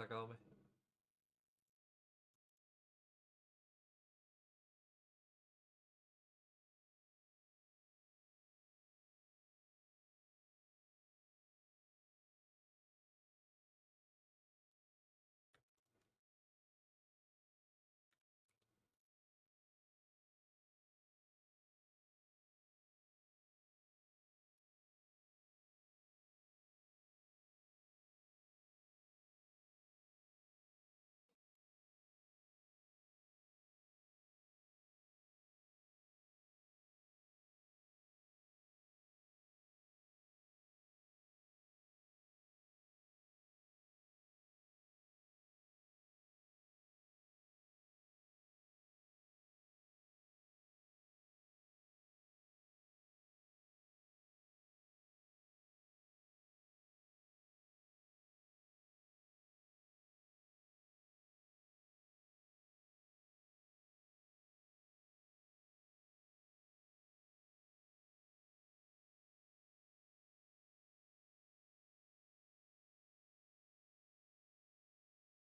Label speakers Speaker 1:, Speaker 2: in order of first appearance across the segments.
Speaker 1: taka á mig.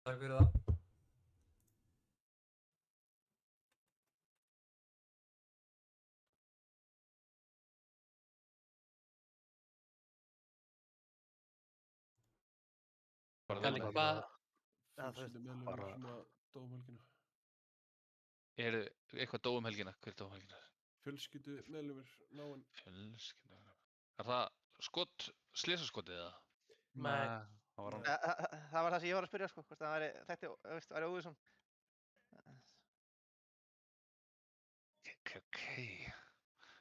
Speaker 1: Takk fyrir það.
Speaker 2: Kalli, hvað?
Speaker 3: Fjölskyldumeðlimur sem að dó helgina.
Speaker 2: Er eitthvað dó helgina? Hver dó helgina?
Speaker 3: Fjölskyldumeðlimur náinn.
Speaker 2: Fjölskylda. Er það slysaskotið eða?
Speaker 4: Nei.
Speaker 2: Það var hann.
Speaker 4: Það var það sem ég var að spyrja, sko, hvort það væri Óðinsson.
Speaker 2: Ok.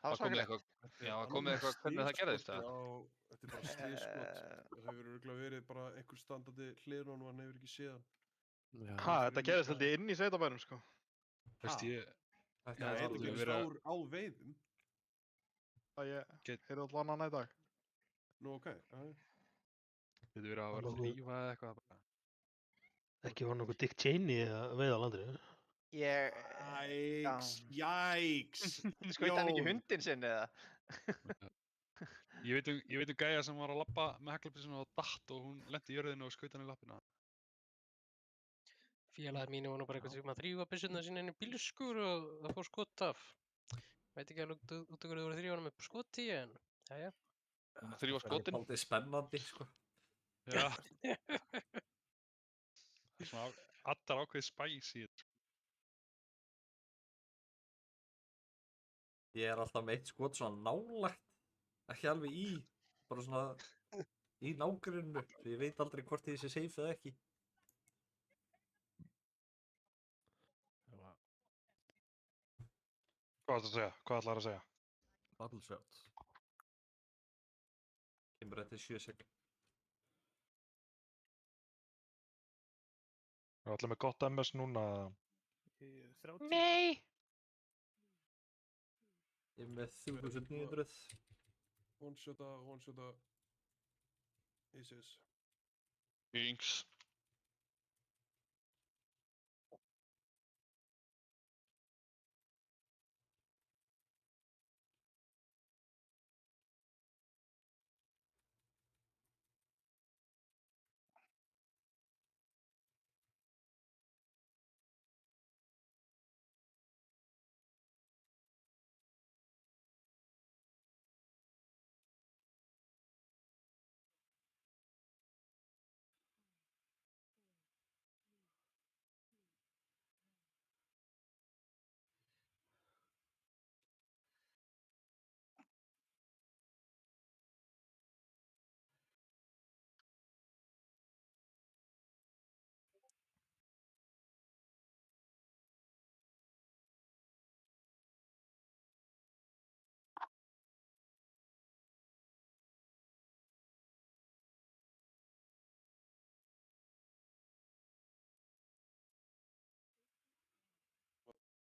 Speaker 4: Það var svakalegt.
Speaker 2: Komið eitthvað hvernig það gerðist það?
Speaker 3: Þetta er bara slysskot. Það hefur örugglega verið bara einhver standandi hliðin á honum og hann hefur ekki séð hann.
Speaker 5: Þetta gerðist held ég inn í sveitabænum, sko.
Speaker 2: Veist ég...
Speaker 3: Þetta gerðist á veiðum.
Speaker 5: Ég heyrði allan annað í dag.
Speaker 3: Nú, ok.
Speaker 2: Þetta verið að vera lífa eða eitthvað bara.
Speaker 6: Ekki var nokkuð Dick Cheney að veiða á landinu.
Speaker 3: Jæks!
Speaker 4: Skaut hann ekki hundinn sinn eða?
Speaker 2: Ég veit gæja sem var að labba með haglabyssunni og datt og hún lenti í jörðinu og skaut hann í lappina.
Speaker 7: Félagar mínu voru bara eitthvað sem að þrýfa byssurnar sín inn í bílskur og það fór skot af. Veit ekki alveg út af hverju þú voru þrýfa hann með skoti en jæja.
Speaker 2: Þrýfa skotin?
Speaker 1: Það er spennandi, sko.
Speaker 2: Já. Það er svona allar ákveðið spæs í þetta.
Speaker 1: Ég er alltaf með eitt skot svona nálægt, ekki alveg bara svona í nágrunnu. Ég veit aldrei hvort ég sé safe eða ekki.
Speaker 2: Hvað ætlar að segja? Hvað ætlar að segja?
Speaker 1: Battle shot. Kemur eftir 7 sekund.
Speaker 2: Er allir með gott MS núna?
Speaker 5: 30.
Speaker 7: Nei!
Speaker 1: Ég er með 3900.
Speaker 3: One-shota. Aces.
Speaker 2: Yngs.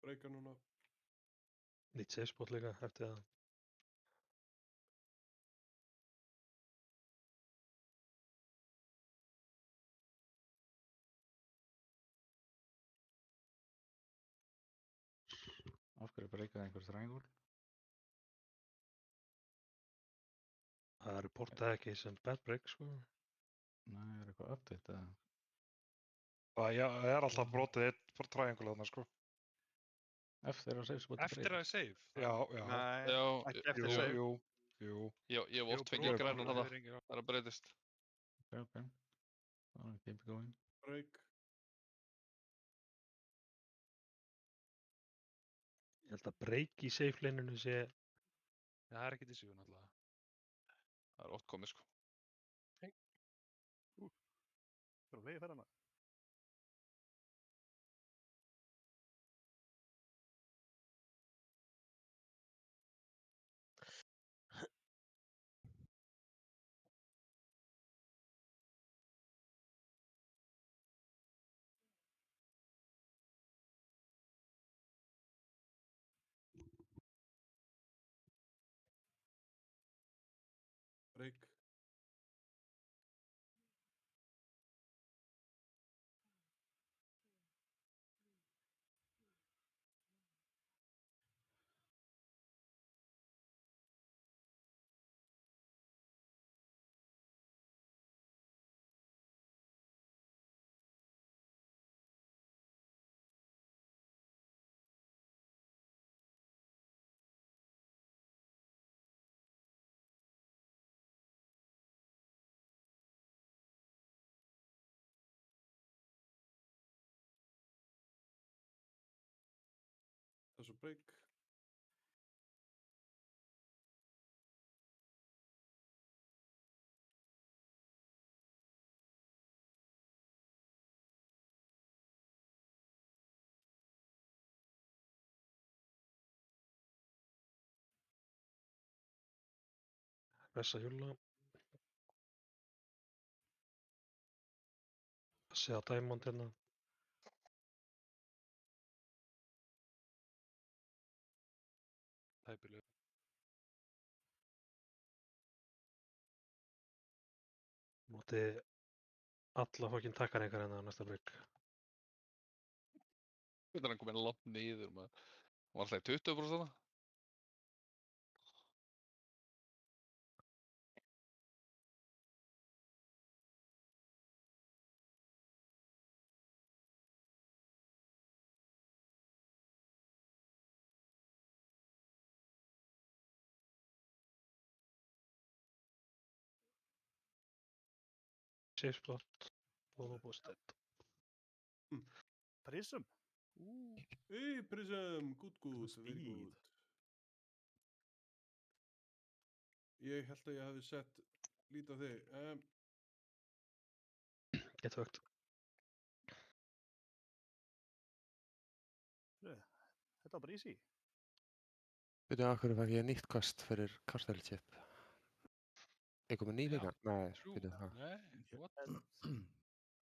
Speaker 3: Breyka núna.
Speaker 6: Nýtt safespot líka eftir það.
Speaker 8: Af hverju breykaði einhver þrængur?
Speaker 6: Það reportaði ekki sem bad break, sko.
Speaker 8: Nei, er eitthvað update eða?
Speaker 9: Það er alltaf brotið eitt triangle þarna, sko.
Speaker 8: Eftir að save spotið
Speaker 2: Eftir að það er save?
Speaker 9: Já, já.
Speaker 5: Nei,
Speaker 2: Já,
Speaker 5: ekki eftir
Speaker 9: Jú,
Speaker 5: save.
Speaker 9: jú.
Speaker 2: ég hef oft
Speaker 9: Jú,
Speaker 2: fengið
Speaker 9: brotið,
Speaker 2: grænan á það.
Speaker 9: brotið.
Speaker 2: Það er að breytist.
Speaker 8: Ok. Keep going.
Speaker 3: Break.
Speaker 6: Ég held að break í safe lane-inu sé...
Speaker 2: Það er ekkert í síðan alltaf. Það er oft komið, sko.
Speaker 5: Það er vegið ferðana.
Speaker 3: Break. Það er svo break.
Speaker 6: Vessa Júlla. Passi á Diamond hérna.
Speaker 2: Tæpilega.
Speaker 6: Móti alla fokkin takkar einhver hérna á næsta break.
Speaker 2: Þetta er hann komin langt niður, maður. Hann var alltaf í 20% þarna.
Speaker 6: Safe spot. Og bústætt.
Speaker 5: Prism.
Speaker 3: Hey, Prism, good, very
Speaker 5: Speed.
Speaker 3: good. Ég held að ég hefði sett lítið á þig.
Speaker 6: Get högt.
Speaker 5: Þetta var bara easy.
Speaker 10: Veitu, af hverju fæk ég nýtt kost fyrir kartelchip? Ég komið ný líka? Nei, veitu það.
Speaker 2: Nei, what?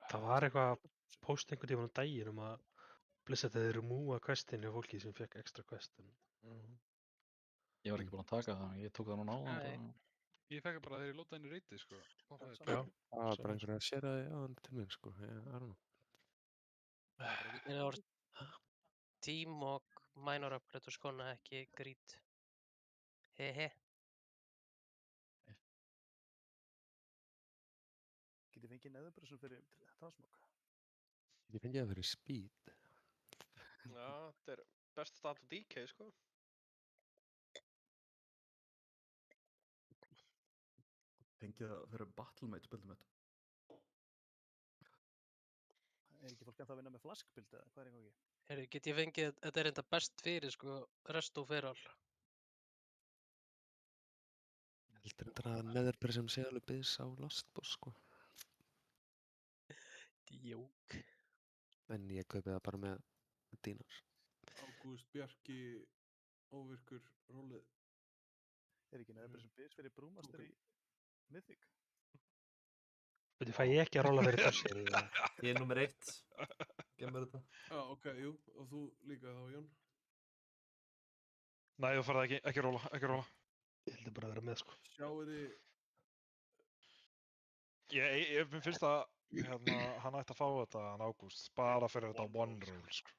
Speaker 6: Það var eitthvað post einhvern tímann daginn að Blizzard hefði remúa questin hjá fólki sem fekk extra quest.
Speaker 8: Ég var ekki búinn að taka það, ég tók það núna áðan.
Speaker 7: Nei.
Speaker 2: Ég fekk bara þegar ég lótaði inn í reytið, sko.
Speaker 6: Já.
Speaker 10: Það var bara einhverja að séra þig á til minn, sko. I don't know.
Speaker 7: Það var team og minor upgrade og skona, ekki grid. Hehe.
Speaker 5: Getið fengið neðurbrössun fyrir transmog.
Speaker 10: Ég fengi það fyrir speed.
Speaker 4: Já, þetta er best stat á DK, sko.
Speaker 11: Fengið það fyrir Battlemate spildum þetta.
Speaker 5: Er ekki fólk ennþá að vinna með flaskbild eða hvað er einhverjum ekki?
Speaker 7: Heyrðu, get ég fengið, þetta er enda best fyrir, sko, resto feral.
Speaker 10: Heldur þetta að neðurbyrði sem sé alveg byggðs á Lost Boss, sko.
Speaker 7: Djók.
Speaker 10: En ég kaupi það bara með dínar.
Speaker 3: Ágúst, Bjarki, óvirkur, rólið.
Speaker 5: Er ekki neðurbrössun bys fyrir brúmaster í Mythic?
Speaker 6: Veitu, fæ ég ekki að róla fyrir þessi?
Speaker 1: Ég er nummer 1. Gemur þetta.
Speaker 3: Já, ok, jú. Og þú líka þá, Jón?
Speaker 9: Nei, þú farið ekki róla, ekki róla.
Speaker 6: Ég heldur bara að vera með, sko.
Speaker 3: Sjáu þið...
Speaker 9: Ég finnst að hann ætti að fá þetta, hann Ágúst, bara fyrir þetta one roll, sko.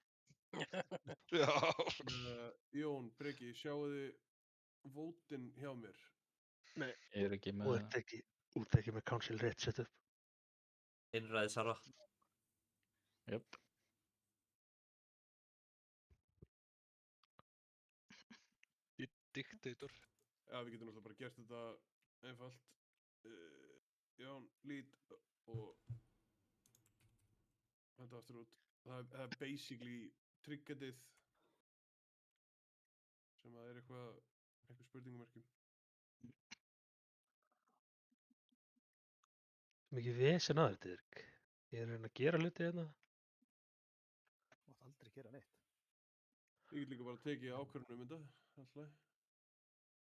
Speaker 9: Já.
Speaker 3: Jón, Breki, sjáu þið vótin hjá mér?
Speaker 6: Nei.
Speaker 8: Ég er ekki með...
Speaker 6: Út ekki með Council Rate setup.
Speaker 1: Innræði Sarva.
Speaker 8: Jöp.
Speaker 2: Dictator.
Speaker 3: Já, við getum náttúrulega bara gert þetta einfalt. Jón, lít og henda aftur út. Það er basically triggerðið sem að er eitthvað spurningumerkjum.
Speaker 6: Mikið vesen að þetta, Dirk. Ég er að reyna að gera hluti hérna.
Speaker 5: Þú mátt aldrei gera neitt.
Speaker 3: Ég get líka bara tekið ákvörðunum þetta, alltaf.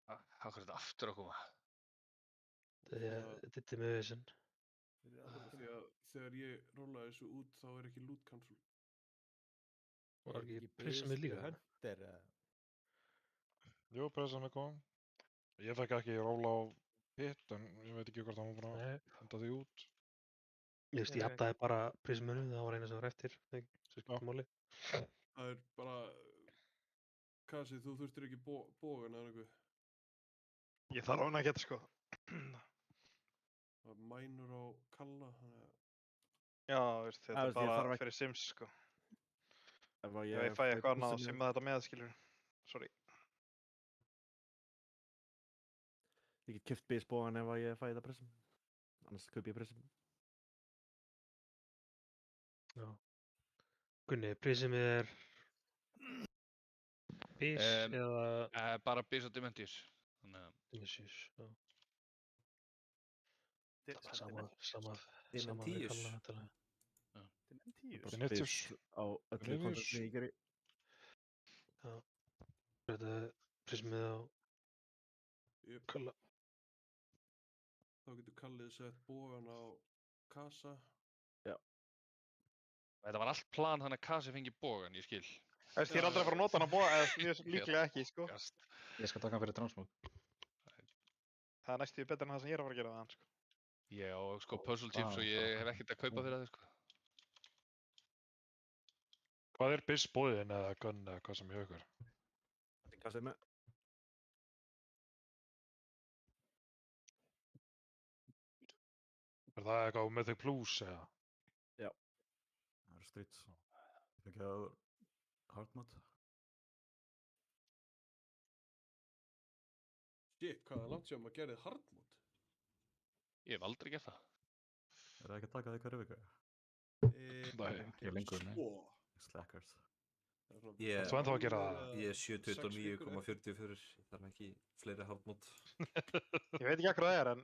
Speaker 2: Hvað er þetta aftur að koma?
Speaker 6: Þetta er með vesen.
Speaker 3: Því að þegar ég róla þessu út þá er ekki loot cancel.
Speaker 6: Var ekki prismið líka?
Speaker 11: Hunter,
Speaker 9: Jú, Prism kom. Ég fekk ekki róla á hitt, en ég veit ekki hvort hann var búinn að henda því út.
Speaker 6: Ég veist, ég jafnaði bara prisminu, það var eina sem var eftir. Það skiptir máli.
Speaker 3: Það er bara... Kasi, þú þurftir ekki bógan eða eitthvað.
Speaker 9: Ég þarf hann að geta, sko.
Speaker 3: Það er mænur á Kalla, þannig að...
Speaker 9: Já, veist, þetta er bara fyrir Sims, sko. Ef ég fæ eitthvað annað að simma þetta með, skilur. Sorry.
Speaker 11: Ég get keypt bísbógan ef ég fæ þetta Prism. Annars kaupi ég Prism.
Speaker 6: Já. Gunni, prismið er... Bis eða...
Speaker 2: Bara Bis og Dementius.
Speaker 6: Dementius, já. Sama
Speaker 1: Dementius.
Speaker 11: Dementius á öllu kontrakti ég geri.
Speaker 6: Já. Þetta er prismið á Kalla.
Speaker 3: Þá getur Kallið sett bógan á Kasa.
Speaker 11: Já.
Speaker 2: Þetta var allt plan þannig að Kasi fengi bógan, ég skil.
Speaker 9: Ég er aldrei að fara að nota hann að bóga, eða líklega ekki, sko.
Speaker 8: Ég skal taka hann fyrir transmog.
Speaker 9: Það er næstíðu betur en það sem ég er að fara að gera það, sko.
Speaker 2: Ég á sko puzzle chips og ég hef ekkert að kaupa fyrir það, sko.
Speaker 9: Hvað er Bis-bóðin eða gunn eða hvað sem ég aukur?
Speaker 11: Hvað sem er?
Speaker 9: Er það eitthvað með þig plus eða?
Speaker 11: Já.
Speaker 12: Það er streets. Ég fekk að hardmod.
Speaker 3: Shit, hvað er langt sem að gerði hardmod?
Speaker 2: Ég hef aldrei gert það.
Speaker 12: Er það ekki að taka þig hverju viku?
Speaker 9: Nei,
Speaker 12: ekki lengur, nei. Slackers.
Speaker 1: Ég
Speaker 9: Þú ennþá að gera það?
Speaker 1: Ég er 729,44, það er ekki fleiri hardmod.
Speaker 9: Ég veit ekki hvað það er, en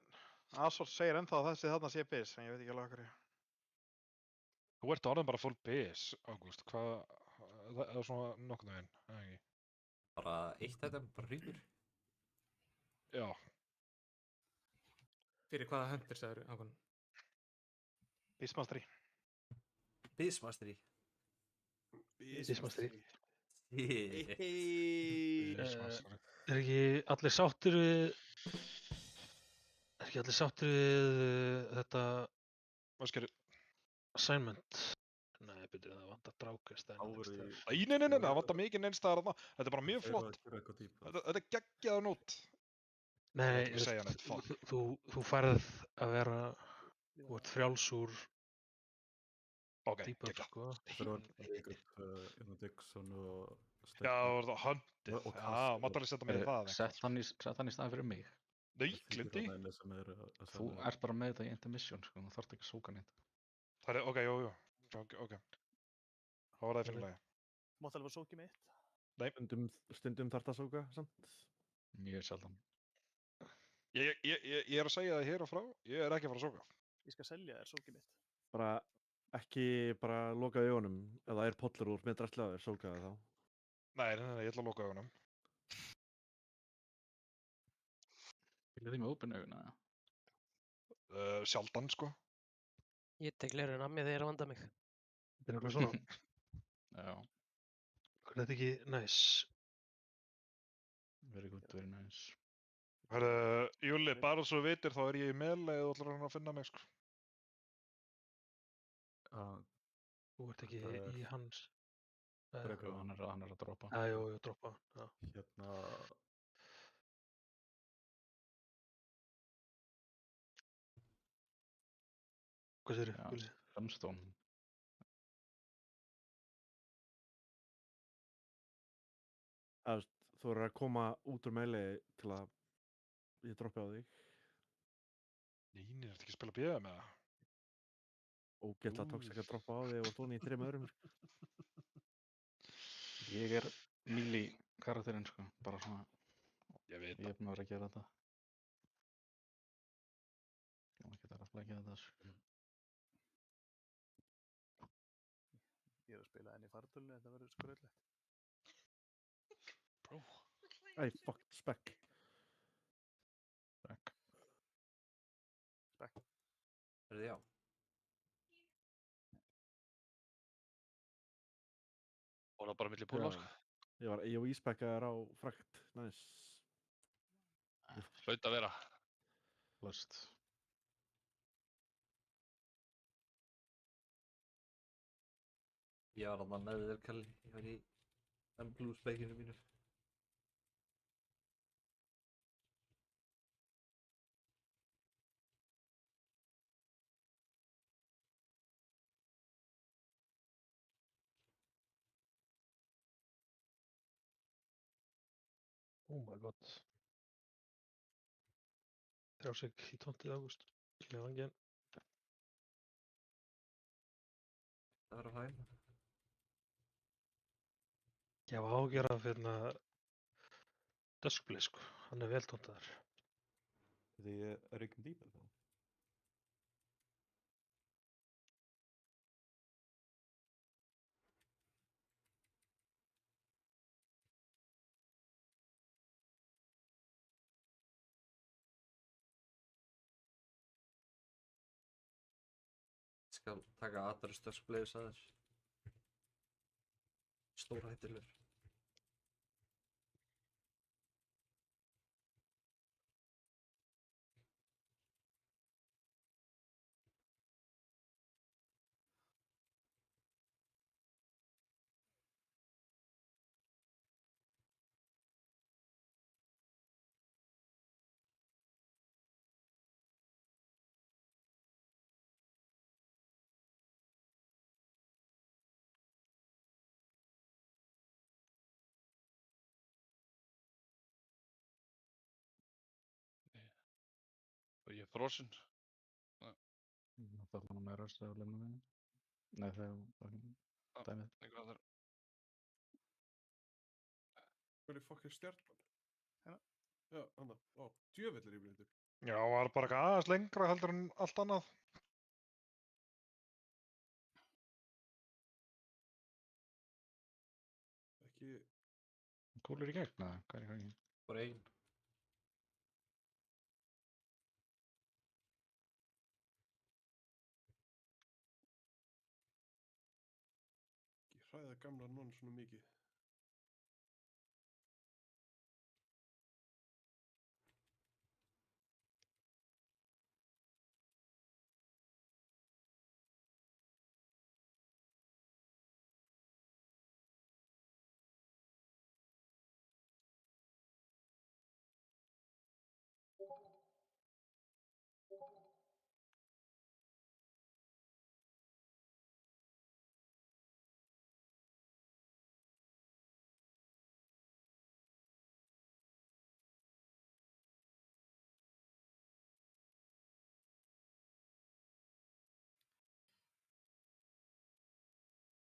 Speaker 9: Azor segir ennþá að þessi þarna sé bis, en ég veit ekki alveg hverju. Þú ert orðin bara full bis, Ágúst. Hvað, það er svona nokkurn veginn, eða ekki?
Speaker 1: Bara eitt þetta, bara hríkur.
Speaker 9: Já.
Speaker 13: Fyrir hvaða hendur sagður, Ákon?
Speaker 9: Beastmastery.
Speaker 1: Beastmastery.
Speaker 6: Beastmastery.
Speaker 9: Beastmastery.
Speaker 6: Er ekki allir sáttir við... Er ekki allir sáttir við þetta... Assignment? Nei, byrju, það vantar drákast en...
Speaker 9: Nei, það vantar mikið neinstæðar þarna. Þetta er bara mjög flott. Þetta er geggjaður nót.
Speaker 6: Nei, þú færð að vera... Þú ert frjáls úr... Dýpar, sko.
Speaker 12: Það var einhvern Dixon og...
Speaker 9: Já, það var það Huntið. Já, máttu alveg setja mig í það.
Speaker 8: Sett hann í staðin fyrir mig.
Speaker 9: Nei, glindi.
Speaker 8: Þú ert bara með þetta í intermission, sko. Þú þarft ekki að sóka neitt.
Speaker 9: Það er, ok, jú. Ok. Hvað var það fyrir lagi?
Speaker 5: Máttu alveg að sókja með eitt?
Speaker 9: Nei.
Speaker 11: Stundum þarft að sóka, samt.
Speaker 8: Mjög sjaldan.
Speaker 9: Ég er að segja það hér og frá. Ég er ekki að fara að sóka.
Speaker 5: Ég skal selja þér sókja mitt.
Speaker 11: Bara ekki bara loka augunum. Ef það er pollur úr með drastlega þér, sóka það þá.
Speaker 9: Nei, ég ætla að loka augunum.
Speaker 8: Vilja þið með opin augun, eða?
Speaker 9: Sjaldan, sko.
Speaker 7: Ég tek gleraugun af mér þegar ég er að vanda mig.
Speaker 6: Þetta er eitthvað svona.
Speaker 8: Já.
Speaker 6: Hvað er þetta ekki næs?
Speaker 8: Very nice.
Speaker 9: Hörru, Júli, bara svo þú vitir, þá er ég í meðlega eða þú ætlar hann að finna mig, sko.
Speaker 6: Þú ert ekki í hans...
Speaker 8: Hann er að droppa.
Speaker 6: Já, jú, droppa.
Speaker 12: Hérna...
Speaker 6: Hvað segirðu, Júli?
Speaker 8: Sunstone.
Speaker 11: Þú verður að koma út úr melee til að ég droppi á þig.
Speaker 9: Nei, ertu ekki að spila BM með það?
Speaker 11: Ógeðslega tókst ekki að droppa á þig og þú í 3 öðrum.
Speaker 8: Ég er melee karakterinn, sko. Bara svona.
Speaker 9: Ég veit
Speaker 8: Ég er búinn að vera að gera þetta. Ég má ekki að flækja þetta, sko.
Speaker 5: Ég er að spila enn í fartölunni, þetta verður skröllett.
Speaker 2: Bro.
Speaker 11: Æ, fuck, spekk.
Speaker 8: Spekk.
Speaker 1: Heyrðu, já.
Speaker 2: Og það bara milli púla,
Speaker 11: Já.
Speaker 2: sko.
Speaker 11: Ég og íspekkaðar á frakt, næs.
Speaker 2: Hlaut að vera.
Speaker 8: Lust.
Speaker 1: Ég var þarna með þér, Kalli. Ég var í M-Blue spekkinu mínu.
Speaker 6: Oh my god. 3 sek í 20. ágúst. Klefangin.
Speaker 1: Það var að hægna.
Speaker 6: Ég hafa ágjör af Duskblade, sko. Hann er vel tóntaður.
Speaker 12: Því er ekki dýpað þá.
Speaker 1: Skal taka Adarus Duskblades aðeins. Stórhættilegur.
Speaker 2: Og ég er frosin.
Speaker 8: Það þarf hann með röstu á lemma minni. Nei, það er dæmið.
Speaker 2: Eitthvað þar.
Speaker 3: Hver er fokkið stjarnan?
Speaker 5: Hérna.
Speaker 3: Já, hana. Ó, djöfull er ég blindur.
Speaker 9: Já, það var bara eitthvað aðeins lengra heldur en allt annað.
Speaker 3: Ekki...
Speaker 8: Kúlur í gegn, eða? Hvað er í gangi?
Speaker 1: Bara ein.
Speaker 3: Ég hræða gamla nonn svona mikið.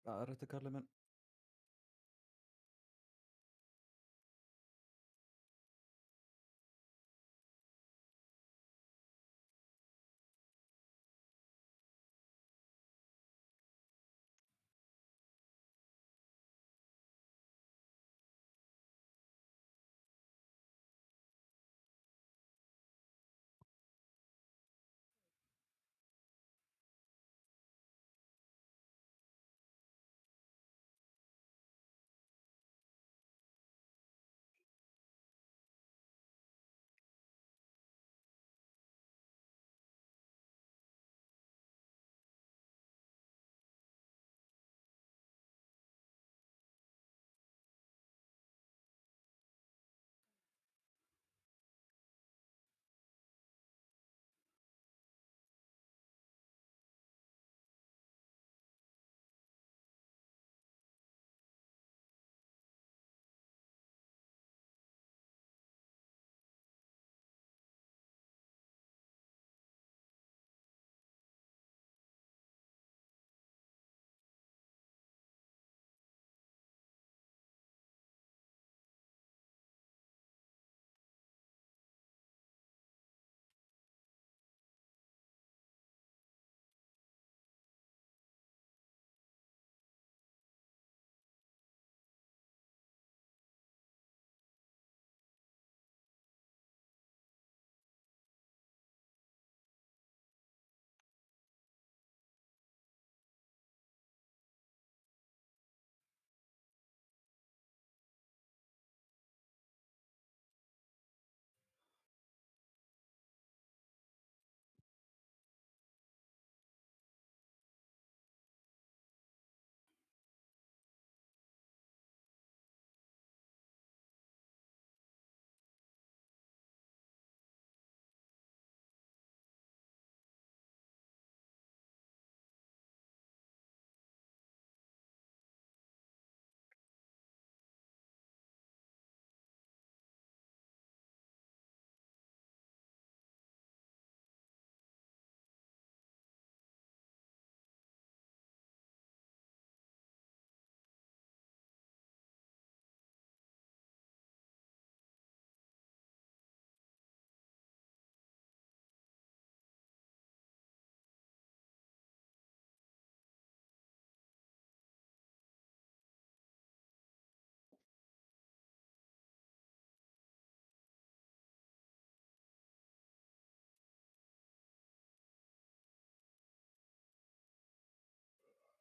Speaker 12: Hvað er þetta, Kalli minn?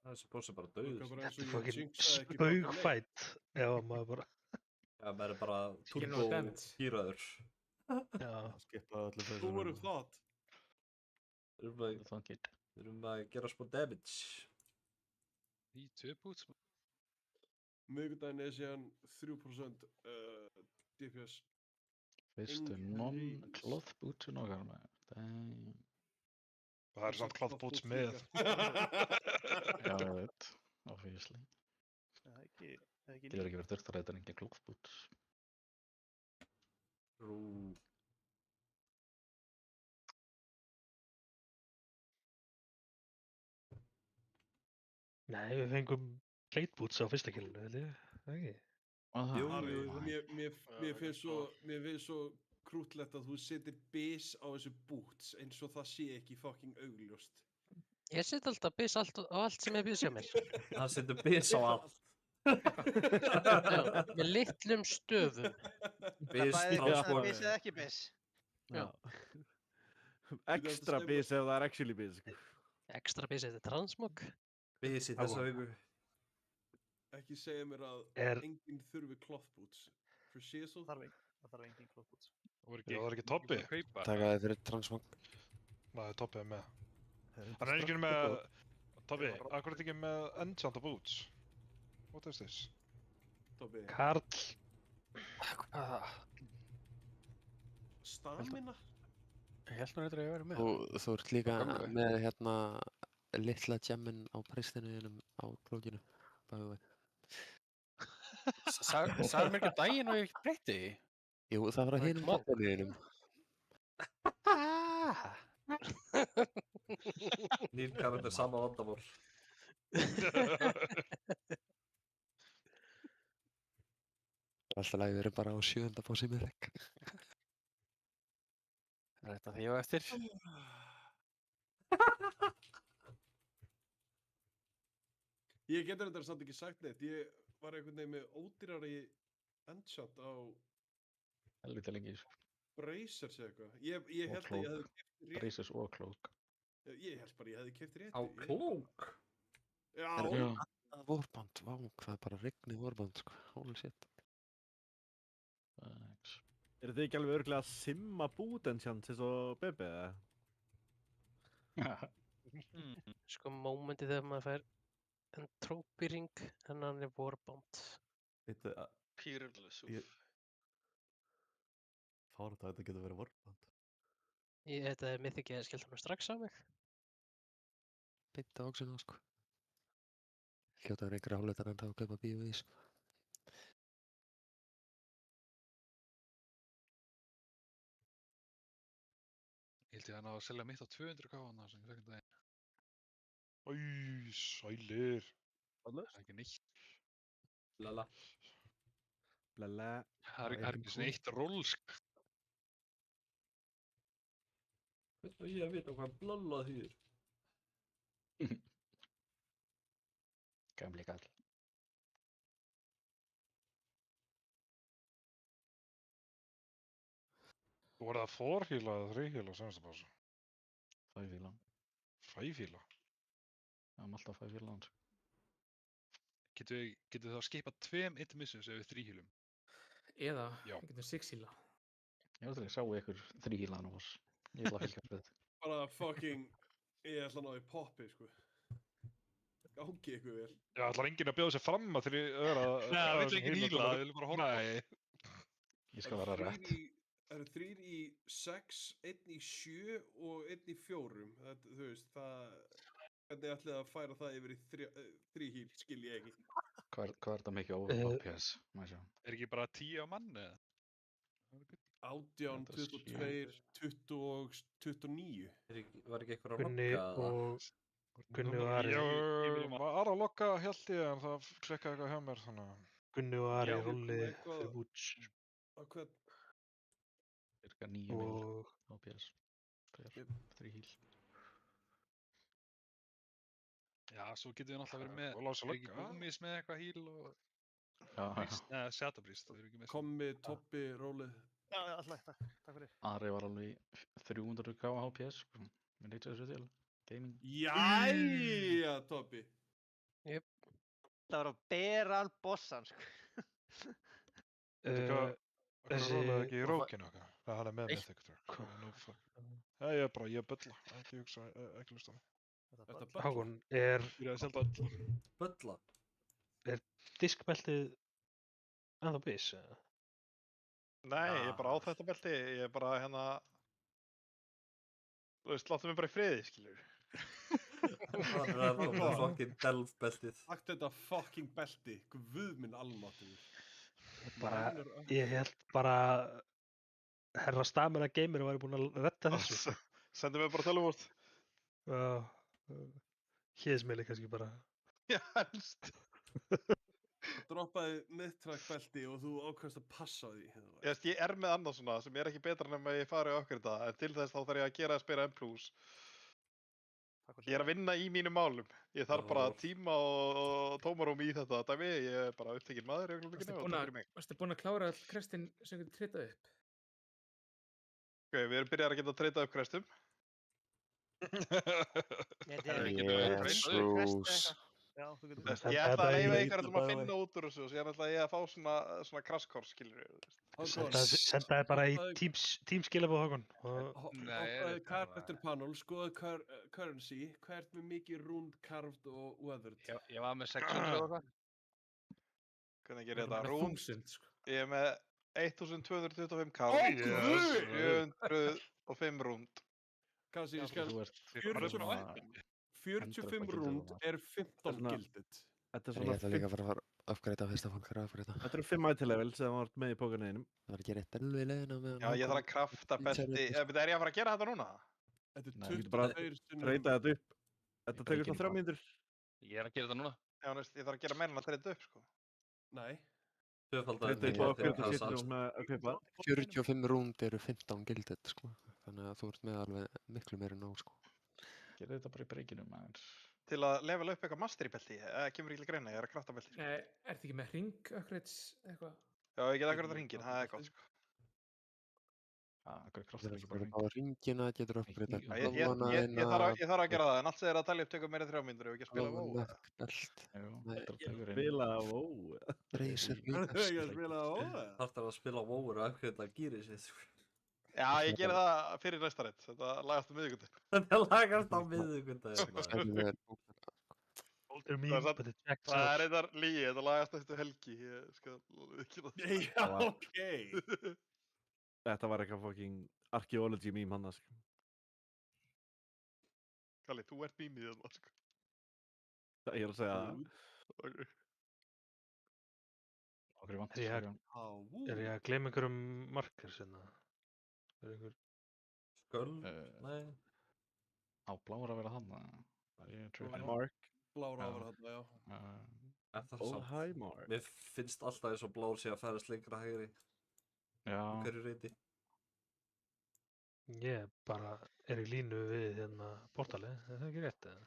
Speaker 1: Þessi boss er bara
Speaker 3: Það
Speaker 1: dauður.
Speaker 3: er bara eins og
Speaker 6: Þetta er
Speaker 3: ég
Speaker 6: fucking
Speaker 3: jinxaði ekki fucking neitt.
Speaker 6: spaugfætt ef maður bara...
Speaker 1: Já, maður er bara
Speaker 13: Skilur
Speaker 1: turbo
Speaker 13: nú damage.
Speaker 1: gýraður.
Speaker 6: Já,
Speaker 11: Skipa öllu
Speaker 3: Who
Speaker 11: þessu.
Speaker 3: would have thought?
Speaker 1: Við erum að gera smá damage.
Speaker 2: Í 2 boots.
Speaker 3: Miðvikudaginn er síðan 3% DPS.
Speaker 8: Fyrstu
Speaker 3: Engin
Speaker 8: non-cloth boots okkar með.
Speaker 9: Það er samt cloth boots með.
Speaker 8: Já, ég veit. Obviously.
Speaker 5: Það er ekki
Speaker 8: Til ekki verið þurft að reyta engin cloth boots.
Speaker 6: nei, við fengum plate boots á fyrsta killinu, held ég. Það ekki?
Speaker 1: Jú,
Speaker 3: Harry,
Speaker 1: jú,
Speaker 3: mér finnst svo krútlegt að þú setir bis á þessu boots eins og það sé ekki fucking augljóst.
Speaker 7: Ég set alltaf bis á allt sem er bis hjá mér.
Speaker 1: Hann setur bis á allt.
Speaker 7: Já, með litlum stöfum.
Speaker 1: Bis,
Speaker 4: Bæði
Speaker 1: transport.
Speaker 4: bis eða ekki bis.
Speaker 7: Já.
Speaker 11: Extra bis ef það er actually bis.
Speaker 7: Ekstra bis þetta er transmog.
Speaker 1: Bis í þessa viku.
Speaker 3: Ekki segja mér að enginn þurfi cloth boots. For Shizzle?
Speaker 5: Það þarf engin cloth boots.
Speaker 9: Það var ekki Tobbi.
Speaker 10: Taka þið fyrir transmog.
Speaker 9: Nei, Tobbi er með. Hann er ekki með... Tobbi, akkur er ekki með enchant boots? What is this?
Speaker 3: Tobbi.
Speaker 6: Karl.
Speaker 3: Stamina?
Speaker 13: Ég held nú þetta að ég verið með.
Speaker 10: Þú ert líka með hérna litla gemmin á pristinu þínum á klókinu.
Speaker 13: Sagði mér ekki daginn og ég ekki breytti því?
Speaker 10: Jú, það var að hinum mobbinu þínum.
Speaker 1: Nýr karakter, sama vandamál.
Speaker 10: Alltaf lægir við bara á 7. bossi með þekk.
Speaker 13: Er þetta því á eftir?
Speaker 3: Ég getur þetta samt ekki sagt neitt. Ég var einhvern veginn með ódýrari enchant á
Speaker 8: Helvita lengi.
Speaker 3: Bracers eða eitthvað. Ég held að ég hefði keypt rétt.
Speaker 8: Bracers og Cloak.
Speaker 3: Ég held bara að ég hefði keypt rétt.
Speaker 1: Á Cloak?
Speaker 3: Já.
Speaker 10: Warband, vá, hvað er bara rignið Warband, sko. Holy shit.
Speaker 11: Er þið ekki alveg örglega að simma boot enchant eins og Bebe, eða?
Speaker 7: Sko, mómentið þegar maður fær entropy ring, en hann er warband.
Speaker 12: Pyrrless, Fárið að þetta getur verið Warband.
Speaker 7: Þetta er mythik ég skildi hann strax á mig.
Speaker 10: Beint á óksinu, sko. Hljótaður einhverja hálfleitar enda að kaupa bíó í, sko.
Speaker 2: Ég held ég að ná að selja mitt á 200 káðana sem ég fekk daginn.
Speaker 9: Æ, sælir.
Speaker 2: Það er ekki neitt.
Speaker 1: Lala.
Speaker 11: Blala.
Speaker 2: Það er ekki svona eitt rólsk.
Speaker 1: Veistu ég að vita hvað blalla þýðir?
Speaker 8: Gamli kall.
Speaker 9: Voru það 4-híla eða 3-híla senasta pásu?
Speaker 8: 5-híla.
Speaker 9: 5-híla?
Speaker 8: Já, alltaf 5-híla hans.
Speaker 2: Getur þá skipað 2 intermissions ef við 3-hílum?
Speaker 13: Eða,
Speaker 2: Já.
Speaker 13: við getum 6-híla.
Speaker 8: Ég veist að ég sá ykkur 3-hílan á oss. Ég ætla að fylgjast við þetta.
Speaker 3: Bara fucking, ég ætla að ná í poppi, sko. Gangi ykkur vel.
Speaker 9: Já, ætlar enginn að bjóða sér fram að þegar ég er að...
Speaker 2: Nei, það vill enginn híla, það vil bara horfa.
Speaker 9: Nei.
Speaker 8: Ég skal vera rétt.
Speaker 3: Það eru 3 í 6, 1 í 7 og 1 í 4. Þú veist, það... Hvernig ætlið að færa það yfir í 3 híl, skil ég ekki.
Speaker 8: Hvað er þetta mikið over OPS?
Speaker 2: Er ekki bara 10 á mann eða?
Speaker 3: 18, 22, 20 og 29.
Speaker 1: Var ekki eitthvað að lokka?
Speaker 6: Gunni og Ari.
Speaker 9: Ég var að lokka held ég en það klikkaði eitthvað hjá mér þannig að...
Speaker 6: Gunni og Ari rullið fyrir búts.
Speaker 3: Hvað?
Speaker 8: Cirka 9 mil OPS. 3 híl.
Speaker 2: Já, svo getum við náttúrulega verið með, er ekki búmis með eitthvað híl og brýst, neða setabrýst, það eru ekki með.
Speaker 3: Kommi, Tobbi, Rólið.
Speaker 5: Já, alltaf, takk fyrir.
Speaker 8: Ari var alveg 300k HPS, mér neytið þessu til, gaming.
Speaker 3: Jæja, Tobbi.
Speaker 4: Það var að bera hann bossan, sko.
Speaker 9: Hvað
Speaker 6: Þessi...
Speaker 9: rólaði ekki í rókinu okkar? Það er með Mythic Truck. No fuck. Ég er bara, ég bulla. Ekki hugsa, ekki hlusta á mig.
Speaker 6: Hákon, er...
Speaker 9: Byrjaði sjálf bulla.
Speaker 1: Bulla?
Speaker 6: Er diskbeltið ennþá bis?
Speaker 9: Nei, ég er bara á þetta belti. Ég er bara hérna... Þú veist, láttu mig bara í friði, skilur.
Speaker 1: Það er það með fucking delf-beltið.
Speaker 3: Takk þetta fucking belti, guð minn almáttugur.
Speaker 6: Ég held bara herra Stamina Gamer væri búinn að redda þessu.
Speaker 9: Sendi mig bara tölvupóst.
Speaker 6: Híðismili kannski bara.
Speaker 9: Já, helst.
Speaker 3: Droppaði mitt-track belti og þú ákvæmst að passa á því.
Speaker 9: Ég er með annað svona sem er ekki betra nema ég fari á okkur þetta, en til þess þá þarf ég að gera að spila M+. Ég er að vinna í mínum málum. Ég þarf bara tíma og tómarúm í þetta dæmi. Ég er bara upptekinn maður í augnablikinu og það fyrir mig.
Speaker 13: Varstu búinn að klára all krestin sem getur tritað upp?
Speaker 9: Ok, við erum byrjað að geta tritað upp krestum. Ég ætla að leyfa ykkur að finna út úr þessu og síðan ætla ég að fá svona crashcourse, skilur við.
Speaker 6: Senda þið bara í teamskilabóð, Hákon.
Speaker 3: Opnaði character panel, skoða currency, hvert með mikið rund, carved og weathered.
Speaker 14: Ég var með 600 og eitthvað.
Speaker 9: Hvernig gerir þetta? Rund, ég er með 1225
Speaker 3: Ó, guð!
Speaker 9: 705 rund.
Speaker 3: Kansi, ég skal 45 rund er 15 gilded.
Speaker 10: Ég ætla líka að fara að uppgreita fyrsta fólk að uppgreita.
Speaker 11: Þetta eru 5 IT-level sem var með í pókarniðinum.
Speaker 10: Það var ekki rétt elvi í leiðina með...
Speaker 9: Já, ég þarf að krafta belti. Er ég að fara að gera þetta núna?
Speaker 3: Þetta
Speaker 11: Nei, þú getur bara reyta þetta upp. Þetta tekur svona 3 mínútur.
Speaker 14: Ég er að gera þetta núna.
Speaker 9: Já, ég þarf að gera meira en að treyta upp, sko.
Speaker 3: Nei.
Speaker 10: 45 rúnd eru 15 gilded, sko. Þannig að þú ert með alveg miklu meira nóg, sko.
Speaker 8: Gerðu þetta bara í breykinu, maður.
Speaker 9: Til að level upp eitthvað master í belti, kemur ekki til greina, ég er að krafta belti.
Speaker 13: Nei, ertu ekki með ring-upgrades eitthvað?
Speaker 9: Já, ég get akkurat hringin, það er gott, sko.
Speaker 8: Akkur kraftar ekki bara
Speaker 10: hringin. Það var hringina, getur uppgreita
Speaker 9: Ég þarf að gera það, en allt þegar að talja upp tekur meira 3 mínútur ef ekki að spila WoW.
Speaker 11: Spila WoW?
Speaker 3: Hvað er að spila WoW?
Speaker 1: Þarf að spila WoW og uppgreita gýrið sitt.
Speaker 9: Já, ég geri það fyrir næsta rétt, þetta lagast á miðvikundaginn.
Speaker 1: Þetta lagast á miðvikundaginn.
Speaker 9: Það er eitthvað lígi, þetta lagast eftir helgi, ég skal ekki það.
Speaker 3: Já, ok.
Speaker 11: Þetta var eitthvað fucking archaeology meme hann, sko.
Speaker 9: Kalli, þú ert mýmið þarna, sko.
Speaker 11: Ég er að segja það.
Speaker 8: Okkur vant
Speaker 6: Er ég að gleyma einhverjum markers hérna? Er einhver...
Speaker 1: Sköld? Nei.
Speaker 8: Á blár að vera þarna.
Speaker 11: Mark.
Speaker 3: Blár að vera þarna, já.
Speaker 11: Hi, Mark.
Speaker 1: Mér finnst alltaf eins og blár sé að færast lengra hægri.
Speaker 8: Já.
Speaker 1: Hverju reyti?
Speaker 6: Ég bara er í línu við hérna portalið, er það ekki rétt eða?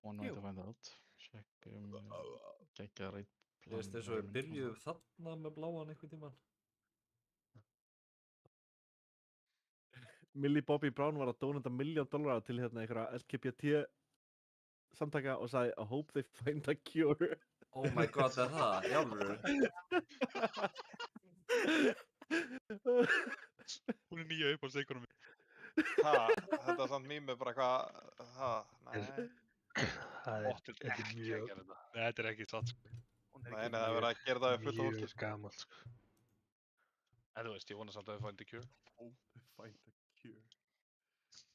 Speaker 8: One way to find out. Check geggja reit.
Speaker 1: Ég veist þess að við byrjuðum þarna með bláan einhvern tímann.
Speaker 11: Millie Bobby Brown var að dónenda $1 million til hérna einhverja LGBT samtaka og sagði I hope they find a cure.
Speaker 1: Oh my god, er það? Í alvöru?
Speaker 2: Hún er nýja upp á steikurum.
Speaker 9: Þetta er samt mýmið bara eitthvað, nei.
Speaker 6: Það er mjög...
Speaker 2: Nei, þetta er ekki satt, sko.
Speaker 9: Nei, það er verið að gera það við fullt af fólki.
Speaker 6: Mjög gamalt, sko.
Speaker 2: En þú veist, ég vona samt að þau find a cure.
Speaker 3: Hope they find a cure.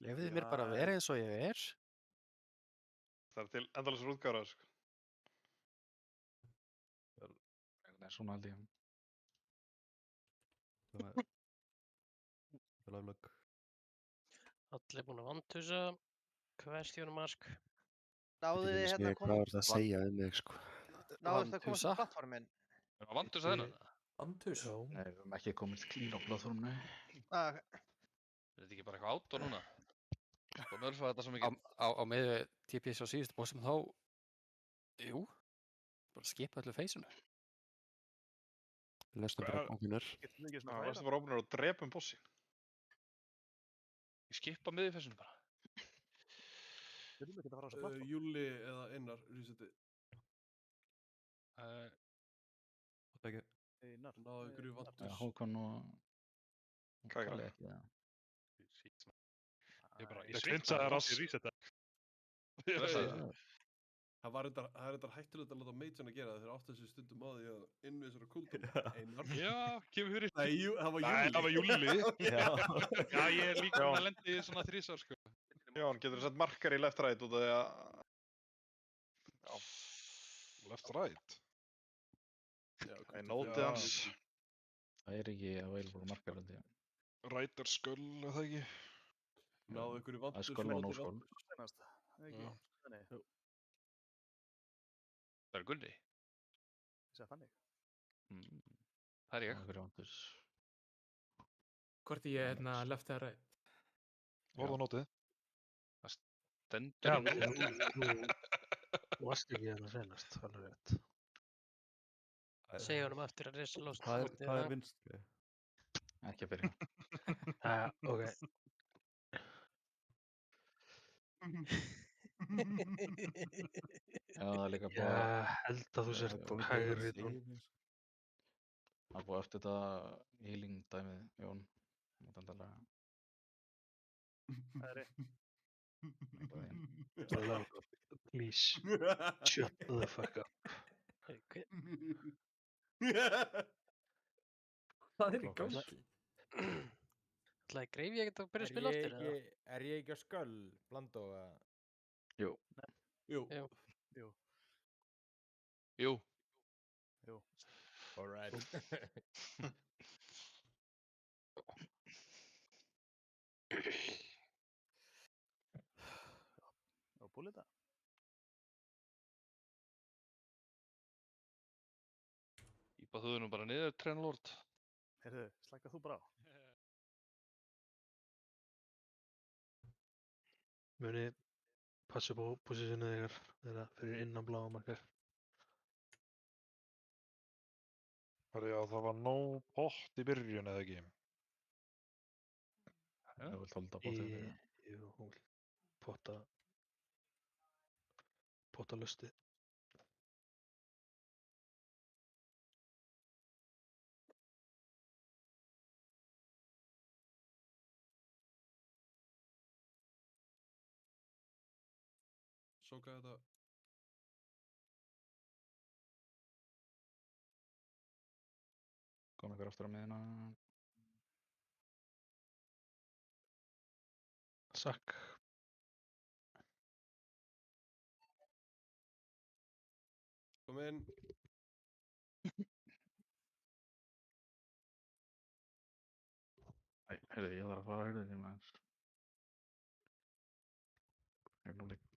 Speaker 13: Lefiði mér bara að vera eins og ég er.
Speaker 9: Það er til endalausar útgáfur, sko.
Speaker 8: Það er svona aldrei.
Speaker 7: Allir búin að vantusa. Question mark.
Speaker 4: Náðu þið hérna að
Speaker 10: Hvað var það að segja mig, sko?
Speaker 4: Náðu þið að komast á plattformin?
Speaker 2: Það vantusa þennan?
Speaker 1: Vantusa?
Speaker 8: Nei, við höfum ekki komist klín á plattforminu.
Speaker 7: Er þetta ekki bara eitthvað átó núna? Sko nörfa þetta svo mikið.
Speaker 13: Á meðu TPS á síðustu bossum þá... Jú. Bara skipa öllu feysinu.
Speaker 10: Lestum bara ókunnur.
Speaker 9: Lestum bara ókunnur og drepum bossi.
Speaker 2: Ég skipa miðið feysinu bara.
Speaker 5: Við erum ekki að fara á þessu plattform.
Speaker 3: Júli eða Einar, resetið.
Speaker 12: Begge.
Speaker 5: Einar.
Speaker 3: Náðu ykkur í
Speaker 8: Já,
Speaker 3: Vantus.
Speaker 8: Håkon og
Speaker 9: Hvað
Speaker 8: Kalli
Speaker 9: gera?
Speaker 8: ekki það.
Speaker 2: Ég bara,
Speaker 9: Ég
Speaker 2: ég
Speaker 9: klinsaði
Speaker 2: svitnaði
Speaker 9: rass.
Speaker 2: rass. Ég resetta.
Speaker 3: Það var reyndar hættulegt að láta Mage'ana gera það þegar áttu þessu stundum á því að inn við þessara kúldum. Einar.
Speaker 2: Já, kemur fyrir.
Speaker 3: Nei, það var
Speaker 9: Nei,
Speaker 3: Júli.
Speaker 9: það var Júli.
Speaker 2: Já, ég er líka að lendi í svona 3 ár, sko.
Speaker 9: Jón, getur þú sett markar í left right út af því að... Já. Left right? Það er nótið hans.
Speaker 8: Það er ekki available markar held ég.
Speaker 9: Rætar sköll, er það ekki?
Speaker 3: Náðu ykkur í
Speaker 8: Það
Speaker 3: Vantus.
Speaker 8: er sköll og nósköll.
Speaker 5: Senast. Ekki? Þannig.
Speaker 14: Það er Gunni.
Speaker 5: Ég segi þannig.
Speaker 14: Það er ég.
Speaker 8: Það er Vantus.
Speaker 15: Hvort ég left eða right?
Speaker 9: Orðanótið.
Speaker 14: Það stendur
Speaker 6: Já,
Speaker 14: í nót.
Speaker 6: þú varst ekki hérna senast, alveg rétt.
Speaker 7: Segja honum aftur að reysa lóst.
Speaker 12: Hvað er vinstri?
Speaker 8: Ekki að byrja.
Speaker 6: Ok.
Speaker 8: Já, það er líka
Speaker 6: Ég
Speaker 8: búið
Speaker 6: held að þú sért hægri tón.
Speaker 8: Það er búið eftir þetta healing dæmið, Jón. Mátt endalega.
Speaker 5: Það er rétt.
Speaker 6: Please, shut the fuck up.
Speaker 1: Hvað er í gangi?
Speaker 7: Það greif ég ekkert að byrja að spila aftur, eða?
Speaker 15: Er ég ekki að sköll, Blandó, eða?
Speaker 8: Jú.
Speaker 3: Jú.
Speaker 15: Alright.
Speaker 5: Já, búlið það.
Speaker 14: Ípa þú nú bara niður, Trenlord.
Speaker 5: Heyrðu, slaka þú bara á.
Speaker 6: Muni passa upp á posísinu þegar fyrir innan bláa markar.
Speaker 9: Já, það var nóg bótt í byrjun, eða ekki?
Speaker 8: Þú vilt holda bóttið fyrir.
Speaker 6: Jú, hún vil potta lustið.
Speaker 3: Sóka þetta.
Speaker 8: Kom ykkur aftur á miðina.
Speaker 6: Sakk.
Speaker 3: Kom inn.
Speaker 8: Æ, heyrðu, ég þarf að fara að heyrðu því maður. Augnablik.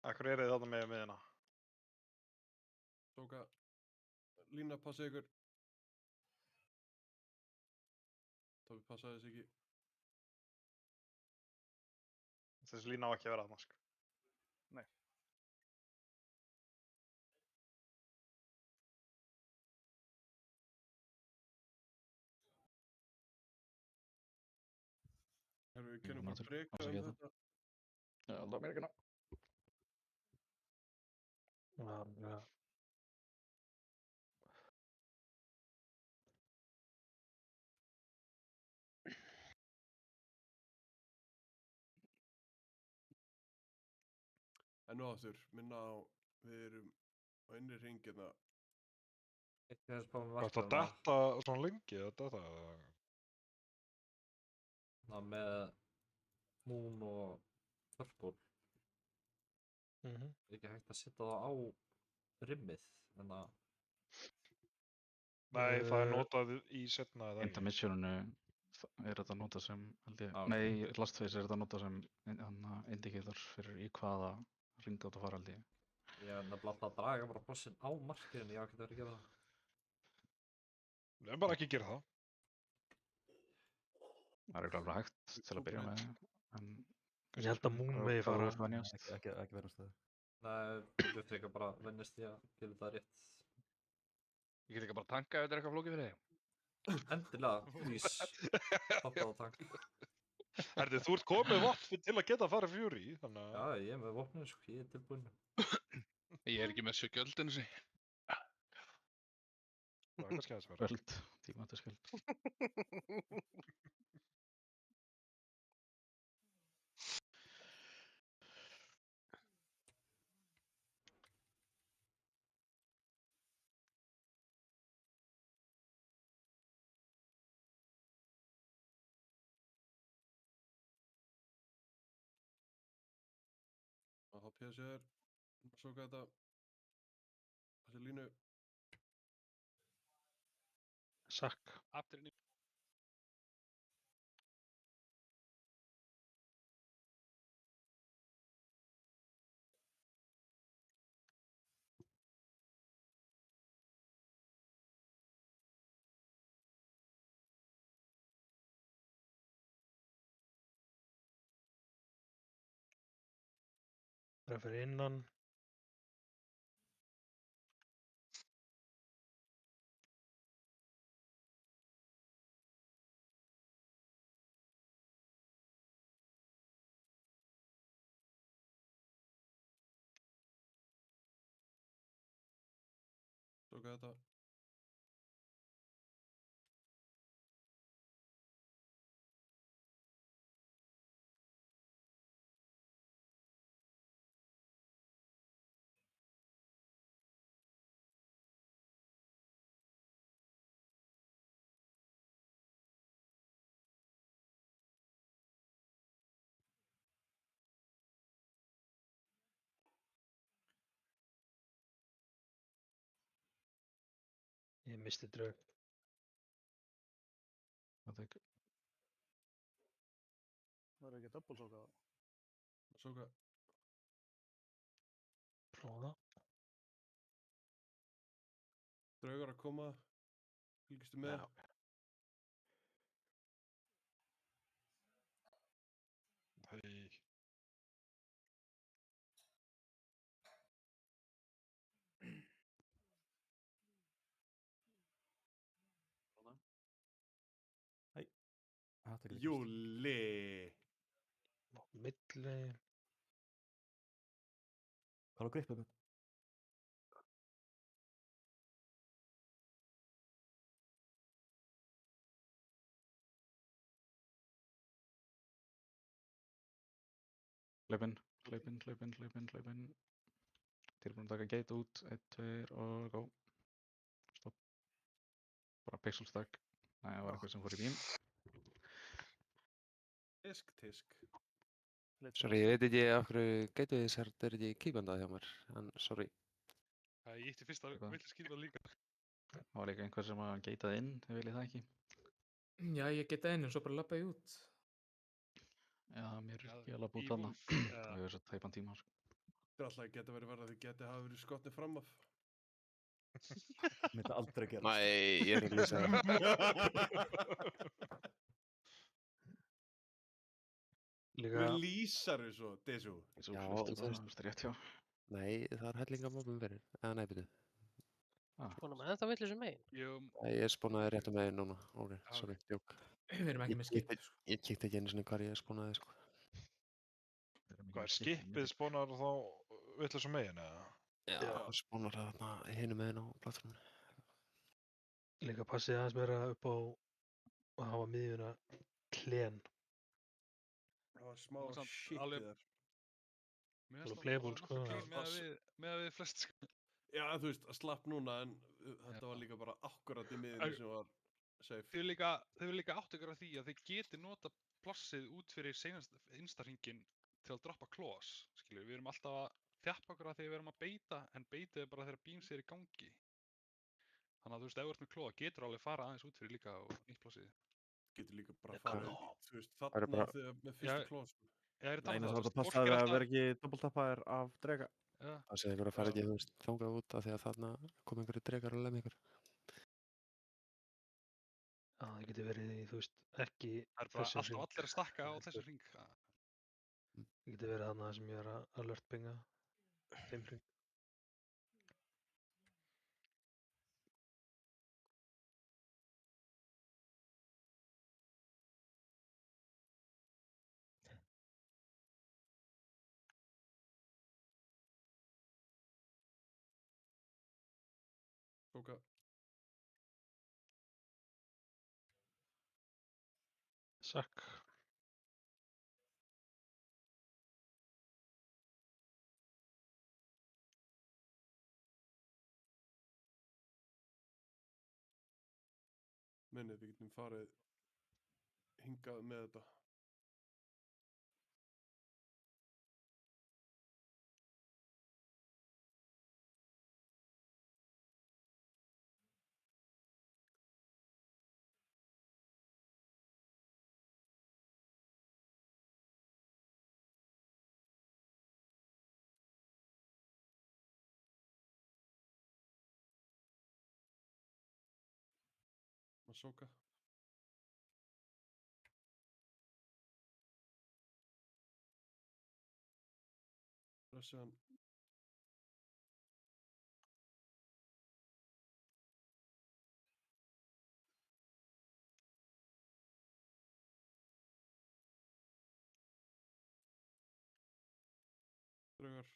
Speaker 9: Akkur er þið þarna með miðina?
Speaker 3: Sóka. Lína, passa ykkur. Tóbi, passa þess ekki.
Speaker 9: Þessi lína á ekki að vera þarna, sko.
Speaker 5: Nei.
Speaker 3: Herru, við kennum bara breyka þetta.
Speaker 8: Já, það mér ekki ná.
Speaker 6: Já.
Speaker 3: En nú aftur, minna á, við erum á innri hringina.
Speaker 9: Hvað er það detta svona lengi, þetta?
Speaker 1: Það með Moon og Purple. Ekki hægt að setja það á rimmið, en að...
Speaker 9: Nei, það er notað í setna eða ekki.
Speaker 8: Intermissioninu er þetta notað sem, held ég, nei, Last Phase er þetta notað sem indicator fyrir í hvaða ring átt að fara, held ég.
Speaker 1: Ég er nefnilega alltaf að draga bara bossin á markinu, ég geti verið að gera það.
Speaker 9: Nei, bara ekki gera það.
Speaker 8: Það er alveg hægt til að byrja með, en...
Speaker 6: Ég held að Moon megi fara.
Speaker 12: Ekki verðast það.
Speaker 1: Nei, þú þurft ekki bara að vennast í að gera það rétt.
Speaker 14: Ég get ekki bara tanka ef þetta er eitthvað flókið fyrir þig.
Speaker 1: Endilega, please. Hoppa á tank.
Speaker 9: Herðu, þú ert komið vopn til að geta að fara Fury, þannig að...
Speaker 1: Já, ég er með vopnið, sko, ég er tilbúinn.
Speaker 14: Ég er ekki með sögjöldinu sig.
Speaker 9: Það er kannski aðeins verið.
Speaker 8: Öld, tímataskjöld.
Speaker 3: Að hoppja sér, svo hvað þetta, þessi línu.
Speaker 6: Sakk.
Speaker 2: Aftur inn í.
Speaker 6: Það er fyrir innan.
Speaker 3: Svo hvað þetta.
Speaker 6: Ég misti draug.
Speaker 8: Það er ekki.
Speaker 5: Það er ekki double-sóka það.
Speaker 3: Svo hvað.
Speaker 6: Prófa það.
Speaker 3: Draugar að koma. Fylgistu með.
Speaker 9: Hei.
Speaker 3: Júli.
Speaker 6: Milli.
Speaker 12: Hvað er á grippið mitt?
Speaker 8: Hlaupinn. Tilbúin að taka gate út, 1, 2 og go. Stopp. Bara pixel stack. Nei, það var eitthvað sem fór í bín.
Speaker 3: Tisk.
Speaker 10: Sorry, ég veit ekki af hverju gætu þessar er ekki kýpandað hjá mér, en sorry.
Speaker 2: Það ég ítti fyrst að vilja skýra það líka.
Speaker 8: Það var líka einhver sem að geitaði inn, þið viljið það ekki.
Speaker 15: Já, ég geta inn en svo bara labba ég út.
Speaker 8: Já, mér er ekki alveg búið þarna. Það hefur svo tæpan tíma.
Speaker 3: Það er alltaf að geta verið verið að þið geti hafa verið skotnið fram af.
Speaker 12: Myndi aldrei gerast.
Speaker 10: Nei, ég er ekki að lýsa það.
Speaker 3: Þú lýsar þau svo, Desu.
Speaker 10: Já, þú
Speaker 8: veist rétt hjá.
Speaker 10: Nei, það er hellingamópum verið. Eða nei, byrju.
Speaker 7: Spónum að þetta villisum megin?
Speaker 10: Nei, ég spónaði réttum megin núna. Ok, sorry, djók.
Speaker 15: Við erum ekki með skip.
Speaker 10: Ég kíkti ekki einu sinni hvar ég spónaði, sko.
Speaker 9: Hvað er skipið spónar þá vitlausum megin, eða?
Speaker 10: Já, spónar það þarna hinum megin á plattforminu.
Speaker 6: Líka passið aðeins meira upp á að hafa miðjuna klen.
Speaker 3: Það var smá shitið þar.
Speaker 2: Mér
Speaker 6: finnst það playable, sko.
Speaker 2: Með að við flest, sko.
Speaker 3: Já, þú veist, að slapp núna, en þetta var líka bara akkurat í miðinu sem var safe.
Speaker 2: Þau vil líka átt ykkur af því að þið geti nota plássið út fyrir einstarhringin til að droppa claws, skilju. Við erum alltaf að þjappa okkur að því við erum að beita, en beitið er bara þegar beams er í gangi. Þannig að þú veist, ef þú ert með claw, getur alveg fara aðeins út fyrir líka og nýtt plássið.
Speaker 3: Getur líka bara að fara, þú veist, þarna þegar með fyrstu claw, sko.
Speaker 11: Eina sem þetta passaði að vera ekki double-tappaðir af drega.
Speaker 10: Það segir ykkur að fara ekki, þú veist, þangað út af því að þarna kom einhverju dregar og lemja ykkur.
Speaker 6: Já, það getur verið í, þú veist, ekki
Speaker 2: það er bara alltaf allir að stakka á þessum hring.
Speaker 6: Það getur verið þarna sem ég er að alert-binga þeim hring.
Speaker 3: Sóka.
Speaker 8: Sakk.
Speaker 3: Minni, við getum farið hingað með þetta. Ahsoka. Pressu hann. Draugar.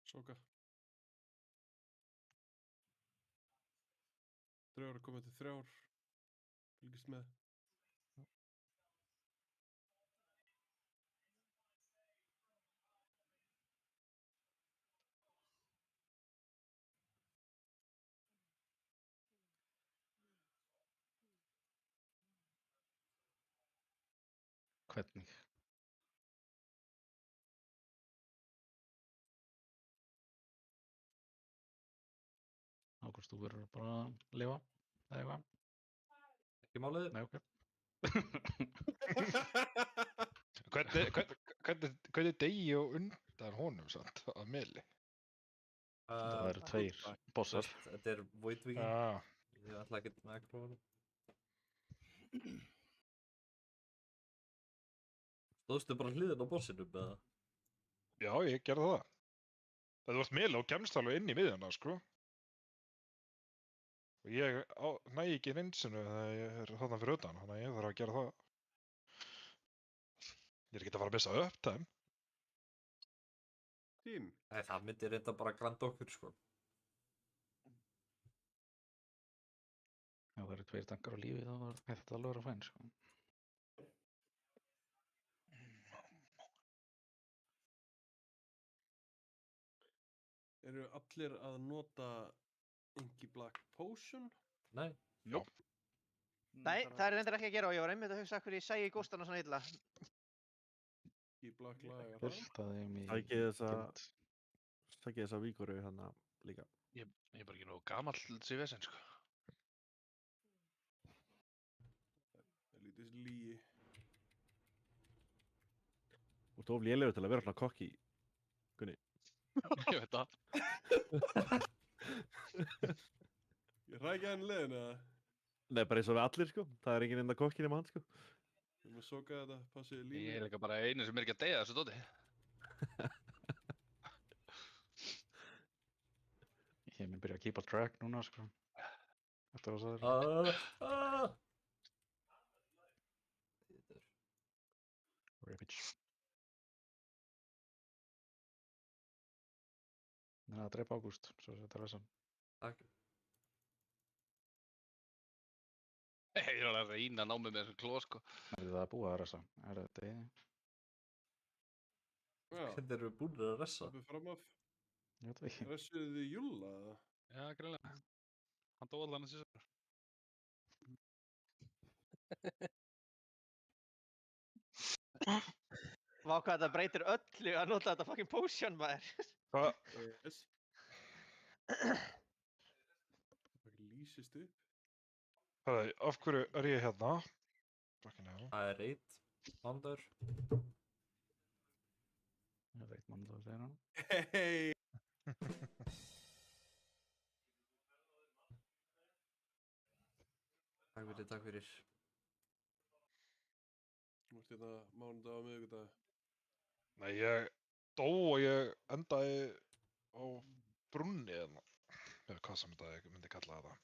Speaker 3: Sóka. Draugar komið til 3. Fylgist með.
Speaker 8: Hvernig? Ágúst, þú verður bara að lifa, eða eitthvað?
Speaker 1: Ekki málið.
Speaker 8: Nei, ok.
Speaker 9: Hvernig degi og undan honum samt að miðli?
Speaker 8: Það eru 2 bossar.
Speaker 1: Þetta er Void Viking.
Speaker 9: Ah.
Speaker 1: Ég ætla ekki að prófa hann. Stóðstu bara hliðin á bossinum eða?
Speaker 9: Já, ég gerði það. Það varst miðla og kemst alveg inn í miðjuna, sko. Og ég næ ekki vinsinu þegar ég er þarna fyrir utan, þannig að ég þarf að gera það. Ég er ekki að fara að missa upptime.
Speaker 3: Tím.
Speaker 1: Nei, það myndi reynda bara granda okkur, sko.
Speaker 8: Já, það eru 2 tankar á lífi, þá er þetta alveg að vera fæn, sko.
Speaker 3: Eru allir að nota Inky Black Potion?
Speaker 1: Nei.
Speaker 9: Jó.
Speaker 4: Nei, það er reyndar ekki að gera og ég var einmitt að hugsa hverju ég sæi góstana svona illa.
Speaker 3: Inky Black lagar
Speaker 8: Fullt af þeim í
Speaker 11: Sækið þessa víkuru hérna líka.
Speaker 14: Ég er bara ekki nógu gamall til þessi vesen, sko.
Speaker 3: Það lítið lígi.
Speaker 11: Þú ert of lélegur til að vera svona kokki, Gunni.
Speaker 14: Ég veit það.
Speaker 3: Ég rækja hann leiðin eða?
Speaker 11: Nei, bara eins og við allir, sko. Það er enginn enda kokki nema hann, sko.
Speaker 3: Við erum að soka þetta, passið lífi.
Speaker 14: Ég er líka bara einu sem er ekki að deyja þessu dóti.
Speaker 8: Ég mun byrja að keepa track núna, sko. Eftir að það Ravage. Það er að drepa Ágúst, svo þetta er þessan.
Speaker 1: Takk.
Speaker 14: Ég er alveg að reyna að ná mig með þessum kló, sko.
Speaker 8: Er það að búa að ressa? Er þetta í?
Speaker 1: Hvernig eru við búin að ressa?
Speaker 3: Hoppið fram af.
Speaker 8: Ég veit það ekki.
Speaker 3: Ressuðu þið Júlla eða?
Speaker 2: Já, greinlega. Hann dó allan þessi sér.
Speaker 4: Vá hvað þetta breytir öllu að nota þetta fucking potion, maður.
Speaker 9: Hvað?
Speaker 3: Yes. Það lýsist upp.
Speaker 9: Hæði, af hverju er ég hérna?
Speaker 1: Það er reit, mandur.
Speaker 8: Það er reit mandur, segir hann.
Speaker 3: Hei!
Speaker 1: Takk fyrir.
Speaker 3: Þú ert hérna mánudag og miðvikudag.
Speaker 9: Nei, ég dó og ég endaði á brunni hérna. Eða hvað sem þetta myndi kalla þetta.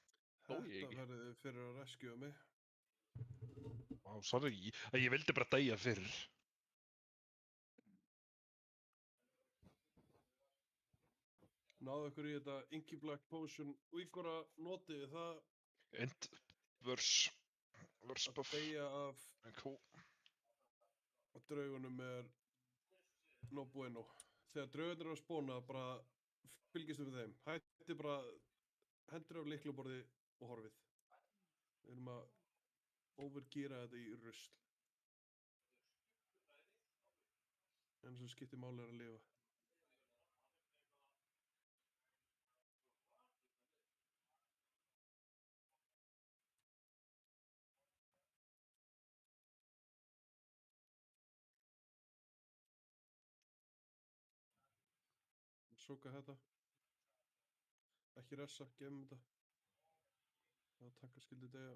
Speaker 3: Þetta verður fyrir að reskjúa mig.
Speaker 9: Á, sorry, ég vildi bara deyja fyrr.
Speaker 3: Náðu ykkur í þetta Inky Black Potion og ykkur að notið það
Speaker 9: Int verse buff.
Speaker 3: að deyja af
Speaker 9: Cool.
Speaker 3: og draugunum no bueno. Þegar draugunir eru að spóna, bara fylgistu við þeim. Hætti bara hendur af lyklaborði og horfið. Við erum að overgýra þetta í rusl. En svo skiptir máli að lifa. Sóka þetta. Ekki ressa, gefum þetta. Það taka skildi degja.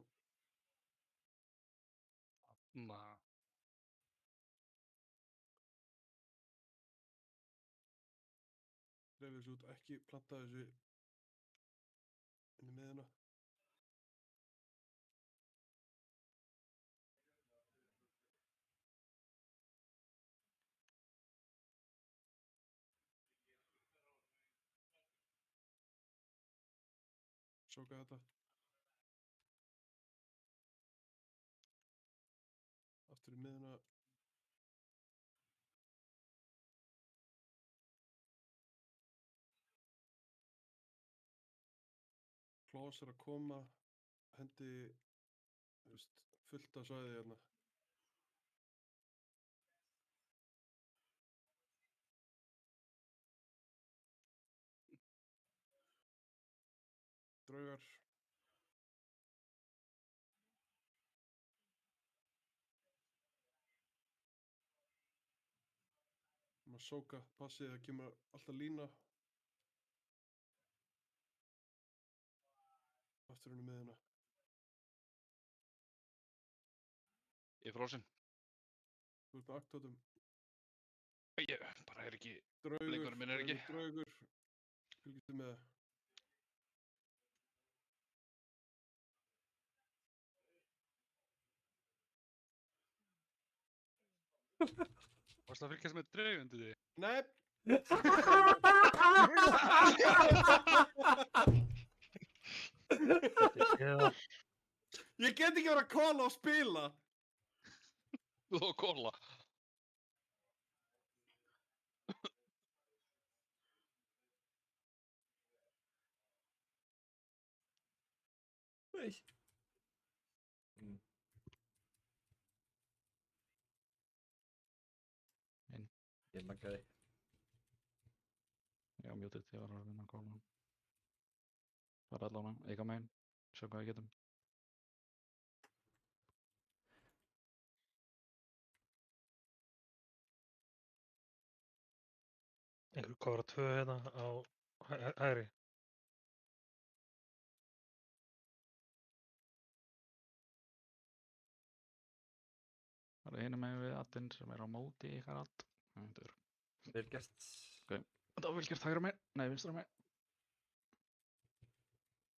Speaker 3: Dreifið þessu út, ekki planta þessu inn í miðuna. Sóka þetta. Aftur í miðuna. Klaus að koma, hendi fullt af svæði hérna. Draugar. Sóka, passið, það kemur alltaf lína. Aftur henni miðuna.
Speaker 14: Ég er frosin.
Speaker 3: Þú ert með aktótum.
Speaker 14: Ég bara er ekki, leikurinn minn er ekki.
Speaker 3: Draugur, fylgistu með það.
Speaker 2: Varst það að fylgjast með draugundu því?
Speaker 3: Nei! Ég get ekki verið að kóla og spila!
Speaker 14: Þú að kóla?
Speaker 1: Nei. Ég laggaði.
Speaker 8: Já, mjútið, ég var að vinna að kóla. Bara allavega, eiga megin, sjá hvað við getum.
Speaker 6: Einhver kofra 2 hérna á hægri.
Speaker 8: Það er einu megin við Adin sem er á móti ykkar allt.
Speaker 1: Vel gert.
Speaker 8: Ok, það var vel gert hægra megin, nei vinstra megin.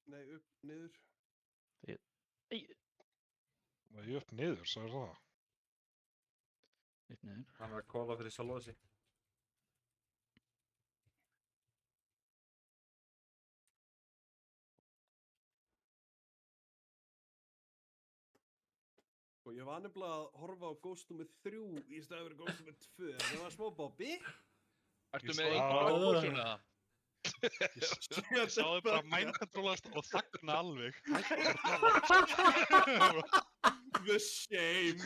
Speaker 3: Nei, upp, niður.
Speaker 9: Nei, upp, niður, sagði það.
Speaker 8: Upp, niður.
Speaker 1: Hann var að kóla fyrir sjálfa sig.
Speaker 3: Og ég var nefnilega að horfa á Ghost nr. 3 í stæði fyrir Ghost nr. 2. Það var smá Bobby.
Speaker 14: Ertu með einhverjum potion eða?
Speaker 2: Ég sáði bara mindcontrollast og þagna alveg.
Speaker 3: The shame.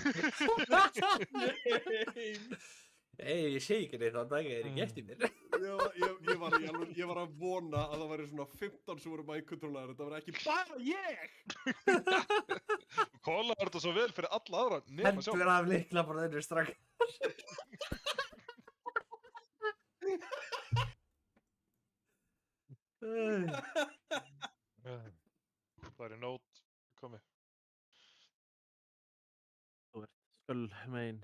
Speaker 1: Hey, ég segi ekki neitt, þannig að það er ekki eftir mér.
Speaker 3: Ég var að vona að það væri svona 15 sem voru mindcontrollaðar. Þetta var ekki bara ég!
Speaker 9: Kólaði þetta svo vel fyrir alla aðra nema sjálf.
Speaker 1: Hendur af lyklaborðinu strax.
Speaker 9: Það er í nót komið.
Speaker 11: Þú ert skull megin.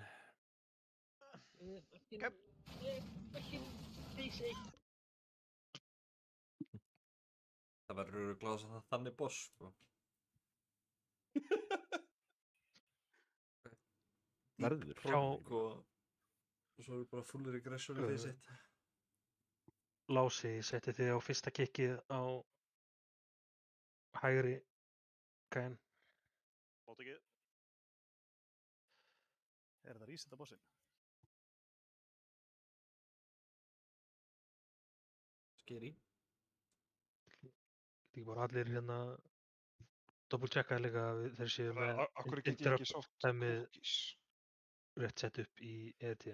Speaker 1: Það verður örugglega þannig boss, sko.
Speaker 11: Verður.
Speaker 1: Deep prog og svo er bara full regression í því sitt.
Speaker 6: Lási, setti þig á fyrsta kikkið á hægri gæn.
Speaker 5: Móttekið. Er þetta resetta bossinn?
Speaker 1: Scary.
Speaker 6: Ekki bara allir hérna double-checkaði líka að þeir séu með
Speaker 9: Akkur get ég ekki sótt
Speaker 6: dæmið
Speaker 9: cookies?
Speaker 6: rétt sett upp í ET.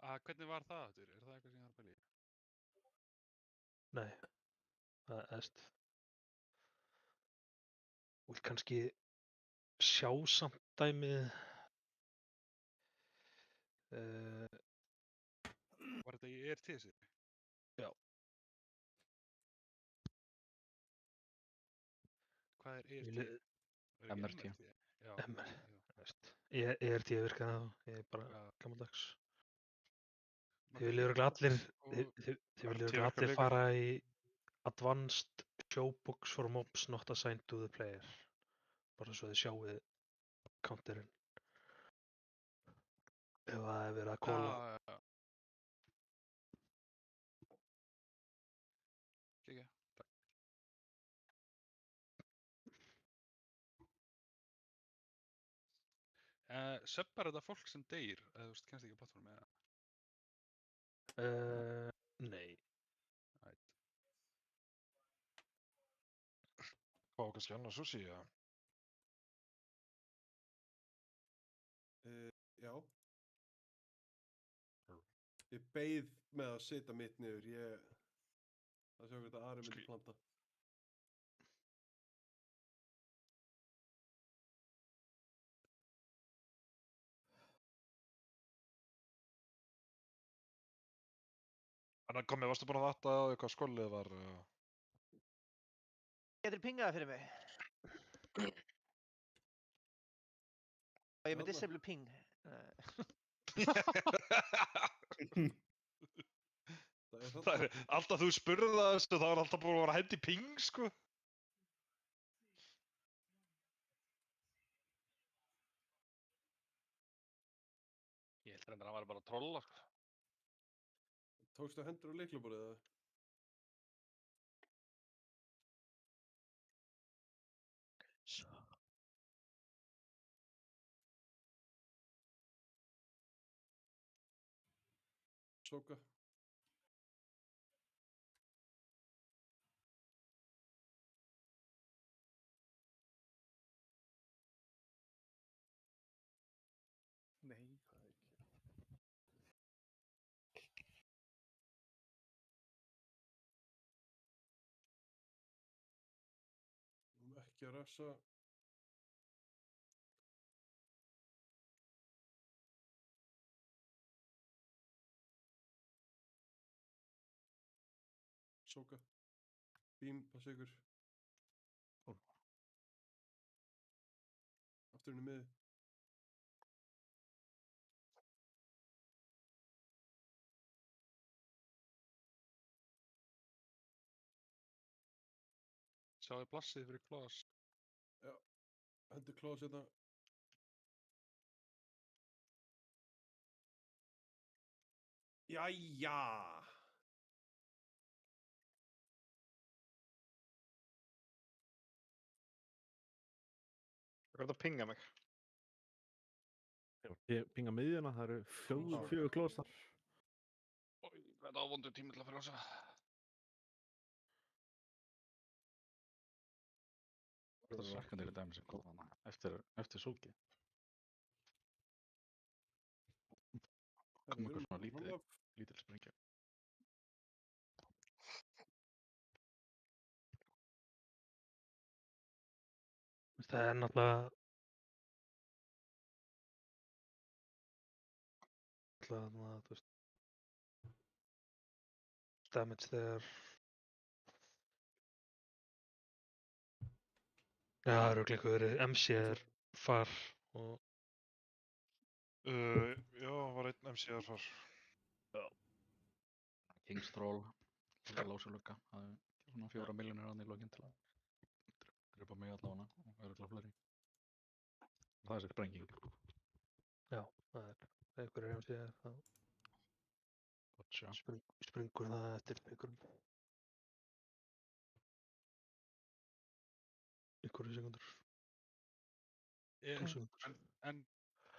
Speaker 2: Hvernig var það aftur? Er það eitthvað sem ég þarf að pæla í?
Speaker 6: Nei, það er Vilt kannski sjá samt dæmið
Speaker 2: Var þetta í ERT-si?
Speaker 6: Já.
Speaker 2: Hvað er ERT?
Speaker 8: MRT.
Speaker 2: Já.
Speaker 6: ERT virkaði þá, ég er bara gammaldags. Þið viljið örugglega allir fara í Advanced Showbox for mobs not assigned to the player. Bara svo þið sjáuð counterinn. Ef það er verið að kóla.
Speaker 2: Kikja, takk. Subbar þetta fólk sem deyr, eða þú veist, kennst ekki á plattform eða?
Speaker 6: Nei.
Speaker 9: Hvað kannski annað sushi, eða?
Speaker 3: Já. Ég beið með að setja mitt niður. Það sjá hvað Ari myndi planta.
Speaker 9: Þannig að komið, varstu búin að vatta á því hvað skólið var?
Speaker 4: Getur pingað fyrir mig? Ég er með disable ping.
Speaker 9: Það er alltaf þú spurði það þessu, þá er alltaf búin að vera hendi ping, sko.
Speaker 14: Ég held reyndar að hann var bara að trolla, sko.
Speaker 3: Tókstu hendur á lyklaborðið eða? Sóka.
Speaker 5: Nei, hvað er ekki?
Speaker 3: Ekki að rassa. Sóka. Bím, passa ykkur. Aftur inn í miði.
Speaker 2: Sjáðu plassið fyrir Klaas.
Speaker 3: Já, hendur Klaas hérna. Jæja!
Speaker 9: Hvað er þetta að pinga mig?
Speaker 11: Ég pinga miðjuna, það eru fjögur klósar.
Speaker 14: Hvað er það ávondur tími til að frjósa?
Speaker 8: Það er sekundæri dæmi sem kom þarna eftir sókið. Kom eitthvað svona lítil sprengja.
Speaker 6: Það er náttúrulega þú veist damage þegar já, það eru örugglega verið MCR far og
Speaker 9: Já, var einn MCR far.
Speaker 8: Já. King's Troll. Lásulugga, það er svona 4 milljónir án í lokin til að drepa mig allavega og örugglega fleiri. Það er sér sprenging.
Speaker 6: Já, það er einhverjir MC-ar, þá
Speaker 8: Gotcha.
Speaker 6: springur það eftir einhverju sekundur.
Speaker 2: En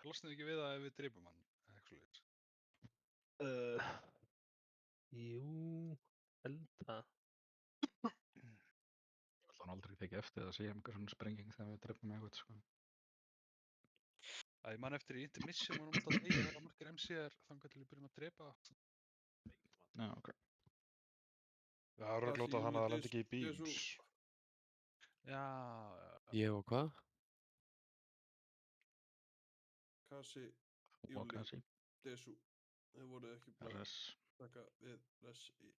Speaker 2: losnið ekki við það ef við dreipum hann, eða eitthvað svoleiðis?
Speaker 6: Jú, held það.
Speaker 8: Ég held hann aldrei tekið eftir það að sé einhver svona sprenging þegar við drepum eitthvað, sko.
Speaker 2: Að ég man eftir í intermission var alltaf að deyja þegar margir MC-ar þangað til við byrjum að drepa.
Speaker 8: Já, ok.
Speaker 9: Já, það er örugglega út af hann að það lendi ekki í beams.
Speaker 2: Já.
Speaker 10: Ég og hvað?
Speaker 3: Kasi,
Speaker 8: Og
Speaker 3: Júli,
Speaker 8: Kasi.
Speaker 3: Desu. Þið voruð ekki búin að
Speaker 8: RS.
Speaker 3: taka við res í...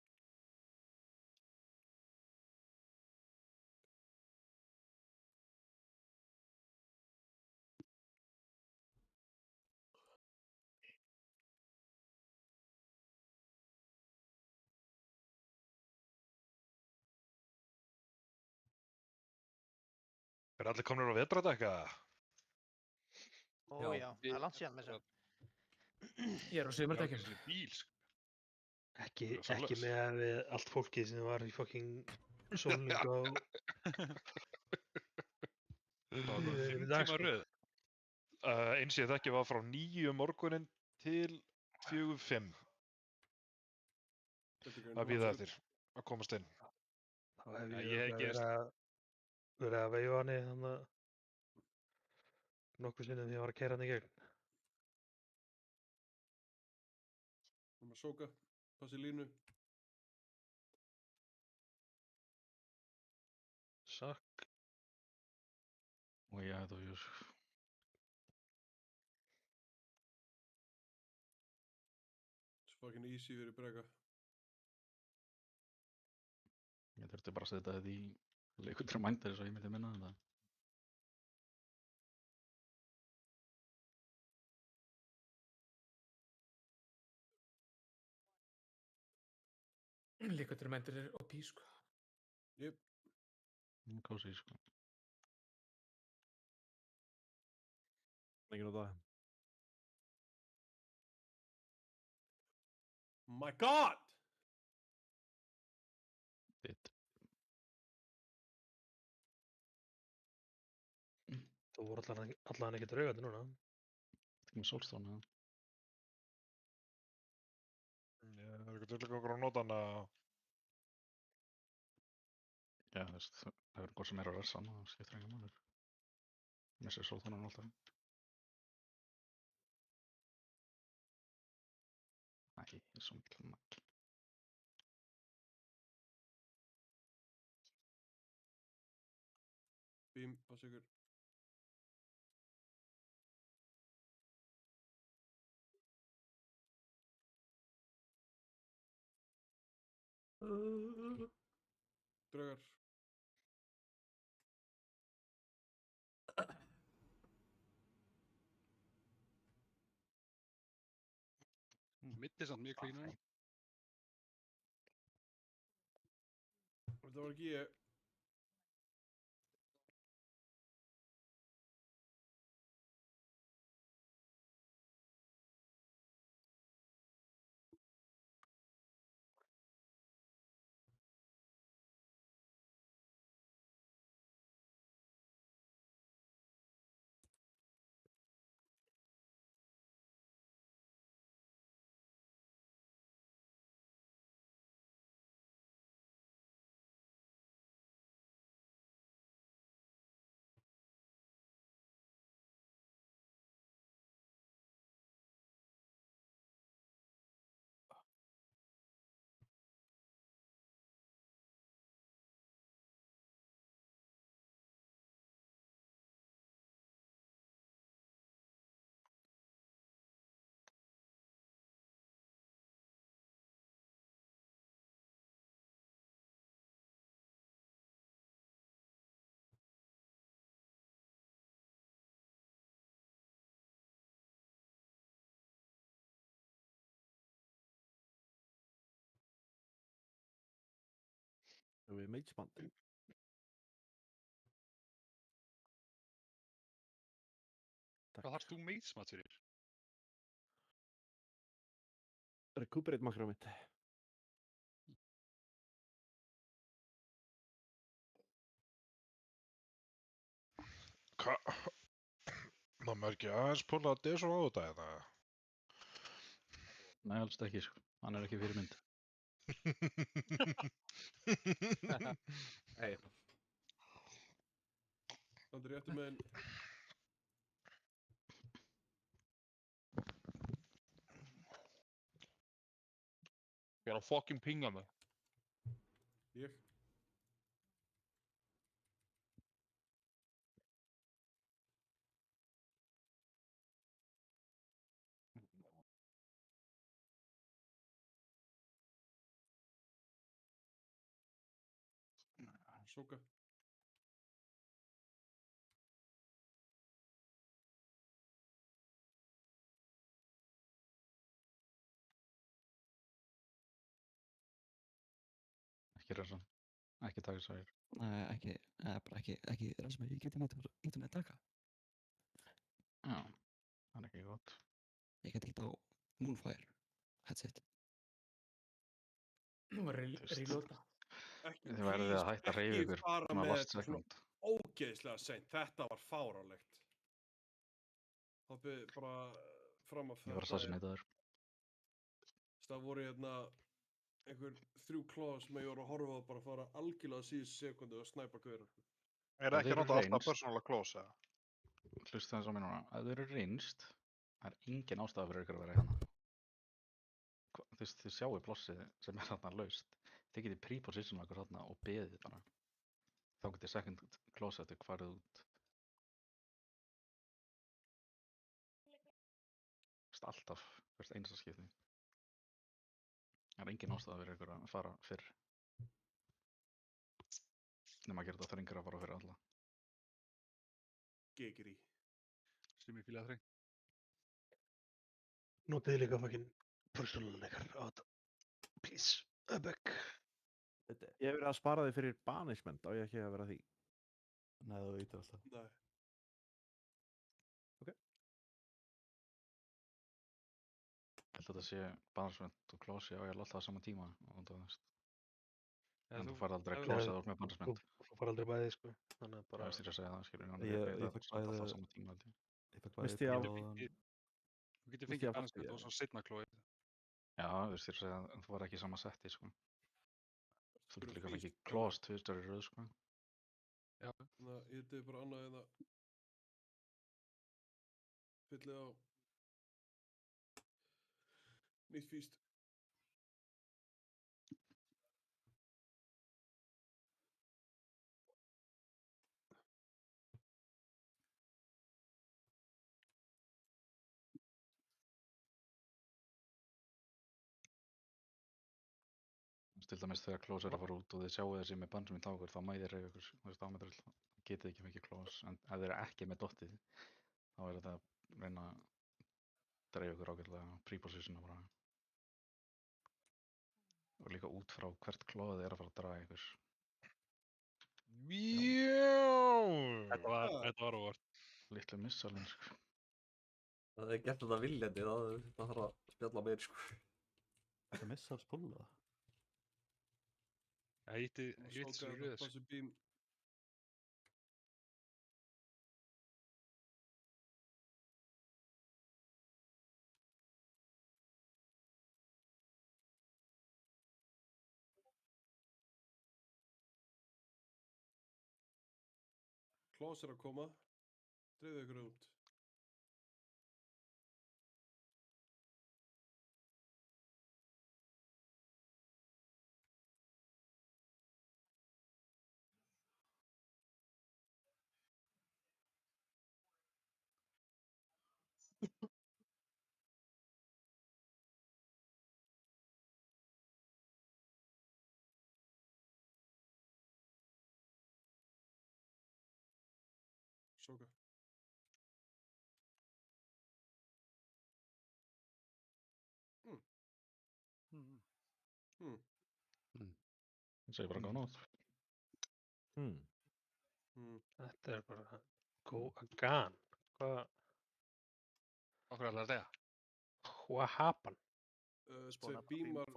Speaker 9: Er allir komnir á vetradekka?
Speaker 4: Ó já, það er langt síðan með þess
Speaker 15: Ég er á sumardekkjum.
Speaker 2: Já, bíl, sko.
Speaker 6: Ekki með við allt fólkið sem var í fucking sólningu á...
Speaker 9: Það var 5
Speaker 6: í
Speaker 9: tíma
Speaker 6: dag, sko.
Speaker 9: röð. Eins ég þekki var frá 9 morgunin til 4-5. Að bíða eftir að komast inn.
Speaker 6: Þá hef
Speaker 9: Ja,
Speaker 6: ég verið að veifa hann í þannig að nokkuð sinnum því ég var að keyra hann í gegn.
Speaker 3: Við að sóka, passi línu.
Speaker 6: Sakk.
Speaker 8: Og ég hefði þá
Speaker 3: It's fucking easy fyrir brega.
Speaker 8: Ég þurfti bara að setja þetta í leikut reminder svo ég myndi minna þetta.
Speaker 15: Líka reminder er OP, sko.
Speaker 3: Jep.
Speaker 8: Kósi, sko.
Speaker 11: Engin á það.
Speaker 3: My God!
Speaker 8: Bit.
Speaker 6: Þú voru allan ekki draugandi núna.
Speaker 8: Þetta ekki með sólstónu, eða?
Speaker 9: Já, það er eitthvað drullugangur á nótana.
Speaker 8: Já, það er einhver sem er að ressa hana, það skiptir enga máli. Missir sóltónan alltaf. Æ, ég er svo mikil nagl.
Speaker 3: Bím, passi ykkur. Draugar.
Speaker 2: Mitt samt mjög klínar.
Speaker 3: Þetta var ekki ég.
Speaker 11: Við meitsband.
Speaker 2: Hvað þarfst þú meitsmat fyrir?
Speaker 11: Recuperate makró mitt.
Speaker 9: Hvað? Má maður ekki aðeins púla að deso á þetta eða?
Speaker 8: Nei, alls ekki, sko. Hann er ekki fyrir mynd.
Speaker 1: Hey.
Speaker 3: Það er réttu meginn.
Speaker 9: Ég er að fucking pinga mig.
Speaker 3: Ég. Sóka.
Speaker 8: Ekki resa. Ekki taka sæðir.
Speaker 13: Nei, bara ekki það sem ég geti nættu að taka.
Speaker 8: Já, það er ekki gott.
Speaker 13: Ég geti hitt á Moonfire headset.
Speaker 15: Nú var reloada.
Speaker 8: Þið verðið að hætta að hreyfa ykkur svona last second.
Speaker 3: Ógeðslega seint, þetta var fáránlegt. Hoppið bara fram af
Speaker 8: Ég var assassinator.
Speaker 3: Það voru hérna einhver 3 claws sem ég voru að horfa á bara fara algjörlega síðustu sekundu og snæpa gauðra.
Speaker 9: Er það ekki notað alltaf persónulega close eða?
Speaker 8: Hlustu þess að mér núna, ef þau eru reynst, það er engin ástæða fyrir ykkur að vera hérna. Þið sjáu plossið sem er þarna laust. Þið getið pre-positiona ykkur þarna og beðið bara. Þá getið second closetu farið út. Alltaf, hvert einasta skipti. Það er engin ástæða fyrir ykkur að fara fyrr. Nefn að gera þetta þrengur að fara fyrir alla.
Speaker 3: Gegri.
Speaker 2: Sem ég fíla þreng.
Speaker 6: Notið líka fucking personal ykkar á þetta. Please, back.
Speaker 11: Ég hef verið að spara þig fyrir banishment, á ég ekki að vera því?
Speaker 12: Nei, þú veitir alltaf.
Speaker 3: Nei.
Speaker 11: Ok.
Speaker 8: Ég held að þetta sé banishment og close á ég alltaf á sama tíma. En þú farið aldrei að close eða með banishment.
Speaker 6: Þú farið aldrei bæðið, sko. Þannig að bara...
Speaker 8: Það er styrja að segja það, skilur.
Speaker 12: Ég fekk
Speaker 8: alltaf á sama tíma, held ég.
Speaker 12: Ég fekk bæðið
Speaker 2: Þú getur fengið banishment og svo seinna klóið.
Speaker 8: Já, þú styrja að segja að þú var ekki í sama setti, sko. Þú getur líka fengið close 2 stöður í röð, sko.
Speaker 2: Já.
Speaker 3: Þannig að ég hefði bara annað en að fyllið á nýtt fýst.
Speaker 8: Til dæmis þegar close er að fara út og þið sjáu þessi með bannsmynd á ykkur, þá mæðir reyða ykkur, þú veist, ámættur getið ekki mikið close, en ef þið eru ekki með dottið, þá er þetta að reyna að dreif ykkur ágætlega pre-positiona bara. Og líka út frá hvert klóðið er að fara að draga ykkur.
Speaker 2: Þetta var óvart.
Speaker 8: Litlu missalinn, sko.
Speaker 1: Það er gert þetta viljandi, það þarf að spjalla meir, sko.
Speaker 12: Þetta missar spóla.
Speaker 2: Ég hitti svo röð, sko.
Speaker 3: Klaus er að koma. Dreifðu ykkur út. Sóka.
Speaker 8: Það segir bara góð nótt.
Speaker 6: Þetta er bara go again. Hvað?
Speaker 14: Okkur er alltaf að segja.
Speaker 6: What happened?
Speaker 3: Tveir bímar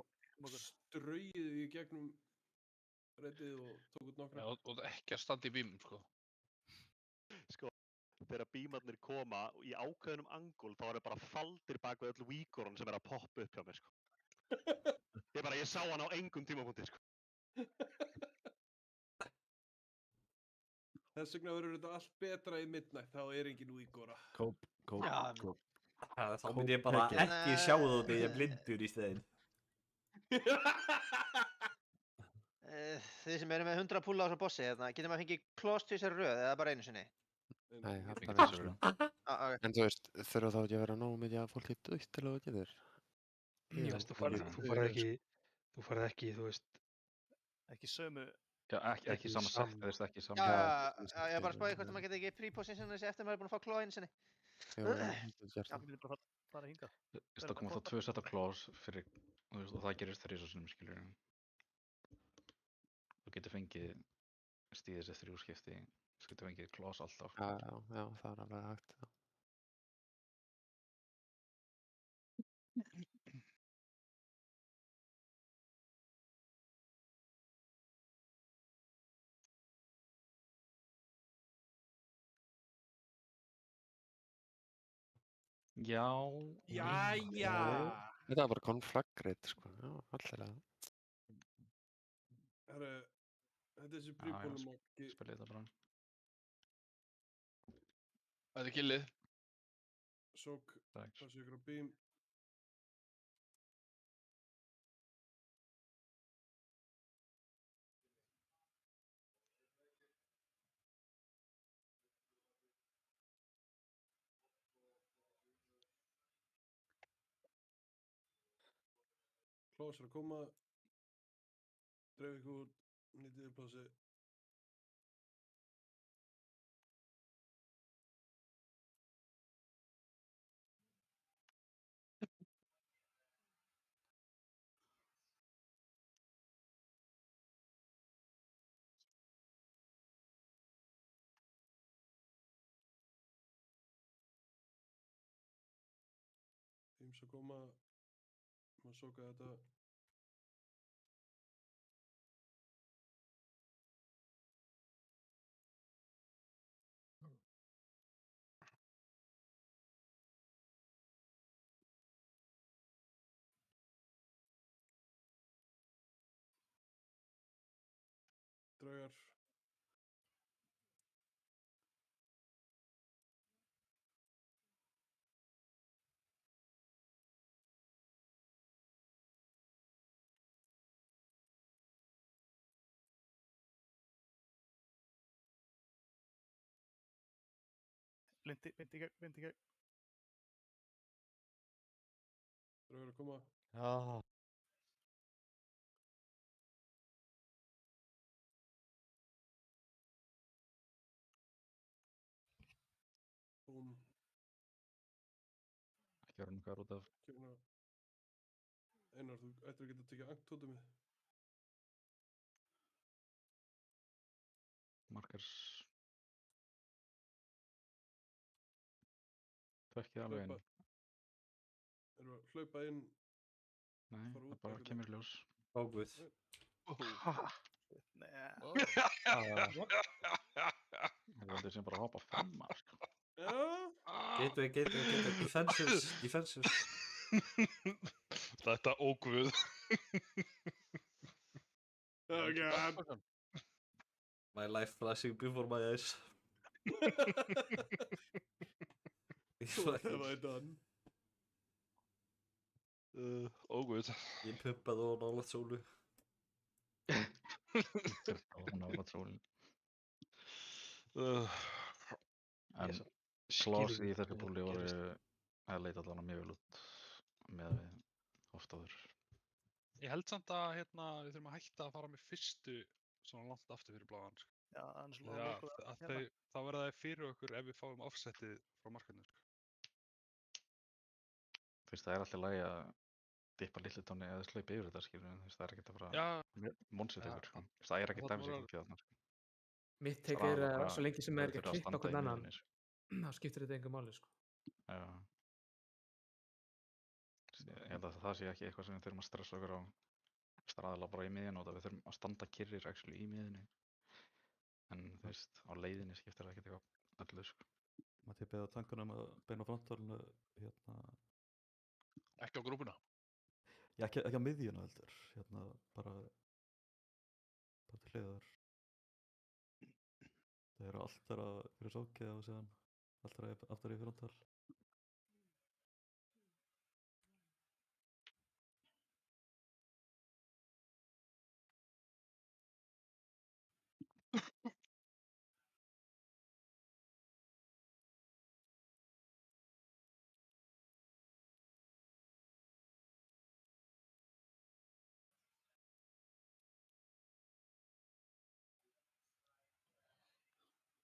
Speaker 3: strauðið í gegnum reddið og tók út nokkra.
Speaker 14: Já, og ekki að standa í bímum, sko.
Speaker 5: Sko, þegar bímarnir koma í ákveðnum angul þá er það bara faldir bak við öll víkorun sem er að poppa upp hjá mér, sko. Ég sá hann á engum tímapunkti, sko.
Speaker 3: Þess vegna verður þetta allt betra í midnight, þá er engin víkora.
Speaker 11: Kóp.
Speaker 1: Þá myndi ég bara ekki sjá þú þegar ég er blindur í stæðin.
Speaker 4: Þið sem eru með 100 púlla á þessu bossi, getur maður fengið klós til þessari röð eða bara einu sinni?
Speaker 10: Nei, það er bara einu sinni. En þú veist, þurfa þá ekki að vera nógu mikið að fólki dautt til að þú getur?
Speaker 6: Þú farið ekki, þú veist.
Speaker 5: Ekki sömu.
Speaker 8: Já, ekki sama sett, þú veist, ekki sama.
Speaker 4: Já, ég bara spáði hvort maður getur ekki pre-position þessi eftir maður er búin að fá kló einu sinni.
Speaker 10: Jú,
Speaker 5: Já, við getum bara farið hingað.
Speaker 8: Það koma þá 2 sett af klós fyrir, og það gerist 3 sinnum, skilur. Þú getur fengið stíðið þessi 3 skipti, þú getur fengið klós alltaf.
Speaker 10: Já, það er alveg hægt.
Speaker 8: Já.
Speaker 3: Jæja.
Speaker 10: Þetta var bara konflagrið, sko. Já, allirlega.
Speaker 3: Herru, þetta er þessi príbólum ekki.
Speaker 8: Spilið þetta bara.
Speaker 14: Þetta er killið.
Speaker 3: Sók, það sé ykkur á bím. Klós er að koma. Dreif ykkur út, nýtið í plássi. Teams að koma. Maður sóka þetta. Draugar.
Speaker 5: Vind í gegn.
Speaker 3: Draugar að koma.
Speaker 10: Já.
Speaker 3: Búm.
Speaker 8: Ekki vera nokkar út af.
Speaker 3: Einar, þú ættir að geta tekið angtótumið.
Speaker 8: Markers. Tökkið alveg inn.
Speaker 3: Erum við að hlaupa inn?
Speaker 8: Nei, það bara kemur ljós.
Speaker 1: Óguð.
Speaker 8: Það er sem bara að hoppa fram, sko.
Speaker 1: Gateway, defensives.
Speaker 2: Þetta óguð.
Speaker 3: Oh god.
Speaker 1: My life flashing before my eyes.
Speaker 3: What have I done?
Speaker 2: Óguð.
Speaker 1: Ég pumpaði á nálægt sólu.
Speaker 8: Nálægt sólu. En klós í þessu búli voru að leita allavega mjög vel út með við oft áður.
Speaker 2: Ég held samt að við þurfum að hætta að fara með fyrstu svona langt aftur fyrir bláðan.
Speaker 5: Já, annars lóða
Speaker 2: þá verða það fyrir okkur ef við fáum offsetið frá markinu.
Speaker 8: Fyrst það er alltaf lagi að dippa litlu tóni eða slaupa yfir þetta, skilur, en það er ekkert að fara mónsið ykkur, sko. Það er ekkert dæmis ykkur þarna, sko.
Speaker 15: Mitt take er
Speaker 8: Strala
Speaker 15: að
Speaker 8: bara
Speaker 15: svo lengi sem maður er ekki að
Speaker 8: þurfa
Speaker 15: klippa
Speaker 8: standa
Speaker 15: hvern
Speaker 8: í
Speaker 15: annan,
Speaker 8: miðjunni, sko.
Speaker 15: þá skiptir þetta engu máli, sko.
Speaker 8: Já. Ég held að það sé ekki eitthvað sem við þurfum að stressa okkur á Strala bara í miðjunni og við þurfum að standa kyrrir actually í miðjunni. En þú veist, á leiðinni skiptir það ekkert eitthvað öllu, sko.
Speaker 12: Matti beðið á tankunum að beina frontalinu hérna.
Speaker 14: Ekki á grúpuna?
Speaker 12: Já, ekki á miðjuna heldur, hérna bara til hliðar. Það eru allt þeirra fyrir sókið og síðan allt þeirra aftur í frontal.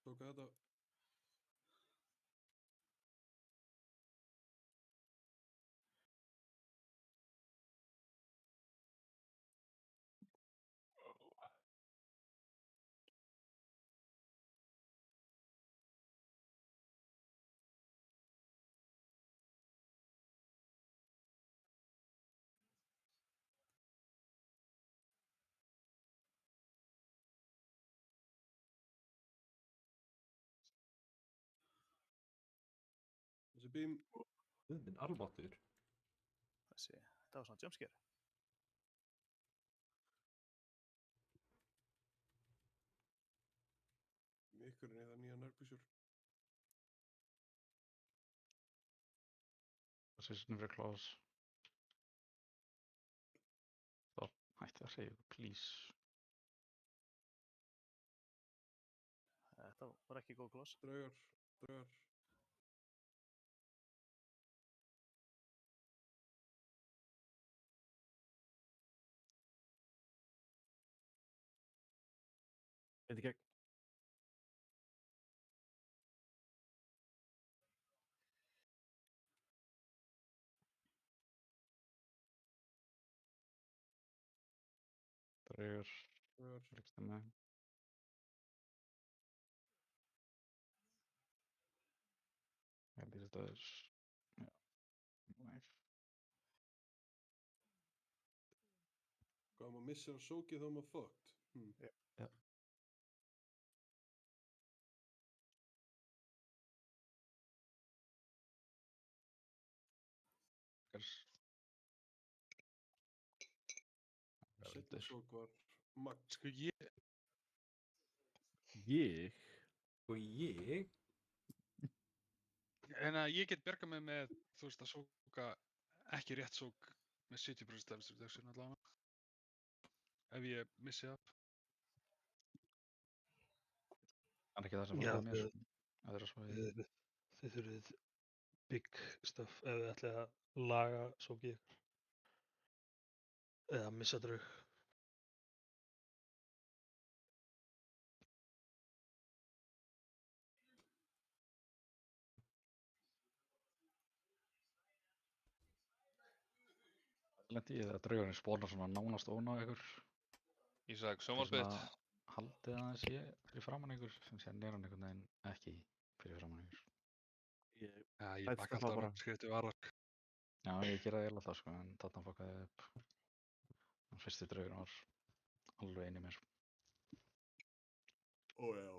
Speaker 3: Tók þetta. Þessi bím.
Speaker 1: Guð minn almáttugur.
Speaker 16: Þetta var svona jumpscare.
Speaker 3: Mikkurinn eða nýja nærbúsjur.
Speaker 8: Position fyrir close. Stopp, hætti að segja ykkur, please.
Speaker 16: Þetta var ekki góð close.
Speaker 3: Draugar.
Speaker 11: Beint í gegn.
Speaker 8: Draugur. Fylgst með. Held ég þetta er, já, knife.
Speaker 3: Hvað maður missir á sókið þá er maður fucked.
Speaker 12: Já.
Speaker 3: Seinna sók var magn.
Speaker 2: Sko ég...
Speaker 1: Og ég?
Speaker 2: En að ég get bjargað mig með, þú veist, að sóka ekki rétt sók með 70% eftir reduction allavega. Ef ég missi af.
Speaker 8: Það er ekki það sem var með mér, sko. Það er að svæði.
Speaker 6: Þið þurfið big stuff ef þið ætlið að laga sókið ykkur. Eða missa draug.
Speaker 8: Lendi ég að draugurinn spónar svona nánast ofan á ykkur.
Speaker 14: Ísak, sjónvarpið.
Speaker 8: Haldið aðeins ég fyrir framann ykkur, sem sé hann einhvern veginn ekki fyrir framann ykkur.
Speaker 2: Já, ég baka alltaf að skriftu varark.
Speaker 8: Já, ég gera það eiginlega það, sko, en þarna fokkaði ég upp. Þann fyrsti draugurinn var alveg inn í mér.
Speaker 3: Ó já.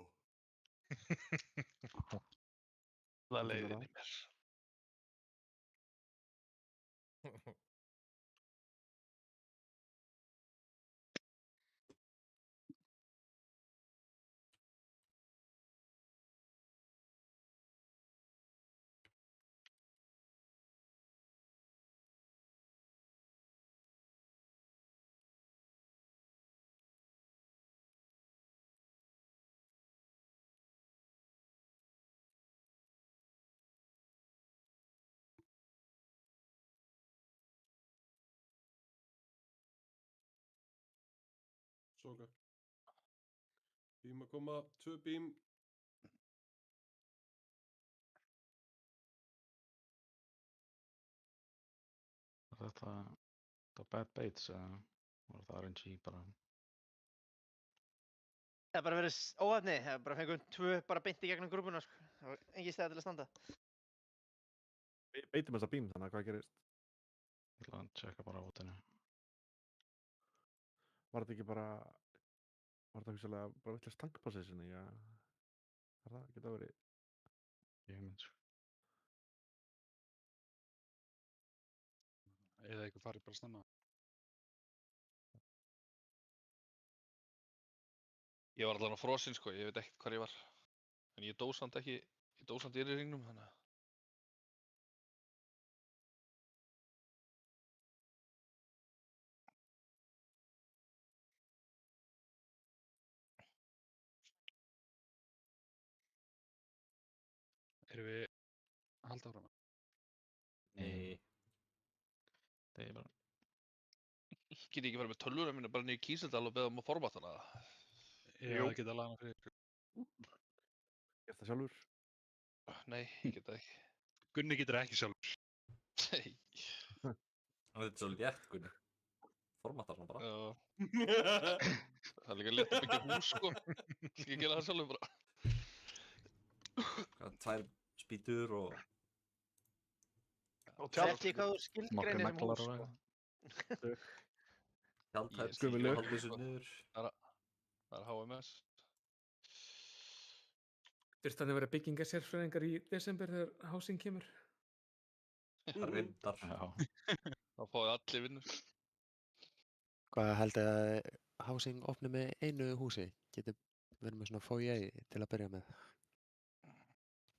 Speaker 14: Það leiði inn í mér.
Speaker 3: Sóka. Bím að koma, 2 bím.
Speaker 8: Þetta bad baits, eða var það RNG bara?
Speaker 4: Það er bara verið óhefni, það er bara fengum 2 bara beint í gegnum grúpuna, sko. Það var engin stæði til að standa.
Speaker 11: Við beitum þessa bím, þannig að hvað gerist?
Speaker 8: Ég ætla að tjekka bara á hótinu.
Speaker 11: Var þetta ekki bara... Var þetta hugsalega bara vitlaust tank position í að... Það geta verið...
Speaker 8: Ég mynd sko.
Speaker 2: Eða eitthvað farið bara snemma.
Speaker 14: Ég var allan á frosinn sko, ég veit ekkert hvar ég var. En ég dó samt ekki, ég dó samt í hringnum, þannig að...
Speaker 2: Erum við að halda áfram?
Speaker 8: Nei. Það er bara...
Speaker 14: Get ég ekki farið með tölvuna mína bara niður í Kísildal og beða um að formata hana?
Speaker 2: Já, það geta lagað hana fyrir ykkur.
Speaker 11: Gert það sjálfur?
Speaker 14: Nei, ég get það ekki.
Speaker 2: Gunni getur það ekki sjálfur.
Speaker 14: Nei.
Speaker 1: Það er svo létt, Gunni. Formatar svona bara.
Speaker 14: Já. Það er líka létt að byggja hús, sko. Skal ég gera það sjálfur bara.
Speaker 1: Hvað, 2 spýtur og...
Speaker 4: Og eftir hvað þú skilgreinir sem hús, sko.
Speaker 1: Tjaldhætt, og haldið þessu niður.
Speaker 14: Það er HMS.
Speaker 15: Þurfti hann að vera byggingarsérfræðingar í desember þegar housing kemur?
Speaker 1: Reyndar.
Speaker 14: Þá fáið allir vinnur.
Speaker 10: Hvað haldið að housing opni með einu húsi? Getur verið með svona foyer til að byrja með?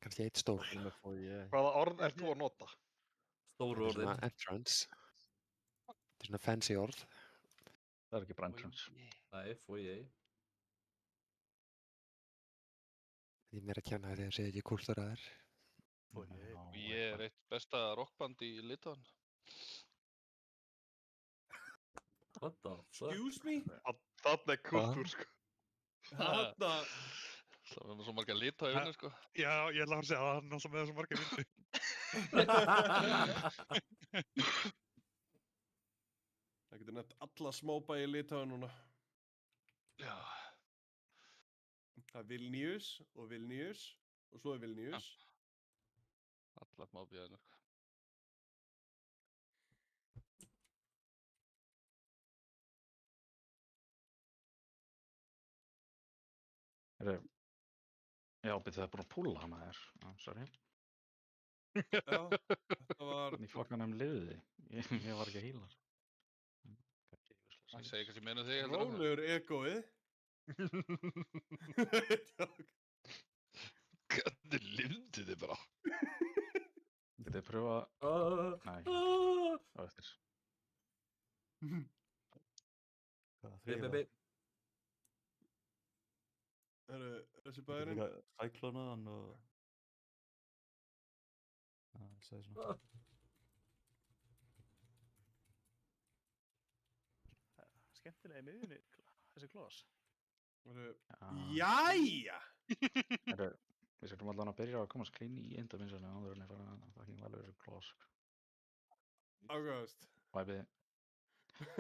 Speaker 10: Kannski 1 stól.
Speaker 9: Hvaða orð ert þú að nota?
Speaker 1: Stóru orðin.
Speaker 10: Svona entrance. Þetta er svona fancy orð.
Speaker 8: Það er ekki bara entrance.
Speaker 1: Nei, foyer.
Speaker 10: Því mér að kenna þegar segja ekki kúltúraðar.
Speaker 14: Og ég er eitt besta rockband í Litáen.
Speaker 1: What the fuck?
Speaker 3: Excuse me?
Speaker 9: Þarna er kultúr, sko.
Speaker 3: Þarna...
Speaker 14: Það er með svo marga Litái vinnu, sko.
Speaker 2: Já, ég ætla að segja að hann er alltaf með svo marga vinnu.
Speaker 3: Það getur nefnt alla smábæi í Litáen núna.
Speaker 14: Já.
Speaker 3: Það er Vilnius og Vilnius og svo er Vilnius.
Speaker 14: Alla smábæðinu, sko.
Speaker 8: Já, betið það er búin að púla hana þér. Sorry.
Speaker 3: Já, þetta var...
Speaker 8: Hvernig fokkanum liðið þið? Ég var ekki að hýla.
Speaker 14: Það segir kannski meina þig heldur.
Speaker 3: Rólegur egoið.
Speaker 14: Hvernig lifndi þið bara?
Speaker 8: Getið þið pröfa... Nei, á eftir.
Speaker 12: Hvað,
Speaker 3: Þessi bærin?
Speaker 12: Cyclonaðan og... Já, ég segi svona.
Speaker 16: Skemmtilega í miðjunni, þessi klós.
Speaker 3: Jæja!
Speaker 8: Við skulum allan að byrja að komast clean í endaminsinu áður en ég fara að það ekki alveg þessu klós.
Speaker 3: Ágæðast.
Speaker 8: Væpið.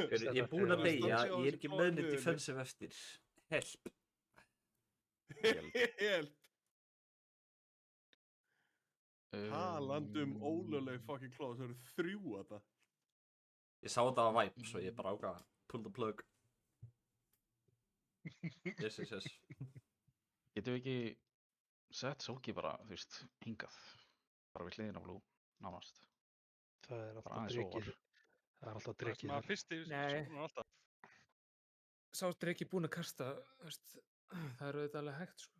Speaker 1: Ég er búinn að deyja, ég er ekki með neitt defensive eftir. Help.
Speaker 3: Help. Talandi ólögleg fucking klós, það eru 3 að það.
Speaker 1: Ég sá þetta á Vibe, svo ég bara ákvað pull the plug. Yes.
Speaker 8: Getum við ekki sett Solki bara, þú veist, hingað. Bara við hliðina á Blue, nánast.
Speaker 6: Það er alltaf drikkir. Það er alltaf drikkir.
Speaker 2: Það er fyrsti svona alltaf.
Speaker 15: Sá drikki búinn að kasta, það eru þetta alveg hægt, sko.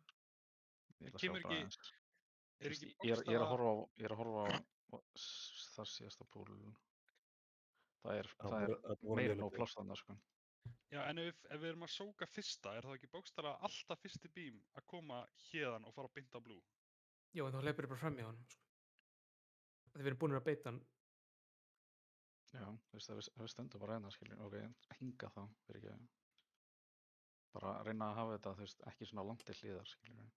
Speaker 2: Kemur ekki...
Speaker 8: Ég er að horfa á þar síðasta púl. Það er meira nóg pláss þarna, sko.
Speaker 2: Já, en ef við erum að sóka fyrsta, er það ekki bókstaflega alltaf fyrsti bím að koma héðan og fara að beint á Blue?
Speaker 15: Já, en þá hleypur bara fram í honum, sko. Þegar við erum búin að beita hann.
Speaker 8: Já, þú veist, það við stendum bara hérna, skiljum. Ok, hinga þá, fyrir ekki að... Bara reyna að hafa þetta, þú veist, ekki svona langt til hliðar, skiljum.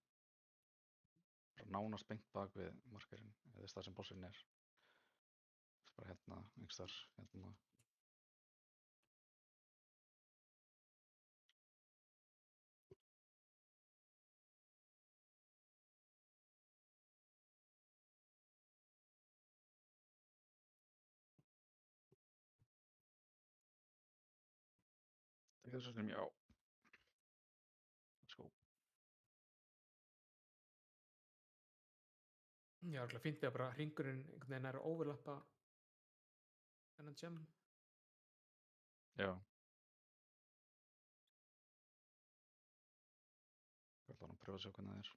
Speaker 8: Bara nánast beint bak við markerinn, eða það sem bossinn er. Bara hérna, einhvers þar, hérna. Þessu sem já. Let's go.
Speaker 15: Já, örugglega fínt að bara hringurinn einhvern veginn er að overlappa þennan gem.
Speaker 8: Já. Ég ætla að pröfa að sjá hvernig það er.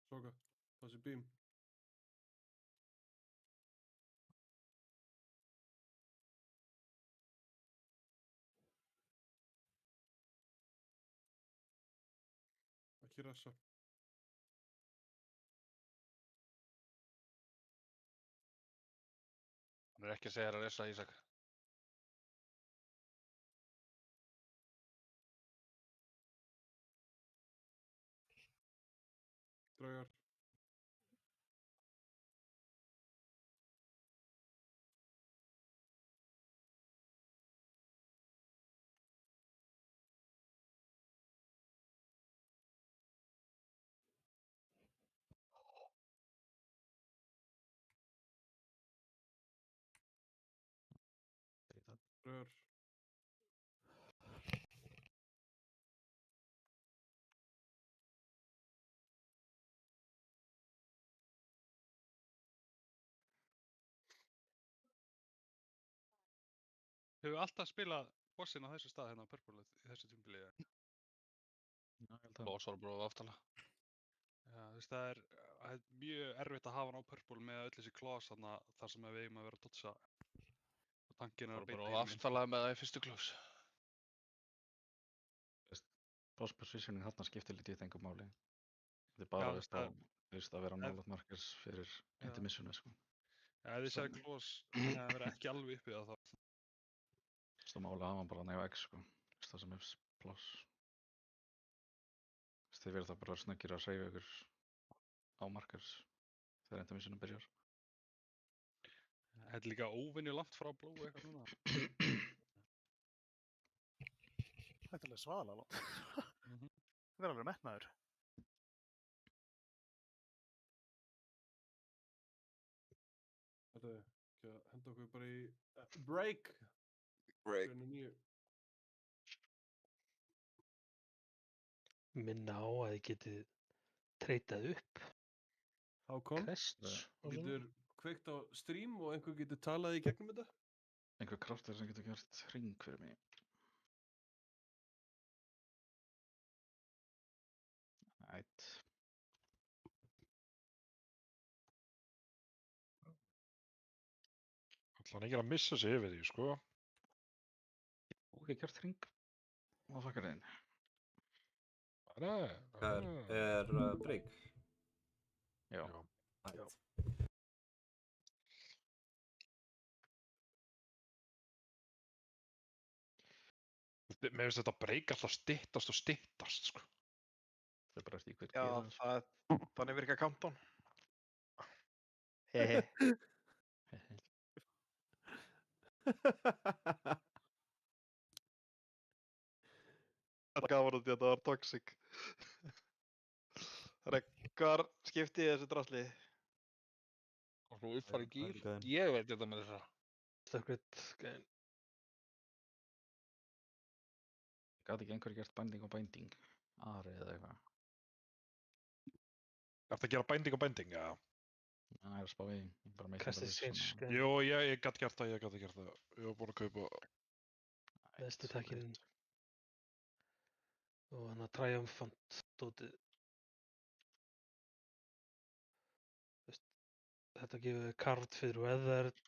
Speaker 3: Soka, passi beam. Ekki rassa.
Speaker 14: Hann er ekki að segja þér að ressa, Ísak.
Speaker 3: Draugar. Draugar.
Speaker 2: Hefur alltaf spilað bossinn á þessu stað hérna á Purple í þessu tímabili?
Speaker 8: Já, ég held að.
Speaker 14: Loss var bara aftala.
Speaker 2: Já, þú veist, það er mjög erfitt að hafa hann á Purple með öll þessi claws þarna þar sem við eigum að vera að dodsa. Og tankinn er að beita
Speaker 14: Bara aftalaði með það í fyrstu claws.
Speaker 8: Boss positioning þarna skiptir lítið í þengum máli. Þetta er bara að vera nálægt markers fyrir intermissionu, sko.
Speaker 2: Já, ef þið segja claws vera ekki alveg uppið það þá.
Speaker 8: Það máli hafa hann bara næja X, sko. Það sem er pláss. Þið verður það bara snöggir að hreyfa ykkur á markers þegar intermissionu byrjar.
Speaker 2: Þetta er líka óvenju langt frá blóu eitthvað núna.
Speaker 16: Þetta er alveg svaðalega langt. Það er alveg metnaður.
Speaker 3: Þetta er ekki að henda okkur bara í break.
Speaker 14: Break.
Speaker 6: Minna á að þið getið treytað upp.
Speaker 3: Hákon, getur kveikt á stream og einhver getur talað í gegnum þetta?
Speaker 8: Einhver kraftur sem getur gert hring fyrir mig. Ætt.
Speaker 9: Ætla hann ekki að missa sig yfir því, sko.
Speaker 8: Og ekki gert hring á þakkarinn.
Speaker 9: Nei.
Speaker 1: Er break?
Speaker 8: Já.
Speaker 9: Mér finnst þetta break alltaf styttast og styttast, sko.
Speaker 8: Það er bara eftir hvert
Speaker 9: Já, þannig virkar countdown.
Speaker 5: Hehe. Það gafur út í að þetta var toxic. Rekkar skipti í þessu drasli.
Speaker 14: Og svo uppfæri gýr. Ég veit þetta með þessa.
Speaker 6: Stökkvitt, gæn.
Speaker 8: Gat ekki einhver gert binding og binding? Ari eða eitthvað.
Speaker 9: Ertu að gera binding og binding, já?
Speaker 8: Það er að spá í.
Speaker 6: Cast exchange,
Speaker 9: Jú, ég gat gert það, ég var búinn að kaupa.
Speaker 6: Neðsti takkinn og hann að Triumphant dótið. Þetta gefur kart fyrir Weathered,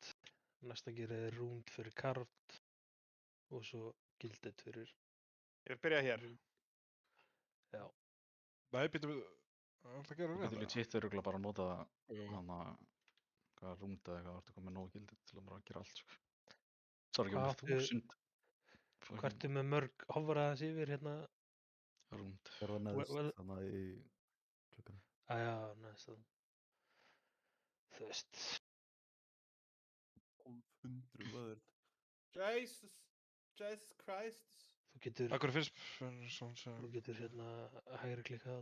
Speaker 6: næsta gerir Rúnd fyrir kart og svo Gilded fyrir...
Speaker 9: Ég vil byrja hér.
Speaker 6: Já.
Speaker 9: Nei, býtum við... Það að gera
Speaker 8: Þú getur legit örugglega bara að nota
Speaker 9: Jú.
Speaker 8: hana... Hvað Rúnd eða eitthvað, ertu komið nóg Gilded til að bara gera allt, sko. Það er ekki um 1000.
Speaker 6: Hvað ertu með mörg hofraðas yfir hérna?
Speaker 8: Rúnd.
Speaker 12: Er það neðst þannig í klukkan?
Speaker 6: Já, neðst það. Þú veist.
Speaker 3: 1200 vöður. Jesus Christ.
Speaker 6: Þú getur...
Speaker 9: Akkur finnst svona sem...
Speaker 6: Þú getur hérna hægri klikkað á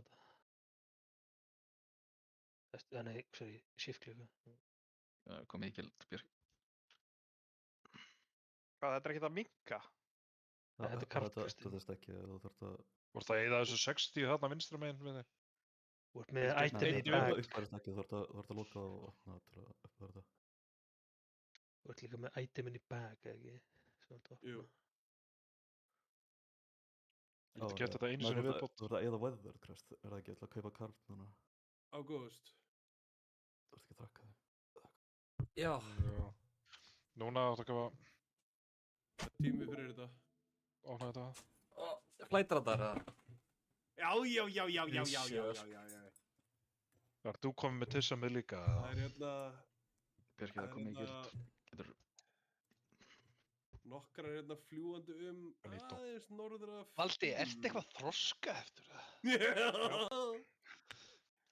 Speaker 6: þetta. Nei, sorry, shift klikkað.
Speaker 8: Komið í Gild, Björk.
Speaker 9: Hvað, þetta er ekkert að minnka?
Speaker 6: Þetta er kartkvistinn.
Speaker 12: Þetta er stekki, þú þarft að...
Speaker 9: Þú ert að eyða þessu 60 þarna vinstra meginn með þig?
Speaker 6: Þú ert með item í bag.
Speaker 12: Þú þarft að loka og opna til að uppfæra þetta.
Speaker 6: Þú ert líka með itemin í bag, ekki?
Speaker 3: Jú.
Speaker 9: Ég geti gert þetta einu sinni viðbót.
Speaker 12: Þú ert að eða Weathered, Krist. Er það ekki að kaupa kart núna?
Speaker 3: Ágúst.
Speaker 12: Þú ert ekki að drakka þig.
Speaker 1: Já.
Speaker 9: Núna áttu að gefa...
Speaker 3: Tími fyrir þetta.
Speaker 9: Opna þetta.
Speaker 1: Flætradar, eða?
Speaker 3: Já.
Speaker 9: Er þú komið með tissa með líka?
Speaker 3: Það er hérna...
Speaker 8: Björk, það komið í Gild. Getur...
Speaker 3: Nokkrar er hérna fljúandi aðeins norður af...
Speaker 14: Valdi, ertu eitthvað þroska eftir það?
Speaker 3: Já.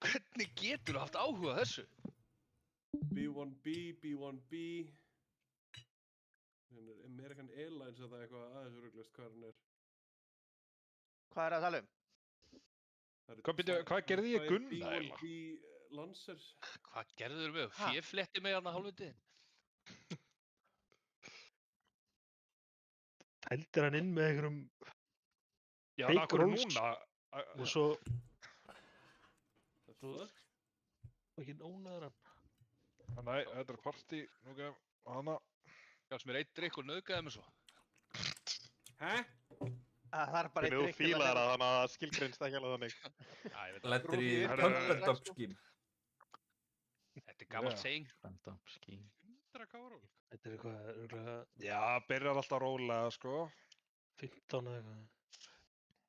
Speaker 14: Hvernig getur þú haft áhuga á þessu?
Speaker 3: B1B, B1B. American Airlines að það er eitthvað aðeins ruglast hvað hann er.
Speaker 4: Hvað er að tala um?
Speaker 9: Hvað gerði ég Gunna eiginlega?
Speaker 3: B1B Lancers.
Speaker 14: Hvað gerður við? Féfletti mig hana hálfvitiðin.
Speaker 6: Tældir hann inn með einhverjum...
Speaker 9: Já, en akkur núna...
Speaker 6: Og svo...
Speaker 3: Svo það?
Speaker 6: Og ekki nónaður hann.
Speaker 9: Nei, þetta er partí, nú gef hana...
Speaker 14: Gafst mér eitt drikk og nauðgæði mig svo.
Speaker 3: Hæ?
Speaker 4: Það er bara eitt drikk.
Speaker 9: Þú fílar það þannig að skilgreinst ekki alveg þannig.
Speaker 1: Lendir í pump and dump scheme.
Speaker 14: Þetta er gammalt saying.
Speaker 8: Pump and dump scheme.
Speaker 2: 100 káról.
Speaker 6: Þetta er eitthvað...
Speaker 9: Já, byrjar alltaf rólega, sko.
Speaker 6: 15 eða eitthvað.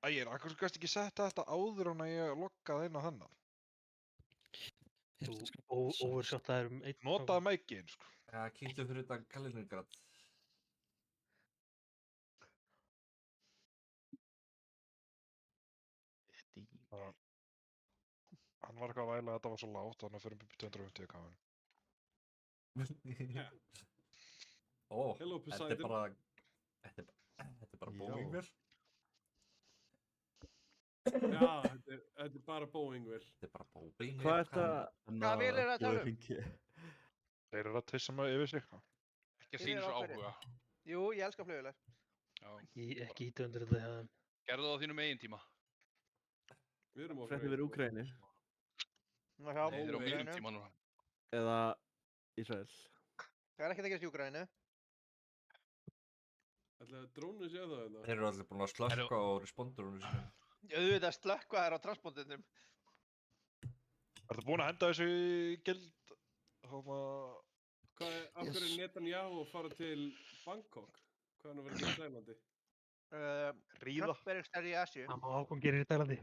Speaker 9: Ægir, akkur kannski ekki setja þetta áður en að ég lokkaði inn á þennan.
Speaker 6: Þú overshottaðir einn...
Speaker 9: Notaði mækinn, sko.
Speaker 1: Já, kíktu fyrir utan Kaliningrad.
Speaker 9: Hann var eitthvað að væla að þetta var svo lágt, þannig að fyrir upp í 250 kamerun.
Speaker 1: Ó, þetta er bara... Þetta er bara Boeing-vél.
Speaker 3: Já, þetta er bara Boeing-vél.
Speaker 1: Þetta er bara Boeing-vél.
Speaker 11: Hvað er þetta?
Speaker 4: Hvaða vél er það að tala um?
Speaker 9: Þeir eru að tissa mig yfir sig.
Speaker 14: Ekki að sína svo áhuga.
Speaker 4: Jú, ég elska flugvélar.
Speaker 6: Ekki íta undir þetta hjá þeim.
Speaker 14: Gerðu það á þínum eigin tíma.
Speaker 3: Við erum á
Speaker 11: Fréttir fyrir Úkraínu.
Speaker 14: Nei, þeir eru á mínum tíma núna.
Speaker 11: Eða Ísrael.
Speaker 4: Það er ekkert að gerast í Úkraínu.
Speaker 3: Ætlaði drónu séu það þetta?
Speaker 1: Þeir eru allir búin að slökka á respondurunum sinni.
Speaker 4: Auðvitað slökkva þær á transpondinum.
Speaker 9: Ertu búin að henda þessu í Gild?
Speaker 3: Af hverju er Netanyahu að fara til Bangkok? Hvað er hann að vera í Tælandi?
Speaker 9: Ríða.
Speaker 4: Trump er ekki stærri í Asíu.
Speaker 6: Það má ákvæm gerir í Tælandi.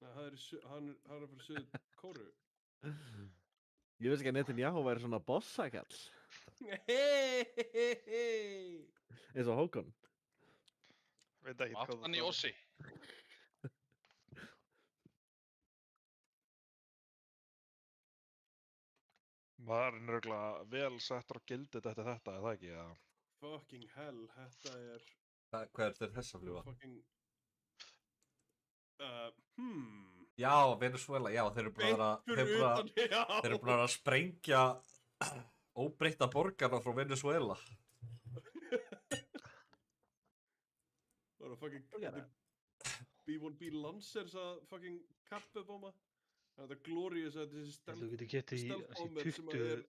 Speaker 3: Nei, hann er fyrir Suður Kóru.
Speaker 11: Ég veist ekki að Netanyahu væri svona bossakall. Eins og Håkon.
Speaker 9: Veit ekki hvað
Speaker 14: Aftan í Ossi.
Speaker 9: Maður er nörgulega vel settur á Gilded eftir þetta, er það ekki? Ja.
Speaker 3: Fucking hell, þetta er...
Speaker 1: Hvað er þetta þess að fljúa?
Speaker 3: Fucking...
Speaker 1: Já, Venezuela, já, þeir eru búin að sprengja óbreytta borgarna frá Venezuela.
Speaker 3: Það er fucking... B1B Lancers að fucking kappebóma. Það er glorious að þessi stealth bomber sem er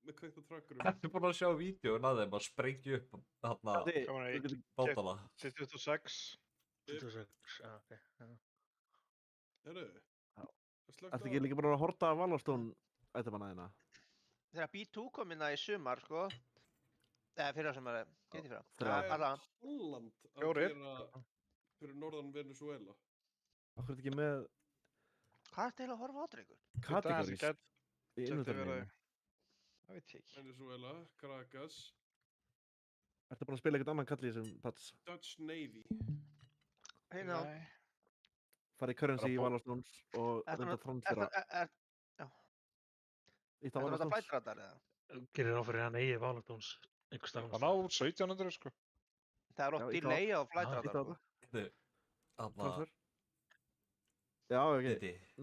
Speaker 3: með kveikt á trakkurum.
Speaker 1: Ertu búin að sjá vídeoin að þeim að sprengja upp þarna bátana?
Speaker 9: 26. 26, ok.
Speaker 3: Heyrðu,
Speaker 11: Ertu ekki líka bara að horta af Valastón ættamanna þína?
Speaker 4: Þegar B2 kom inn það í sumar, sko. Eða fyrra sumar, geti fyrra.
Speaker 3: Það er Holland að gera fyrir norðan Venezuela.
Speaker 11: Akkur er þetta ekki með
Speaker 4: Hvað ertu eiginlega að horfa á, Drengur?
Speaker 11: kategórís í innvöldunni?
Speaker 9: Það veit ég ekki.
Speaker 3: Venezuela, Caracas.
Speaker 11: Ertu bara að spila eitthvað annan kall í þessum pats?
Speaker 3: Dutch Navy.
Speaker 4: Hérna.
Speaker 11: Farið currency í Valastons og reynda transfera.
Speaker 4: Já.
Speaker 11: Ítt á
Speaker 4: Ertu að nota
Speaker 11: Valastons?
Speaker 4: flightradar eða?
Speaker 6: Gerir á fyrir hann eigi Valastons einhvers staðar.
Speaker 9: Hann á 1700 sko.
Speaker 4: Það er oft delay á flightradar, sko.
Speaker 11: Transfer? Já, ok.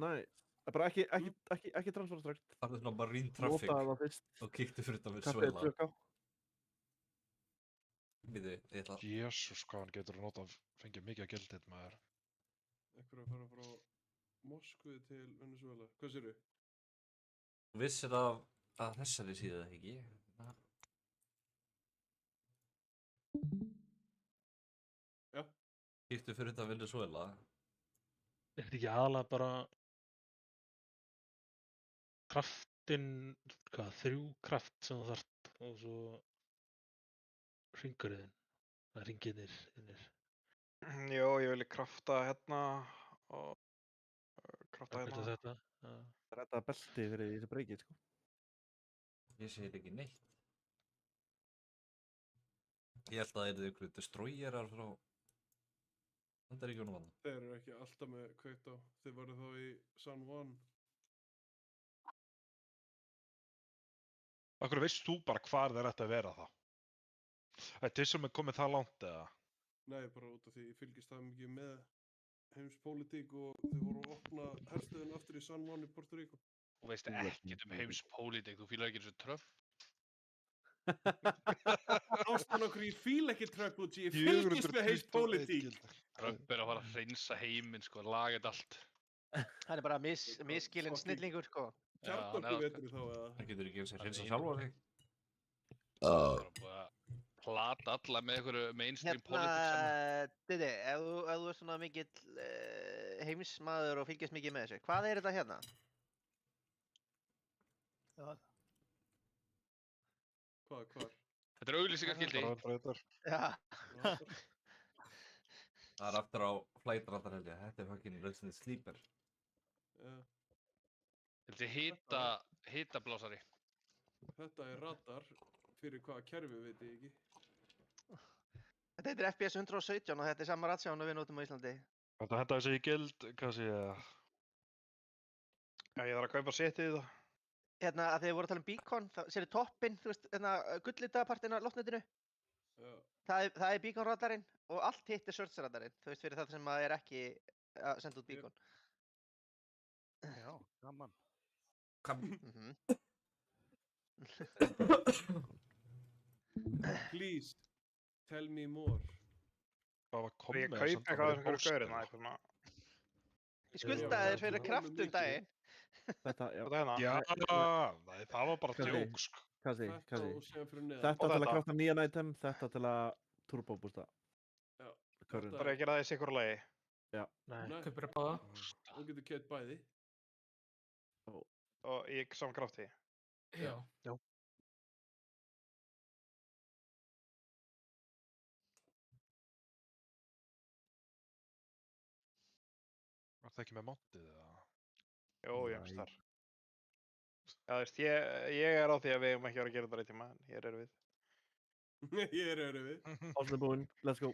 Speaker 11: Nei, bara ekki transfera strax.
Speaker 1: Farðu svona marine traffic
Speaker 11: Nota það fyrst.
Speaker 1: og kíktu fyrir þetta
Speaker 11: Kaffið
Speaker 1: Venezuela.
Speaker 11: 2K.
Speaker 1: Býðu, ég ætla að...
Speaker 9: Jésús, hvað hann getur að nota fengið mikið að gildið maður.
Speaker 3: Ekkur að fara frá Moskvu til Venezuela. Hvað séru?
Speaker 1: Þú vissir að þessari síðu það ekki?
Speaker 3: Já.
Speaker 1: Kíktu fyrir þetta Venezuela.
Speaker 6: Er þetta ekki aðalega bara kraftinn, hvað, 3 kraft sem þú þarft og svo hringurinn, það hringirnir þínir.
Speaker 9: Jó, ég vilja krafta hérna og krafta
Speaker 6: Hvað
Speaker 9: hérna.
Speaker 6: er þetta? Já.
Speaker 11: Redda belti fyrir þessu breykið, sko.
Speaker 1: Ég segir ekki neitt. Ég held að það eru ykkur destroyerar frá Bandaríkjunum þarna.
Speaker 3: Þeir eru ekki alltaf með kveikt á. Þeir voru þá í San Juan.
Speaker 9: Akkur veist þú bara hvar þeir ætti að vera þá? Þetta sem er komið það langt eða?
Speaker 3: Nei, bara út af því ég fylgist það mikið með heimspólitík og þeir voru að opna herstöðin aftur í San Juan í Puerto Rico.
Speaker 14: Þú veist ekkert heimspólitík, þú fílar ekki eins og Trump.
Speaker 3: Ástæðan okkur ég fíla ekki Trump út í ég fylgist með heimspólitík.
Speaker 14: Trump er að fara að hreinsa heiminn, sko, laga þetta allt.
Speaker 4: Hann er bara misskilinn snillingur, sko.
Speaker 3: Kjarnorku vetri þá eða?
Speaker 1: Það getur ekki eins og hreinsa sjálfa sig.
Speaker 14: Það er bara að plata alla með einhverju mainstream politics.
Speaker 4: Didi, ef þú ert svona mikill heimsmaður og fylgjast mikið með þessu, hvað er þetta hérna?
Speaker 3: Hvað?
Speaker 14: Þetta er auglýsingarskildi.
Speaker 4: Já.
Speaker 1: Það er aftur á flightradar held ég. Þetta er fucking Resident Sleeper.
Speaker 14: Þetta er hitablásari.
Speaker 3: Þetta er radar fyrir hvaða kerfi veit ég ekki.
Speaker 4: Þetta heitir FPS 117 og þetta er sama ratsján og við notum á Íslandi.
Speaker 9: Þetta henda þessi í gild, hvað sé ég? Já, ég þarf að kaupa setið í það.
Speaker 4: Hérna, að þið voru að tala um beacon, sér toppinn, þú veist, hérna, gullita partinn af loftnetinu. Það er beacon radarinn og allt hitt er search radarinn, þú veist, fyrir það sem er ekki að senda út beacon.
Speaker 16: Já, gaman.
Speaker 3: Please, tell me more.
Speaker 9: Hvað var komið
Speaker 16: Ég kaupi eitthvað af einhverju gaurinn, það er svona...
Speaker 4: Ég skuldaði þér fyrir kraftum daginn.
Speaker 11: Þetta, já.
Speaker 9: Já, það var bara djók, sko.
Speaker 11: Kassi. Þetta til að krafta nýjan item, þetta til að turboboosta.
Speaker 3: Já.
Speaker 9: Bara að gera það í sikur lagi.
Speaker 11: Já.
Speaker 15: Nei, kaupir að báða.
Speaker 3: Þú getur keitt bæði.
Speaker 9: Og ég saman krafti.
Speaker 15: Já.
Speaker 9: Var það ekki með montið eða?
Speaker 16: Jó, ég veist þar. Já, þú veist, ég er á því að við eigum ekki að vera að gera þetta í tíma, en hér erum við.
Speaker 3: Hér erum við.
Speaker 11: Ásnum búinn, let's go.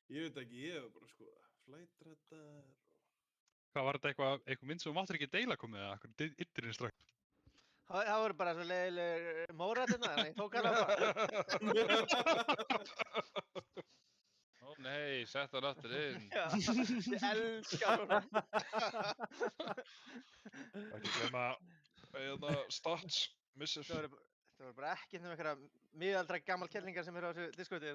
Speaker 3: Ég veit ekki, ég hef bara skoða flightradar og...
Speaker 2: Hvað var þetta eitthvað mynd sem þú máttir ekki deila komið eða eitthvað yttirinn strax?
Speaker 4: Það voru bara svo leiðilegur mórættina, en ég tók hana bara.
Speaker 14: Ó nei, sett hann aftur inn.
Speaker 4: Já, ég elska svona.
Speaker 9: Ekki glemma stats, missir.
Speaker 4: Það voru bara ekki um einhverja miðaldra gammal kellingar sem eru á þessu diskóti.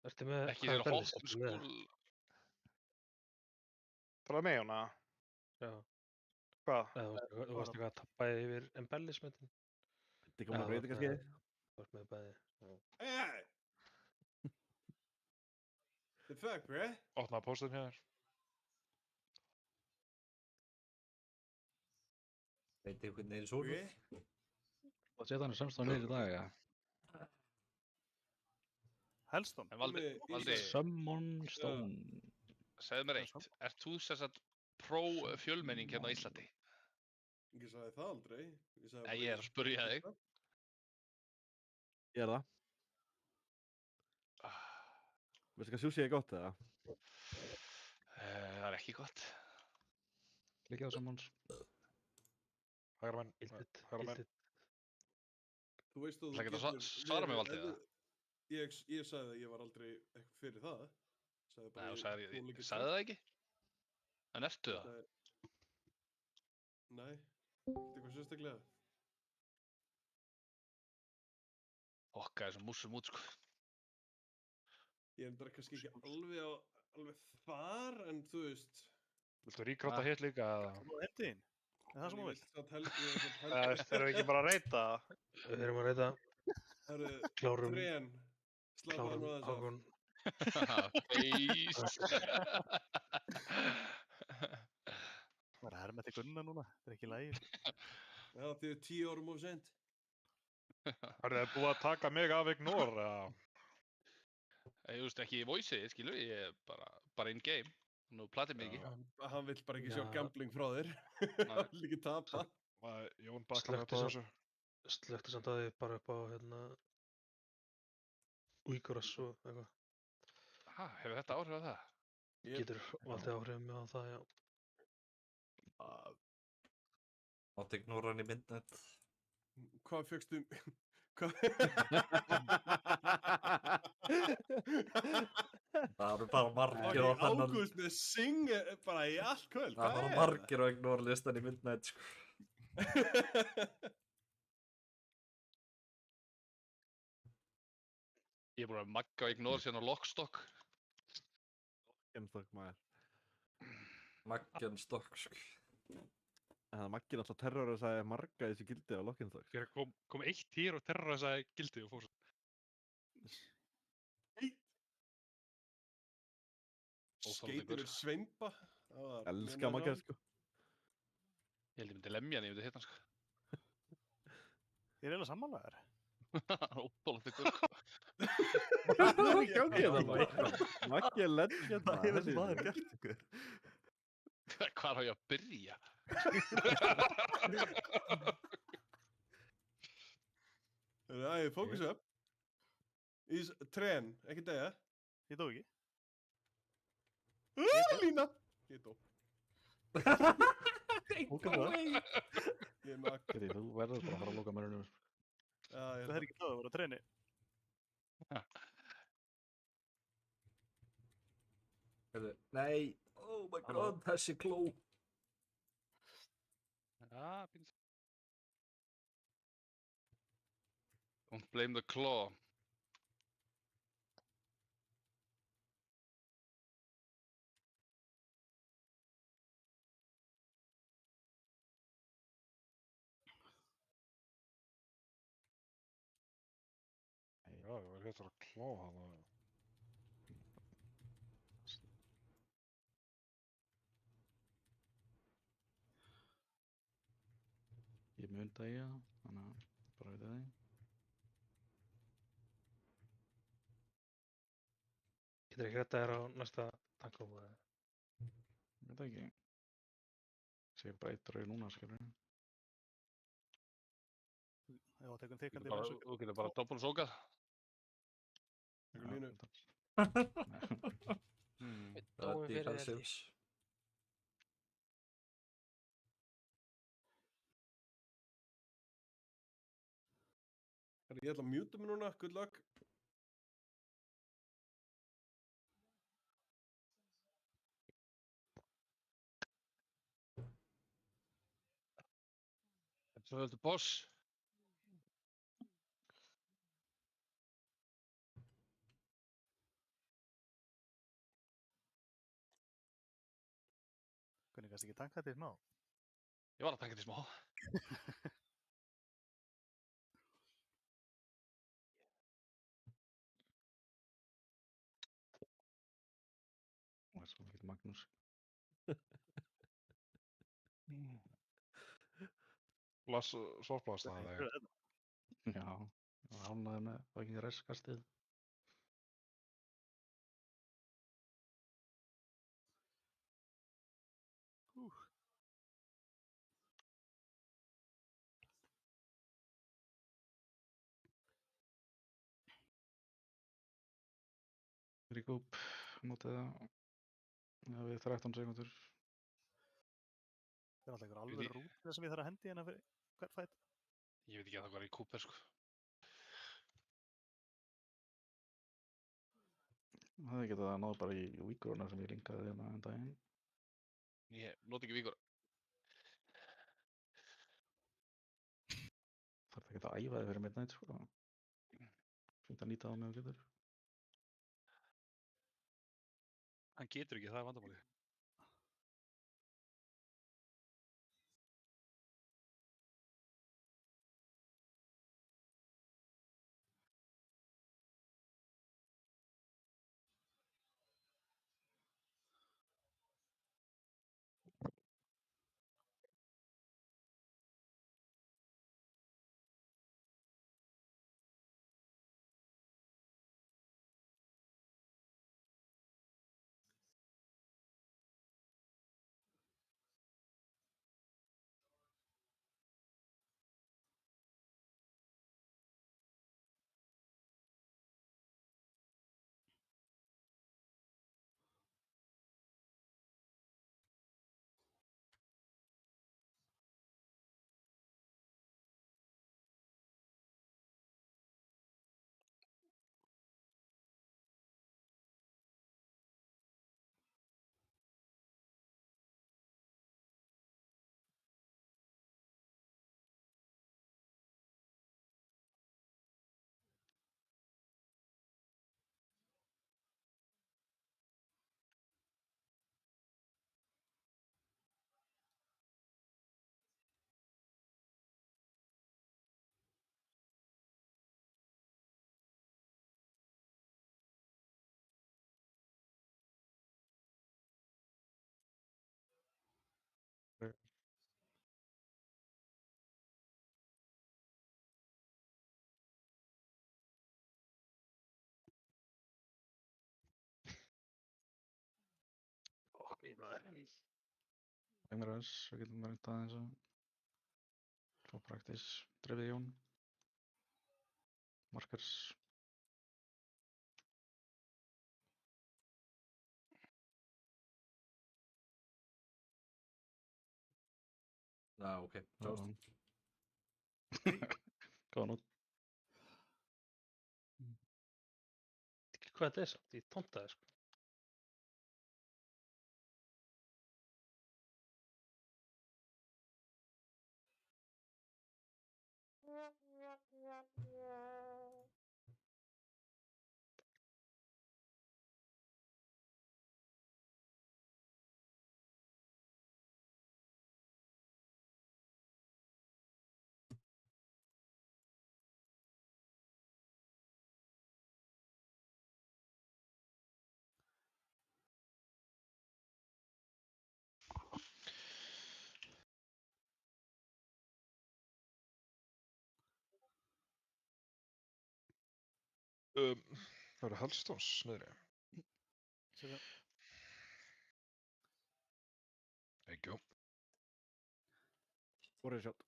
Speaker 6: Ertu með...
Speaker 14: Ekki þeirra hot school.
Speaker 16: Talaðu með hana?
Speaker 6: Já.
Speaker 16: Hvað?
Speaker 6: Eða þú varst eitthvað að tappa yfir embellishmentin.
Speaker 11: Þetta er komið breytingarskeið.
Speaker 6: Þú varst með bæði.
Speaker 3: Hey! The fuck, bro?
Speaker 9: Opnaði póstum hjá þér.
Speaker 1: Veit ég hvernig er svona?
Speaker 8: Og setja hann samstofn niður í dag, ja.
Speaker 17: Hellstone?
Speaker 14: En Valdi,
Speaker 8: Summon Stone.
Speaker 14: segðu mér eitt, ert þú sem sagt pró-fjölmenning hérna á Íslandi?
Speaker 3: Ég sagði það aldrei.
Speaker 14: Nei, ég er að spyrja þig.
Speaker 11: Ég er það. Veistu hvað sushi er gott, eða?
Speaker 14: Það er ekki gott.
Speaker 8: Líka á Summons.
Speaker 9: Hægra menn.
Speaker 3: Þú veist að
Speaker 14: Það geta svara mig, Valdi, eða?
Speaker 3: Ég sagði að ég var aldrei eitthvað fyrir það.
Speaker 14: Nei, þú sagði það ekki? En ertu það?
Speaker 3: Nei, eitthvað sérstaklega.
Speaker 14: Okka þessum músum út, sko.
Speaker 3: Ég er kannski ekki alveg þar, en þú veist.
Speaker 9: Viltu ríkráta hitt líka, eða?
Speaker 17: Nú hendi þín. Er það sem þú vilt?
Speaker 16: Erum við ekki bara að reyta það?
Speaker 6: Við erum að reyta. Klárum.
Speaker 3: Trén.
Speaker 6: Klárum Hákon.
Speaker 14: Beist.
Speaker 17: Það er hermið til Gunna núna, þetta er ekki lægi.
Speaker 3: Já, þið er 10 árum of sent.
Speaker 9: Er þið búið að taka mig af Ignore, eða?
Speaker 14: Ég veist ekki í voice-ið, skilu, ég er bara in game. Nú platið mig ekki.
Speaker 3: Hann vill bara ekki sjá gambling frá þér. Hann vill ekki tapa.
Speaker 9: Jón bakka mig upp á þessu.
Speaker 6: Slökti samt að þið bara upp á, Uígoras og eitthvað.
Speaker 14: Hefur þetta áhrif á það?
Speaker 6: Getur valdið áhrif með á það, já.
Speaker 1: Mátt ignora hann í Midnight.
Speaker 3: Hvað fékkstu?
Speaker 1: Það eru bara margir á þennan.
Speaker 3: Ágúst með Sing bara í allt kvöld.
Speaker 1: Það eru margir á ignora listan í Midnight, sko.
Speaker 14: Ég er búin að magga og ignora síðan á Lockstock.
Speaker 11: Lockstock, maður.
Speaker 1: Maggenstock, sko.
Speaker 11: Það er Maggi náttúrulega terrorisaði marga í þessu gildi á Lockstock.
Speaker 9: Fyrir kom eitt hér og terrorisaði gildi og fór svo.
Speaker 3: Skeitir Sveinba.
Speaker 11: Elskar Magga, sko.
Speaker 14: Ég held ég myndi lemja hann, ég myndi hitta hann, sko.
Speaker 17: Ég er eiginlega sammálaður.
Speaker 14: Óbólandi gurk.
Speaker 11: Það er ekki ákveð það, Maggi. Maggi er legend.
Speaker 12: Hvað hefur maður gert ykkur?
Speaker 14: Hvar á ég að byrja?
Speaker 3: Æ, fókus upp. Trén, ekki degja.
Speaker 17: Ég dó ekki.
Speaker 3: Lína! Ég dó.
Speaker 12: Ókvæm það.
Speaker 3: Ég er Maggi.
Speaker 8: Geri, þú verður bara að fara að loka mörunum.
Speaker 17: Það er ekki það, það voru að treni.
Speaker 1: Nei, oh my god, þessi kló.
Speaker 14: Don't blame the claw.
Speaker 9: Já, ég var hér að klá hana.
Speaker 8: Ég mun dæja, þannig að bara veit það.
Speaker 6: Getur ekki þetta á næsta tankó?
Speaker 8: Ég veit ekki. Sér bara eitt rauð núna, skilur.
Speaker 17: Já, tekum þykandi rannsókn.
Speaker 14: Þú getur bara doppelsókað.
Speaker 3: Tekur línu.
Speaker 7: Við dóum fyrir þetta.
Speaker 3: Ég ætla að mjúta mig núna, good luck.
Speaker 14: Svo viltu boss.
Speaker 17: Hvernig Gast ekki tankað til smá?
Speaker 14: Ég var að taka þetta í smá.
Speaker 8: Það er svo mikið Magnús.
Speaker 9: Softblast það þig.
Speaker 8: Já, ég var ánægður með fucking restkastið. Ríkúp, notið það. Já, við 13 sekundur.
Speaker 17: Það er alltaf einhver alveg rúta sem ég þarf að hendi hérna fyrir hvern fætt.
Speaker 14: Ég veit ekki að það var í Cooper, sko.
Speaker 8: Það hefði getað að náða bara í víkuruna sem ég linkaði hérna en daginn.
Speaker 14: Ég noti ekki víkur.
Speaker 8: Þarf ekki að æfa þig fyrir midnight, sko. Fínt að nýta það með þú getur.
Speaker 14: Hann getur ekki, það er vandamálið.
Speaker 8: Fengir aðeins, við getum verið aðeins að fá praktis. Dreifið Jón. Markers.
Speaker 1: Já, ok, sjáumst.
Speaker 8: Góða nótt.
Speaker 6: Ekki hvað þetta er samt, ég tóntaði sko.
Speaker 9: Það eru Hallstóns niðri. Thank you.
Speaker 11: Voruð shot.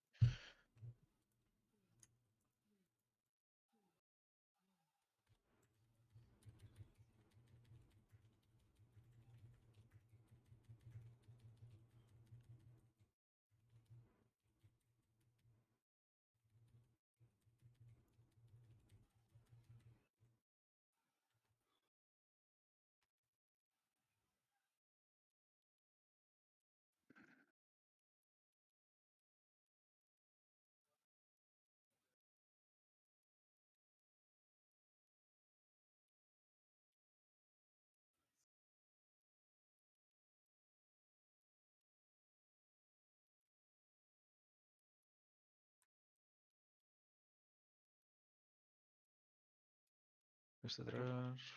Speaker 8: Fyrsti draugar.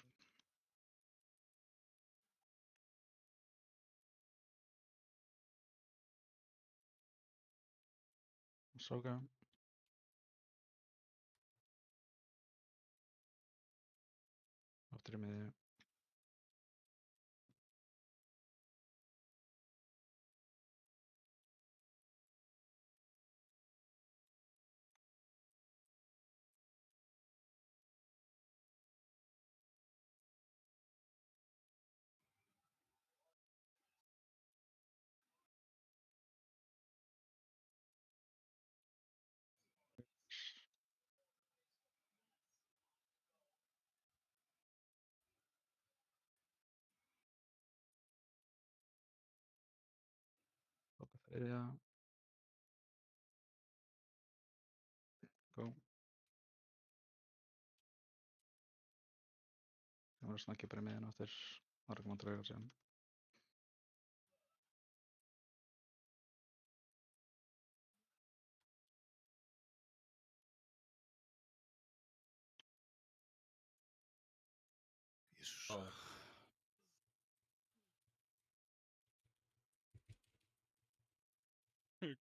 Speaker 8: Soga. Aftur í miðju. Soga þriðja. Go. Það var að snakka bara í miðjuna eftir. Það er ekki mann draugar síðan.
Speaker 12: Jesús.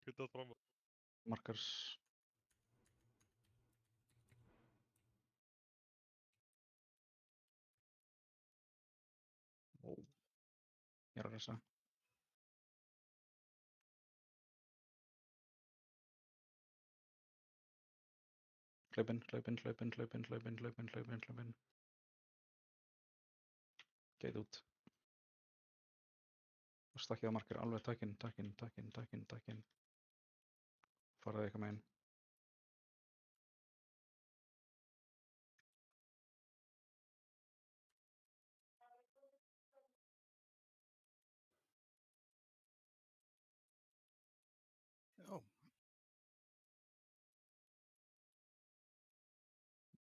Speaker 2: Gutta fram.
Speaker 8: Markers. Ó. Ég er að resa. Hlaupinn. Geit út. Og stakkið á marker, alveg takkinn. Faraði eitthvað meginn.
Speaker 12: Já.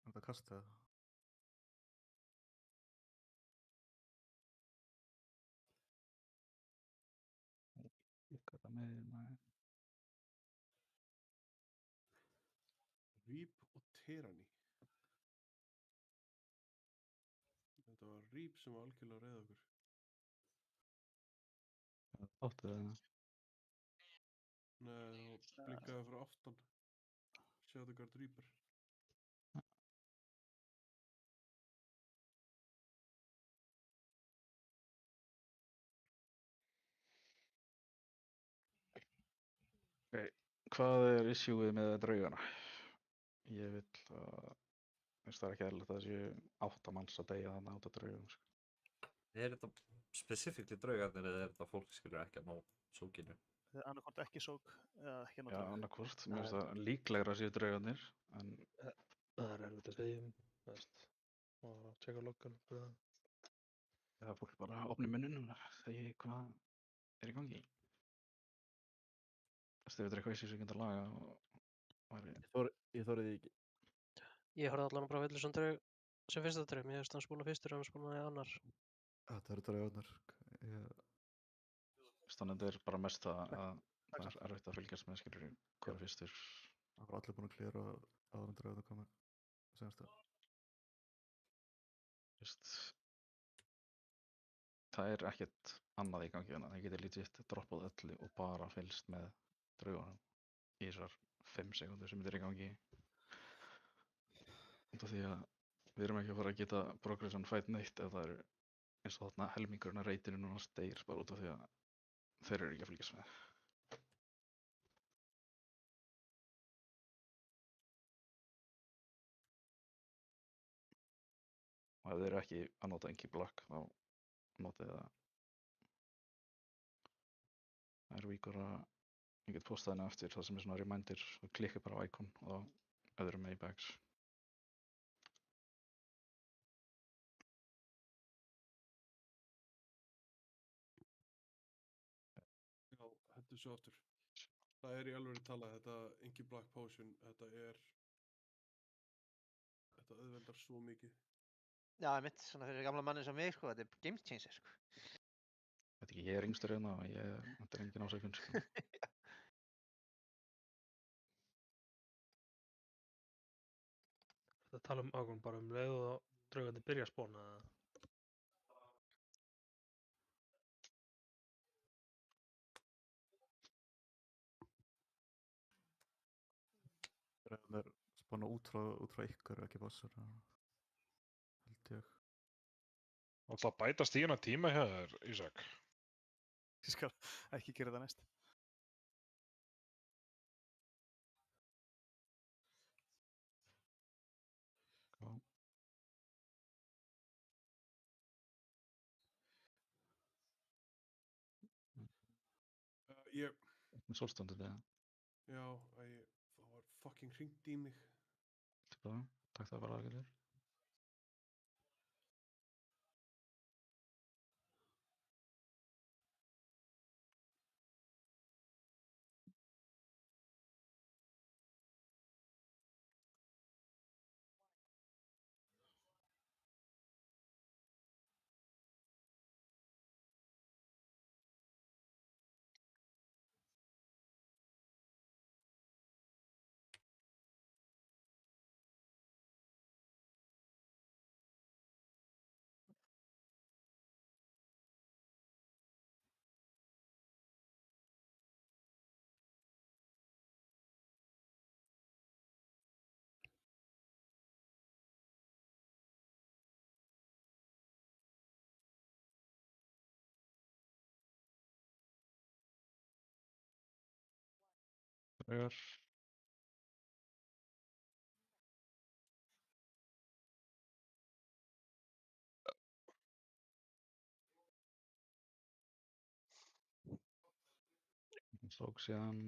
Speaker 12: Er þetta kastið?
Speaker 8: Líka þetta með maður.
Speaker 3: Reap og Tyranny. Þetta var Reap sem var algjörlega að reiða okkur.
Speaker 8: Áttið það.
Speaker 3: Nei, þá blikkaði frá aftan. Shadowguard Reaper.
Speaker 8: Ok, hvað er issueið með draugana? Ég vil að, það er ekki eðlilegt að það séu 8 manns að deyja þarna út af draugum.
Speaker 1: Er þetta specifíkli draugarnir eða er þetta fólk skilur ekki að ná sókinu?
Speaker 17: Það er annarkvort ekki sók eða ekki ná
Speaker 8: Já,
Speaker 17: draug.
Speaker 8: annarkvort, mér finnst það líklegra að séu draugarnir, en
Speaker 6: Það er erfitt að segja, þú veist, og tjekka loggan.
Speaker 8: það er fólk bara að opna munninn og segja hvað er í gangi. Ef þetta er eitthvað sem ég geta laga og væri...
Speaker 11: Ég þorði því ekki.
Speaker 7: Ég horfði allan bara á Villisson draug sem fyrsta draug. Mér finnst hann spúna fyrstur og hann spúnaði annar.
Speaker 12: Þetta eru draugarnar.
Speaker 8: Þannig þetta er bara mest það að það er erfitt að fylgjast með skilur hvað er fyrstur.
Speaker 12: Það var allir búin að klíra áður en draugarnar koma senast það.
Speaker 8: Það er ekkert annað í gangi en það getur lítið droppað öllu og bara fylgst með draugunum í þessar 5 sekúndur sem þetta er í gangi. Út af því að við erum ekki að fara að geta progression fight neitt ef það eru eins og þarna helmingurinn að reytinu núna steir bara út af því að þeir eru ekki að fylgjast með. Og ef þeir eru ekki að nota Inky Black þá notið það. Það er víkur að ég get postað henni eftir það sem er svona reminder og klikka bara á icon og þá öðrum Maybags.
Speaker 3: Já, hendur svo aftur. Það er í alveg talað, þetta Inky Black Potion, þetta auðveldar svo mikið.
Speaker 4: Já, mitt, svona fyrir gamla manni sem mig, sko, þetta er game changer, sko.
Speaker 8: Þetta ekki, ég er yngstur hérna og þetta er engin ásökun, sko.
Speaker 6: Þetta tala um ákveðum bara leið og draugarnir byrja að spóna?
Speaker 12: Draugarnir spána út frá ykkur, ekki bossar, held ég.
Speaker 9: Og það bætast í hennar tíma hjá þér, Ísak.
Speaker 17: Ég skal ekki gera það næst.
Speaker 8: Já.
Speaker 3: Ég...
Speaker 8: Sólstundið eða?
Speaker 3: Já, það var fucking hringt í mig.
Speaker 8: Takk það bara aðgjörður. Draugar. Slók síðan.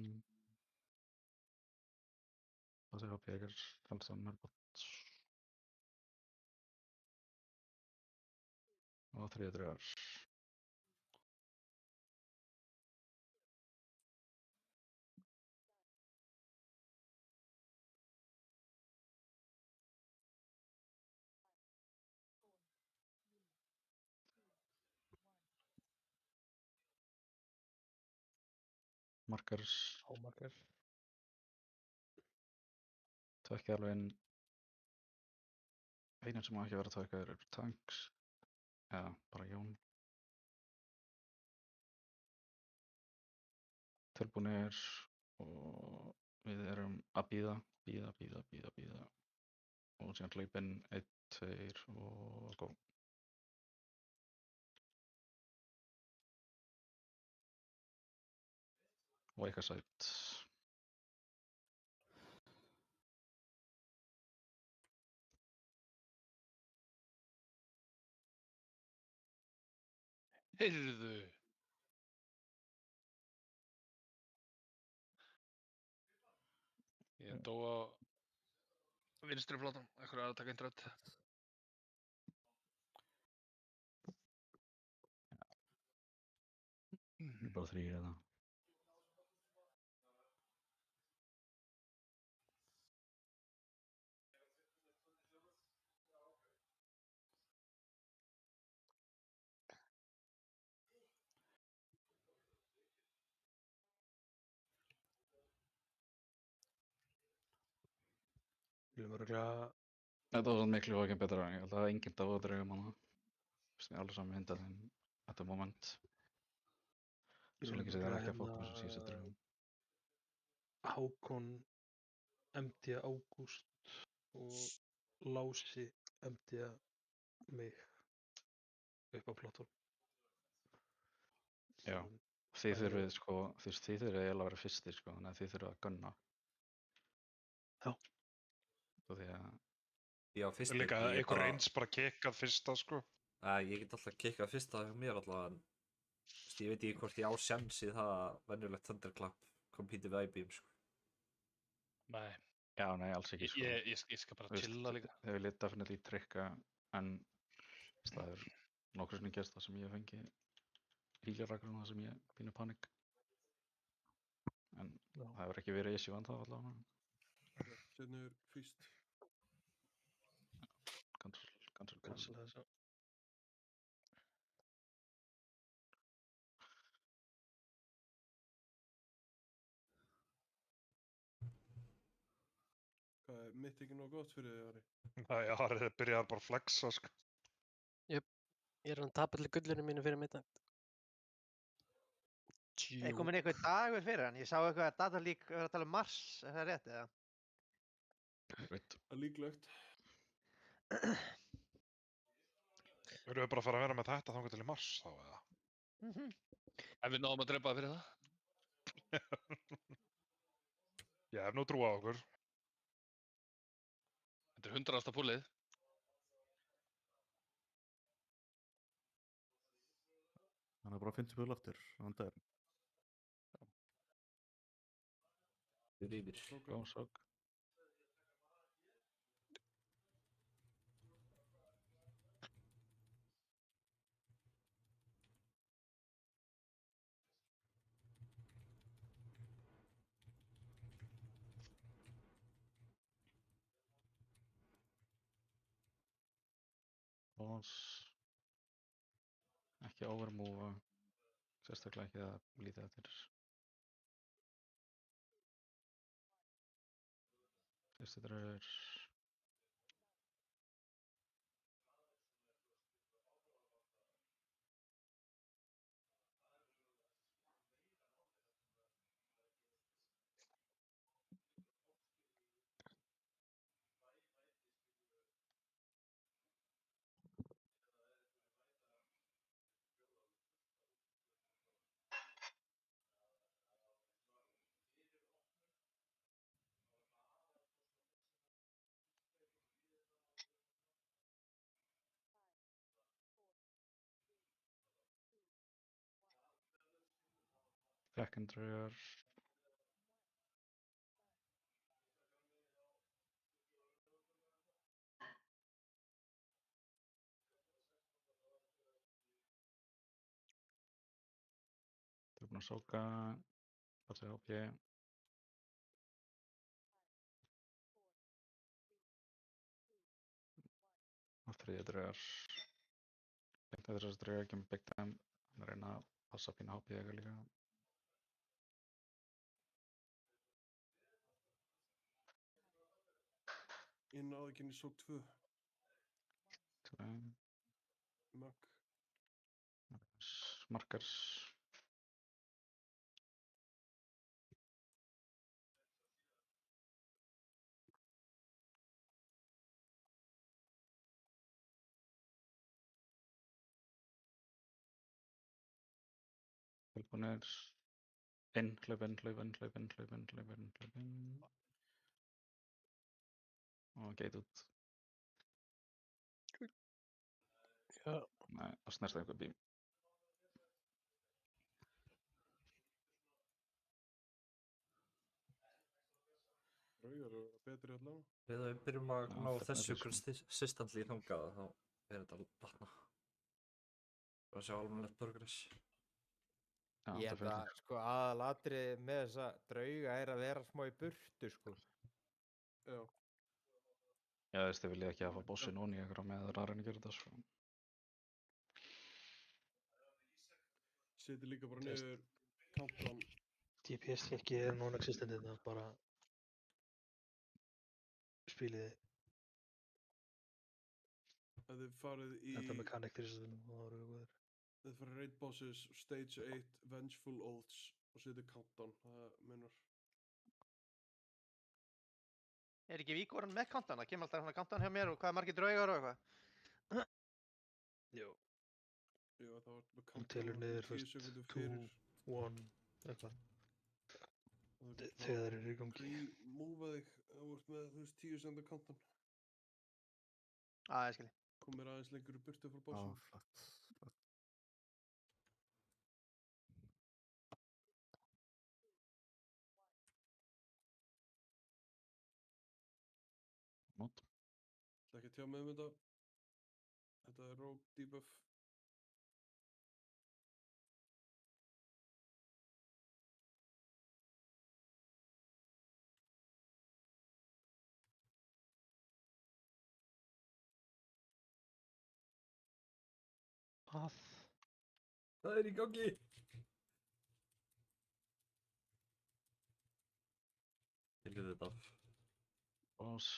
Speaker 8: Það sé HP ekkert, fannst það merbott. Og 3 draugar. Markers.
Speaker 6: Hámarkar.
Speaker 8: Tvekki alveg inn. Einin sem má ekki vera tvekkaður eru tanks. Eða bara Jón. Tilbúnir og við erum að bíða. Og síðan hlaupinn 1, 2 og go. Og eitthvað sætt.
Speaker 14: Heyrðu. Ég dó á vinstri flótan, eitthvað að taka interrupt.
Speaker 8: Það er bara 3 eða.
Speaker 6: Viljum örugglega...
Speaker 8: Þetta var svona miklu fucking betra. Ég held að enginn dáið að draugum hana. Finnst mér alveg saman myndað en at the moment. Svo lengi sem það er ekki að fóta með þessum síðustu draugum.
Speaker 6: Hákon, MD Ágúst og Lási MD mig upp á platform.
Speaker 8: Já, þið þurfið sko, þið þurfið eiginlega að vera fyrstir sko, þannig að þið þurfið að gunna.
Speaker 6: Já.
Speaker 8: Og því að...
Speaker 1: Já, fyrstir.
Speaker 9: Líka einhver eins bara kikkað fyrsta sko.
Speaker 1: Ég get alltaf kikkað fyrsta hjá mér allavega, en ég veit ekki hvort ég á sjans í það að venjulegt Thunderclap kompítið við IBM sko.
Speaker 14: Nei.
Speaker 8: Já, nei, alls ekki sko.
Speaker 14: Ég skal bara chilla líka.
Speaker 8: Þau viljið definitely trykka, en það er nokkur sem gerst það sem ég fengi híljarrakur og það sem ég pínu panik. En það hefur ekki verið issue ennþá allavega.
Speaker 3: Sérna er fyrst.
Speaker 6: Cancel þessa.
Speaker 3: Hvað mitt ekki nóg gott fyrir þig, Ari.
Speaker 9: Nei, Ari byrjaði bara að flexa, sko.
Speaker 7: Ég er hann tapa allir gullunum mínu fyrir midnight.
Speaker 4: Er komin eitthvað dagur fyrir hann? Ég sá eitthvað að Data League var að tala um Mars, er það rétt eða?
Speaker 8: Veit.
Speaker 3: Líklegt.
Speaker 9: Erum við bara að fara að vera með þetta þangað til í mars þá, eða?
Speaker 14: Ef við náðum að drepa það fyrir það.
Speaker 9: Ég hef nú trú á okkur.
Speaker 14: Þetta er 100. púlið.
Speaker 12: Hann er bara 50 púl aftur, hann dær.
Speaker 1: Þetta er yfir.
Speaker 8: Góðsök. Ekki overmove, sérstaklega ekki að lítið eftir. Fyrsti draugur. Second draugur. Þú er búinn að sóka. Passið HP. Og þriðji draugur. Þetta er þessi draugur kemur big time. Hann er að reyna að passa pínu HP eitthvað líka.
Speaker 3: Ég náði ekki inn í sók 2. Mögg.
Speaker 8: Markers. Tilbúinir. Inn, hlaup inn. Og geit út.
Speaker 7: Já.
Speaker 8: Nei, það snerti einhver bím.
Speaker 3: Draugar eru betri allavega.
Speaker 1: Þegar við byrjum að
Speaker 8: Já,
Speaker 1: ná
Speaker 8: þetta er
Speaker 1: þessu
Speaker 8: svona.
Speaker 1: consistently þangað, þá er þetta batna. Og að sjá alveg progress.
Speaker 8: Já,
Speaker 18: Ég held að sko aðalatriði með þessa drauga er að vera smá í burtu sko.
Speaker 3: Já.
Speaker 8: Já, þess þið viljið ekki hafa bossin onni í ykkur á með aðra en að gera þetta, sko.
Speaker 3: Setið líka bara niður countdown.
Speaker 6: DPS ekki er non-existent þetta, bara spilið
Speaker 3: Ef þið farið í...
Speaker 6: þetta mechanic til þessum og það eru góður.
Speaker 3: Þið farið raid bosses, stage 8, vengeful oaths og setið countdown, það munar.
Speaker 4: Er ekki Víkorn með countdown? Það kemur alltaf svona countdown hjá mér og hvað er margir draugar og eitthvað.
Speaker 6: Jú.
Speaker 3: Jú, það var með
Speaker 6: Hún telur niður, þú veist, 2, 1, eitthvað. Þegar þeir eru í gangi.
Speaker 3: Múfa þig, það vart með, þú veist, 10 sekundar countdown.
Speaker 4: Ég skilji.
Speaker 3: Komir aðeins lengur í burtu frá bossum.
Speaker 12: Flott.
Speaker 8: Mót.
Speaker 3: Það er ekki að tjá með þetta. Þetta er rogue debuff.
Speaker 1: Það er í gangi. Hildu þetta af.
Speaker 8: Boss.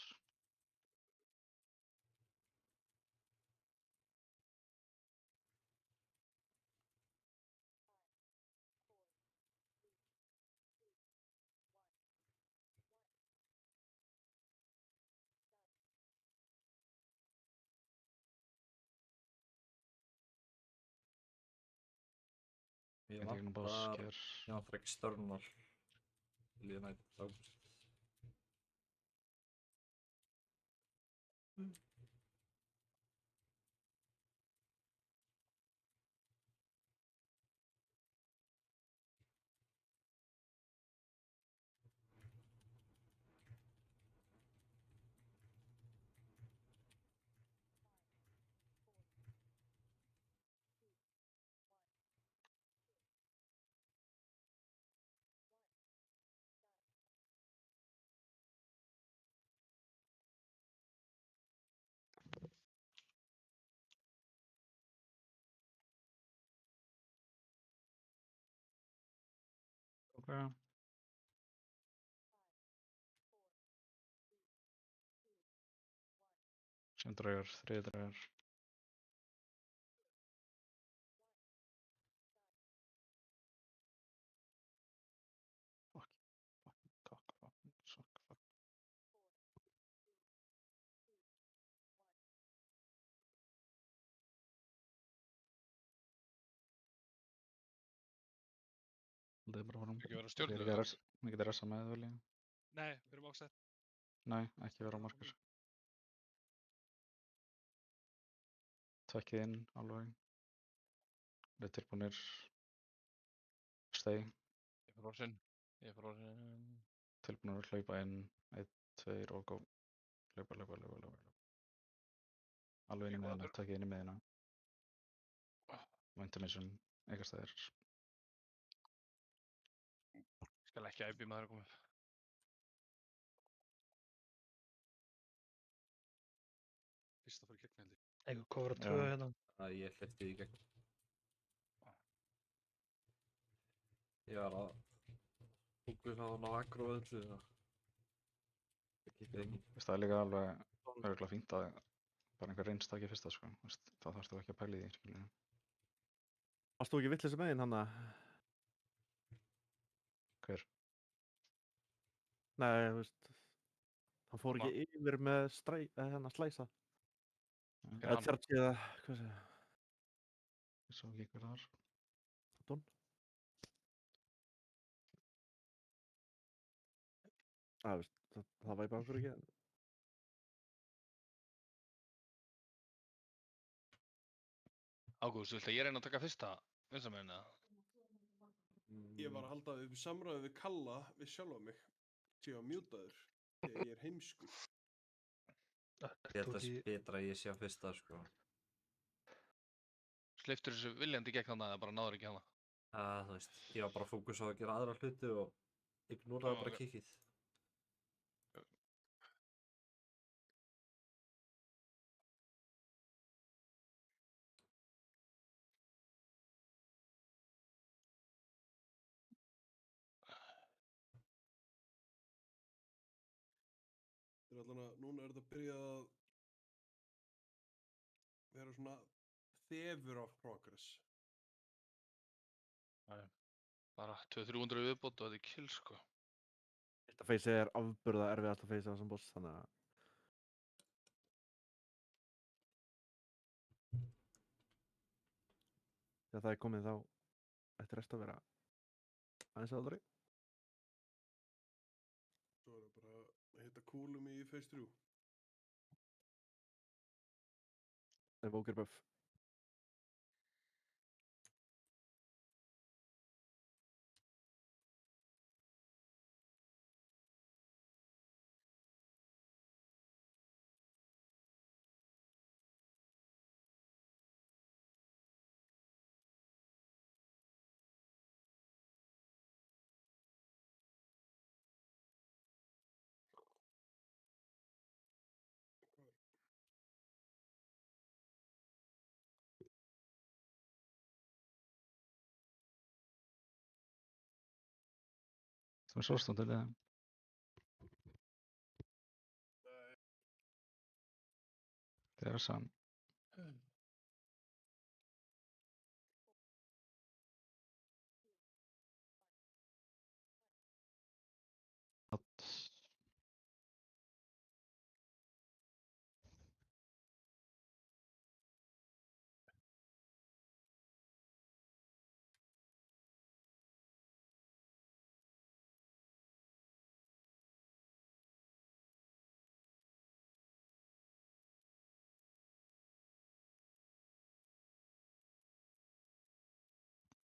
Speaker 1: Ég
Speaker 8: Gegnum boss, sker.
Speaker 1: vantar external United August.
Speaker 8: Okay. Síðan draugar, þriði draugar. Fuck. Það er bara varum.
Speaker 2: Ekki vera stjórnuð
Speaker 8: Við getum ressa með vilja.
Speaker 2: Nei, við erum offset.
Speaker 8: Nei, ekki vera á markur. Tvekkið inn, alveg. Við erum tilbúinir. Stay.
Speaker 14: Ég er frosin.
Speaker 8: Tilbúinir að hlaupa inn. 1, 2 og go. Hlaupa. Alveg inn í miðina, takkið inn í miðina. Intermission, eitthvað staðir.
Speaker 14: Skal ekki æpi maður að koma upp.
Speaker 2: Fyrst að fara í gegn held ég.
Speaker 6: Eitthvað kofra 2 hérna.
Speaker 1: Ég hleypti í gegn. Ég var að fókusa á aggro og öllu það.
Speaker 8: Það er líka alveg örugglega fínt að bara einhver reynst taki fyrsta sko. Þá þarfst þú ekki að pæla í því, skilur.
Speaker 11: Varst þú ekki vitleysu megin hann að?
Speaker 8: Hver?
Speaker 11: Nei, þú veist, hann fór ekki yfir með slæsa. Eða tjartsi eða, hvað sé ég?
Speaker 8: Ég sá ekki hver þar.
Speaker 11: Don? Veist, það var bara okkur ekki.
Speaker 14: Ágúst, viltu að ég reyna að taka fyrsta vinsamegin eða?
Speaker 3: Ég var að halda upp samræði við Kalla við sjálfa mig. Sér að mjútaður. Þegar ég er heimskur.
Speaker 1: Ég held að betra að ég sé á fyrsta, sko.
Speaker 14: Sleiftur þessu viljandi gegn hana eða bara náður ekki hana?
Speaker 1: Þú veist, ég var bara að fókusa á að gera aðra hluti og ignúraði bara kikkið.
Speaker 3: Núna er þetta byrjað að vera svona þefur af progress.
Speaker 14: Bara 200-300 viðbót og þetta er kill sko.
Speaker 11: Þetta face er afburða erfiðast að face á þessum boss, þannig að þegar það er komið þá ætti rest að vera aðeins aðri.
Speaker 3: Svo er það bara að hitta kúlum í phase 3.
Speaker 11: Evoker buff.
Speaker 8: Það var svo stundið það. There's some.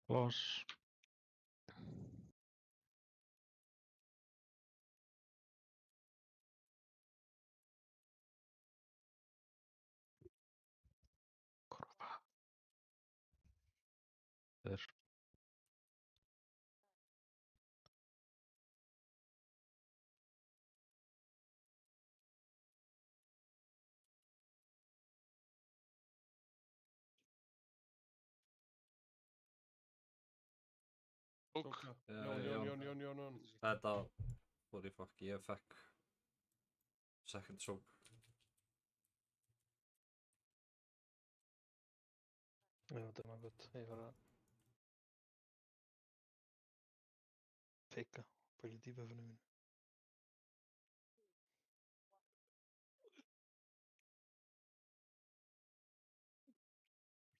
Speaker 8: Close. Kurwa. There.
Speaker 3: Sóka. Jón.
Speaker 1: Þetta fór í fokk, ég fekk second soak.
Speaker 6: Já, þetta er náttúrulega gott. Ég var að feika pæli dýböfunu mínu.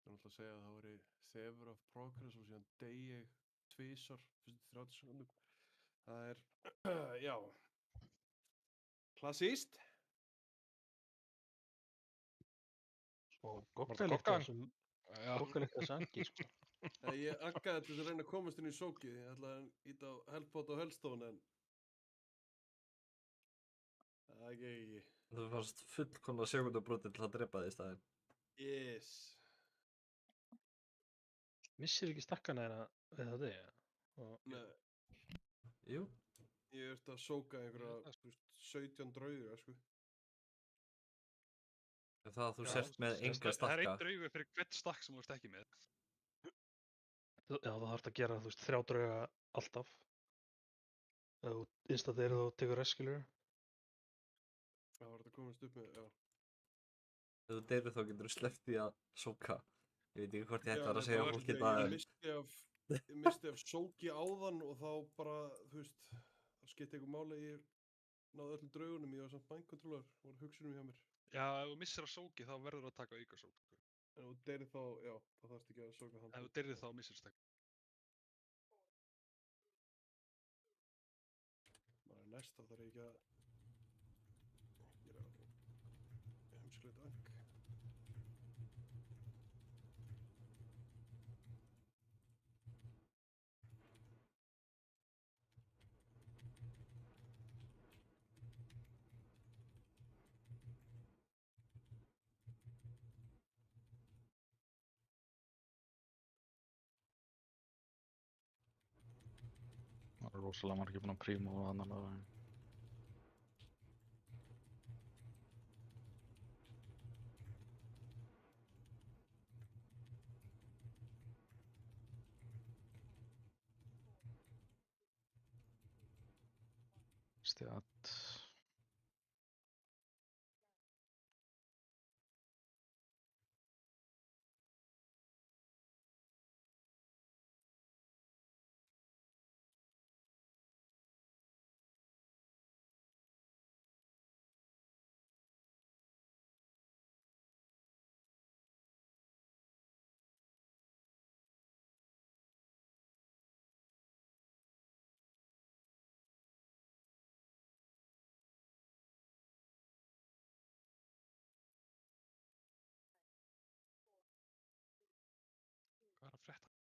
Speaker 3: Það er alltaf að segja að það voru þefur af progress og síðan degi ég tvisar fyrstu 30 sekundum. Það er, já, klassíst.
Speaker 6: Og goggalíkt þessu angi, sko.
Speaker 3: Ég aggaði til þess að reyna að komast inn í sókið. Ég ætlaði að íta á helpot og hellstone en það gekk ekki.
Speaker 1: Þú fannst fullkomna sekundabrotin til að drepa þig í staðinn.
Speaker 3: Yes.
Speaker 6: Missir ekki stakkana þeirra við það þig?
Speaker 3: Nei.
Speaker 1: Jú.
Speaker 3: Ég ert að sóka einhverja 17 drauga, sko.
Speaker 1: Það að þú sért með enga stakka.
Speaker 2: Það er einn draugur fyrir hvert stakk sem þú ert ekki með.
Speaker 6: Já, það þarf að gera, 3 drauga alltaf. Ef þú instantið þá tekur reskilur.
Speaker 3: Það var þetta komast upp með, já.
Speaker 1: Ef þú deyrir þá getur þú sleppt því að sóka. Ég veit ekki hvort ég ætlar að segja fólki það.
Speaker 3: Ég misti af sóki áðan og þá bara, það skipti eitthvað máli að ég náði öllum draugunum, ég var samt mindcontroller, það voru hugsunum hjá mér.
Speaker 2: Já, ef þú missir að sóki þá verður þú að taka auka sók.
Speaker 3: En ef þú deyrir þá, já, þá þarfst ekki að sóka hann.
Speaker 2: Ef þú deyrir þá missir þú stakka.
Speaker 3: Bara næsta þarf ég ekki að gera heimskulegt ang.
Speaker 8: Það er rosalega margir búin að príma og annan að Stjart.
Speaker 2: Hvað er að frétta?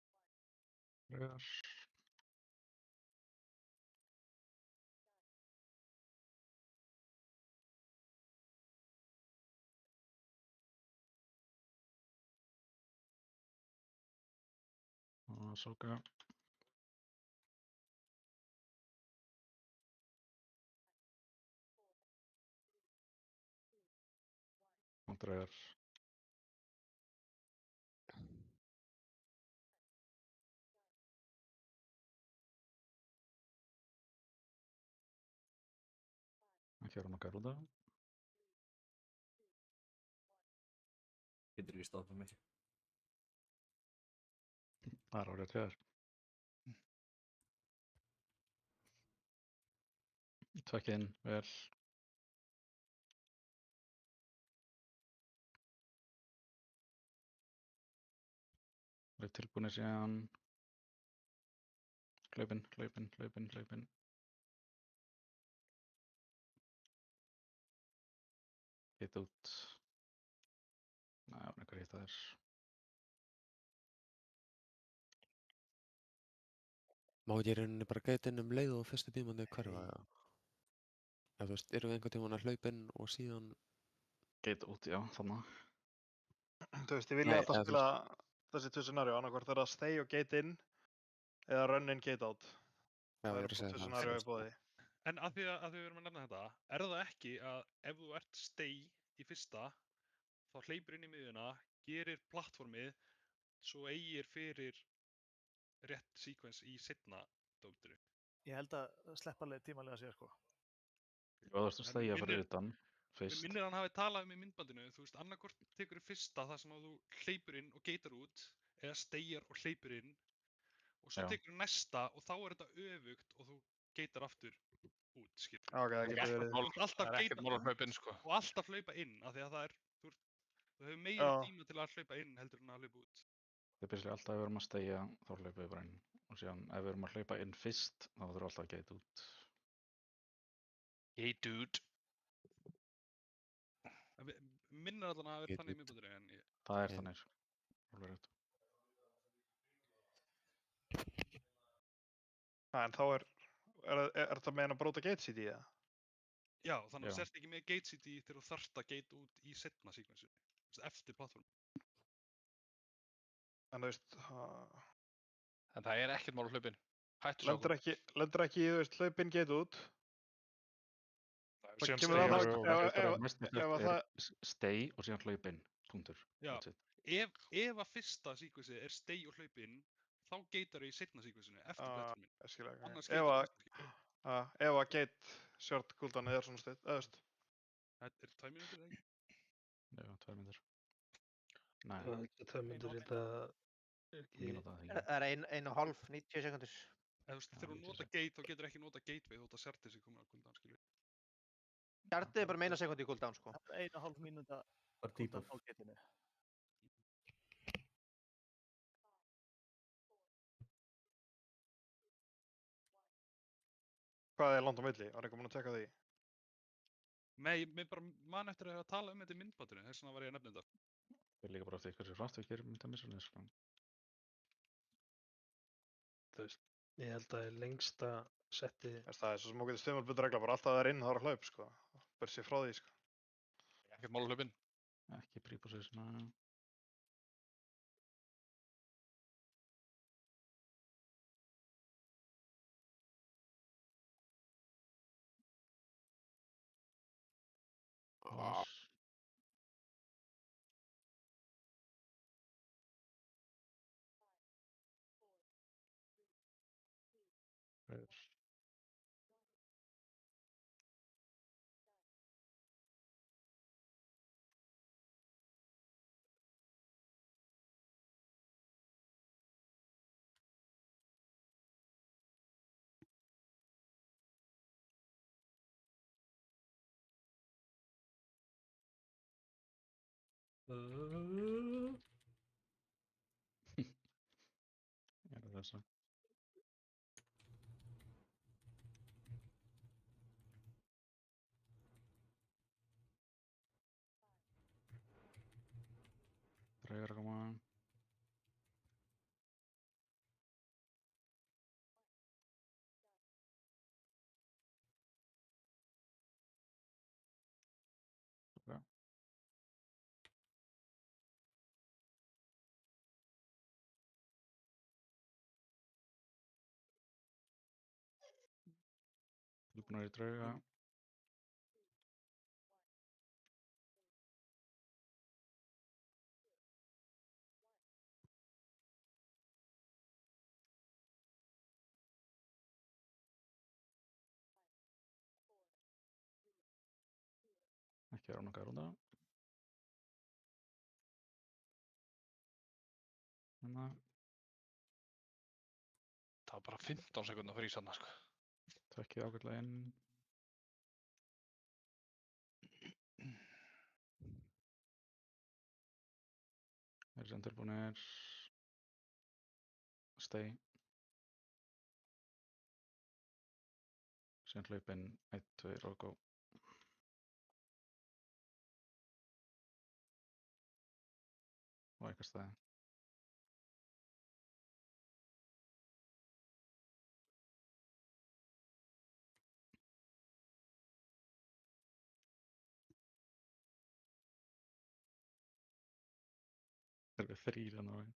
Speaker 8: Röðar. Og sóka. Og draugar. Ekki vera nokkar út af.
Speaker 1: getur ekki stoppað mig.
Speaker 8: Það er árið tvegar. Tvekk inn, vel. Við tilbúinir síðan. Hlaupinn. Hitt út. Nei, það var einhver hitt að þér.
Speaker 10: Má ekki í rauninni bara gæta inn leið og fyrstu tímandi hverfa, eða? Eða þú veist, erum við einhvern tímann að hlaupa inn og síðan...
Speaker 8: Gate út, já, þannig.
Speaker 16: Þú veist, ég vilja alltaf spila þessi 2 scenario, annarkvort er það stay og gate in eða run in, gate out.
Speaker 10: Já,
Speaker 16: Það
Speaker 10: ég
Speaker 16: eru
Speaker 10: er að segja
Speaker 16: 2
Speaker 10: það.
Speaker 16: scenario í boði.
Speaker 2: En að því við erum að nefna þetta, er það ekki að ef þú ert stay í fyrsta, þá hleypur inn í miðjuna, gerir plattformið, svo eigir fyrir rétt sequence í seinna dótinu?
Speaker 19: Ég held að sleppa alveg tímalega sér, sko.
Speaker 8: Já, þú veist að stegja fyrir utan,
Speaker 2: Mér
Speaker 8: fyrst.
Speaker 2: minnir hann hafi talað í myndbandinu, þú veist, annarkvort tekur fyrsta þar sem að þú hleypur inn og geitar út, eða steyjar og hleypur inn, og svo
Speaker 8: Já.
Speaker 2: tekur næsta og þá er þetta öfugt og þú geitar aftur út, skil.
Speaker 16: Ok, það getur verið.
Speaker 2: Þú ert alltaf
Speaker 14: Það er ekkert
Speaker 2: geita
Speaker 14: mál að
Speaker 2: út
Speaker 14: hlaupa inn, sko.
Speaker 2: og alltaf hlaupa inn, af því að það er, þú hefur meiri
Speaker 16: Já.
Speaker 2: tíma til að hlaupa inn heldur en að hlaupa út.
Speaker 8: Það er basically alltaf ef við erum að stegja, þá hlaupum við bara inn. Og síðan ef við erum að hlaupa inn fyrst, þá þurfum við alltaf að gate út.
Speaker 14: Gate út.
Speaker 2: Minnir allan að hafa verið
Speaker 10: Gate
Speaker 2: þannig í
Speaker 10: út.
Speaker 2: myndbandinu, en ég...
Speaker 8: Það er þannig. Alveg rétt.
Speaker 16: En þá er þetta með að bróta gate CD, eða?
Speaker 2: Já, þannig að
Speaker 8: Já.
Speaker 2: þú sért ekki með gate CD þegar þú þarft að gate út í seinna sequence, eftir plattform.
Speaker 16: En þú veist,
Speaker 14: En það er ekkert mál að hlaupa inn. Hættu
Speaker 16: lendur ekki, þú veist, hlaupinn gate út.
Speaker 14: Síðan
Speaker 16: kemur það
Speaker 14: stay
Speaker 16: þá-
Speaker 8: Næsta
Speaker 16: ef
Speaker 8: step
Speaker 16: það-
Speaker 8: er stay og síðan hlaupinn. Punktur.
Speaker 2: Já,
Speaker 8: That's it.
Speaker 2: ef að fyrsta sequence er stay og hlaupinn, þá geitar þau í seinna sequence eftir plattformin.
Speaker 16: Ég skil ekki.
Speaker 2: Annars
Speaker 16: Ef
Speaker 2: geitar
Speaker 16: að-
Speaker 2: næsta sequence.
Speaker 16: Ef að gate short cooldownið er svona stutt, eða þú veist.
Speaker 2: Þetta er 2 mínútur, eða ekki?
Speaker 8: Já, 2 mínútur. Nei,
Speaker 6: Það er 2 mínútur, þetta er ekki...
Speaker 8: mínúta það ekki.
Speaker 4: Það er 1,5, 90 sekundur.
Speaker 2: Eða þú veist, þegar þú nota gate, þá getur ekki nota gateway þótt að sjartið sig komin á cooldown, skilur.
Speaker 4: Hjartið er bara með 1 sekúndu í cooldown, sko.
Speaker 19: 1,5 mínúta
Speaker 12: Bara
Speaker 19: cooldown
Speaker 12: debuff.
Speaker 19: á getinu.
Speaker 16: Hvað er langt á milli? Var eitthvað búin að tjekka því?
Speaker 2: Nei, mér bara man eftir að tala um þetta í myndbandinu, þess vegna var ég að nefna þetta.
Speaker 8: Það er líka bara eftir hversu hratt við gerum þetta missunni, sko.
Speaker 6: Þú veist, ég held að lengsta setti...
Speaker 16: Það er svo sem okkur stöðmálbundur regla, bara alltaf það er inn, þá er að hlaup, sko. Bör sér frá því, sko.
Speaker 14: Ekkert mál að hlaupa inn.
Speaker 8: Ekki pre-position. Er þessa. Draugar að koma. Okay. Tilbúinir í drauga. Ekki vera nokkað rúnda. hérna.
Speaker 14: Það var bara 15 sekúndna frís þarna, sko.
Speaker 8: Trekkið ágætlega inn. Þeir sem tilbúinir. Stay. Síðan hlaupinn 1, 2 og go. Og eitthvað stæði. Það eru 3 hérna á veginn.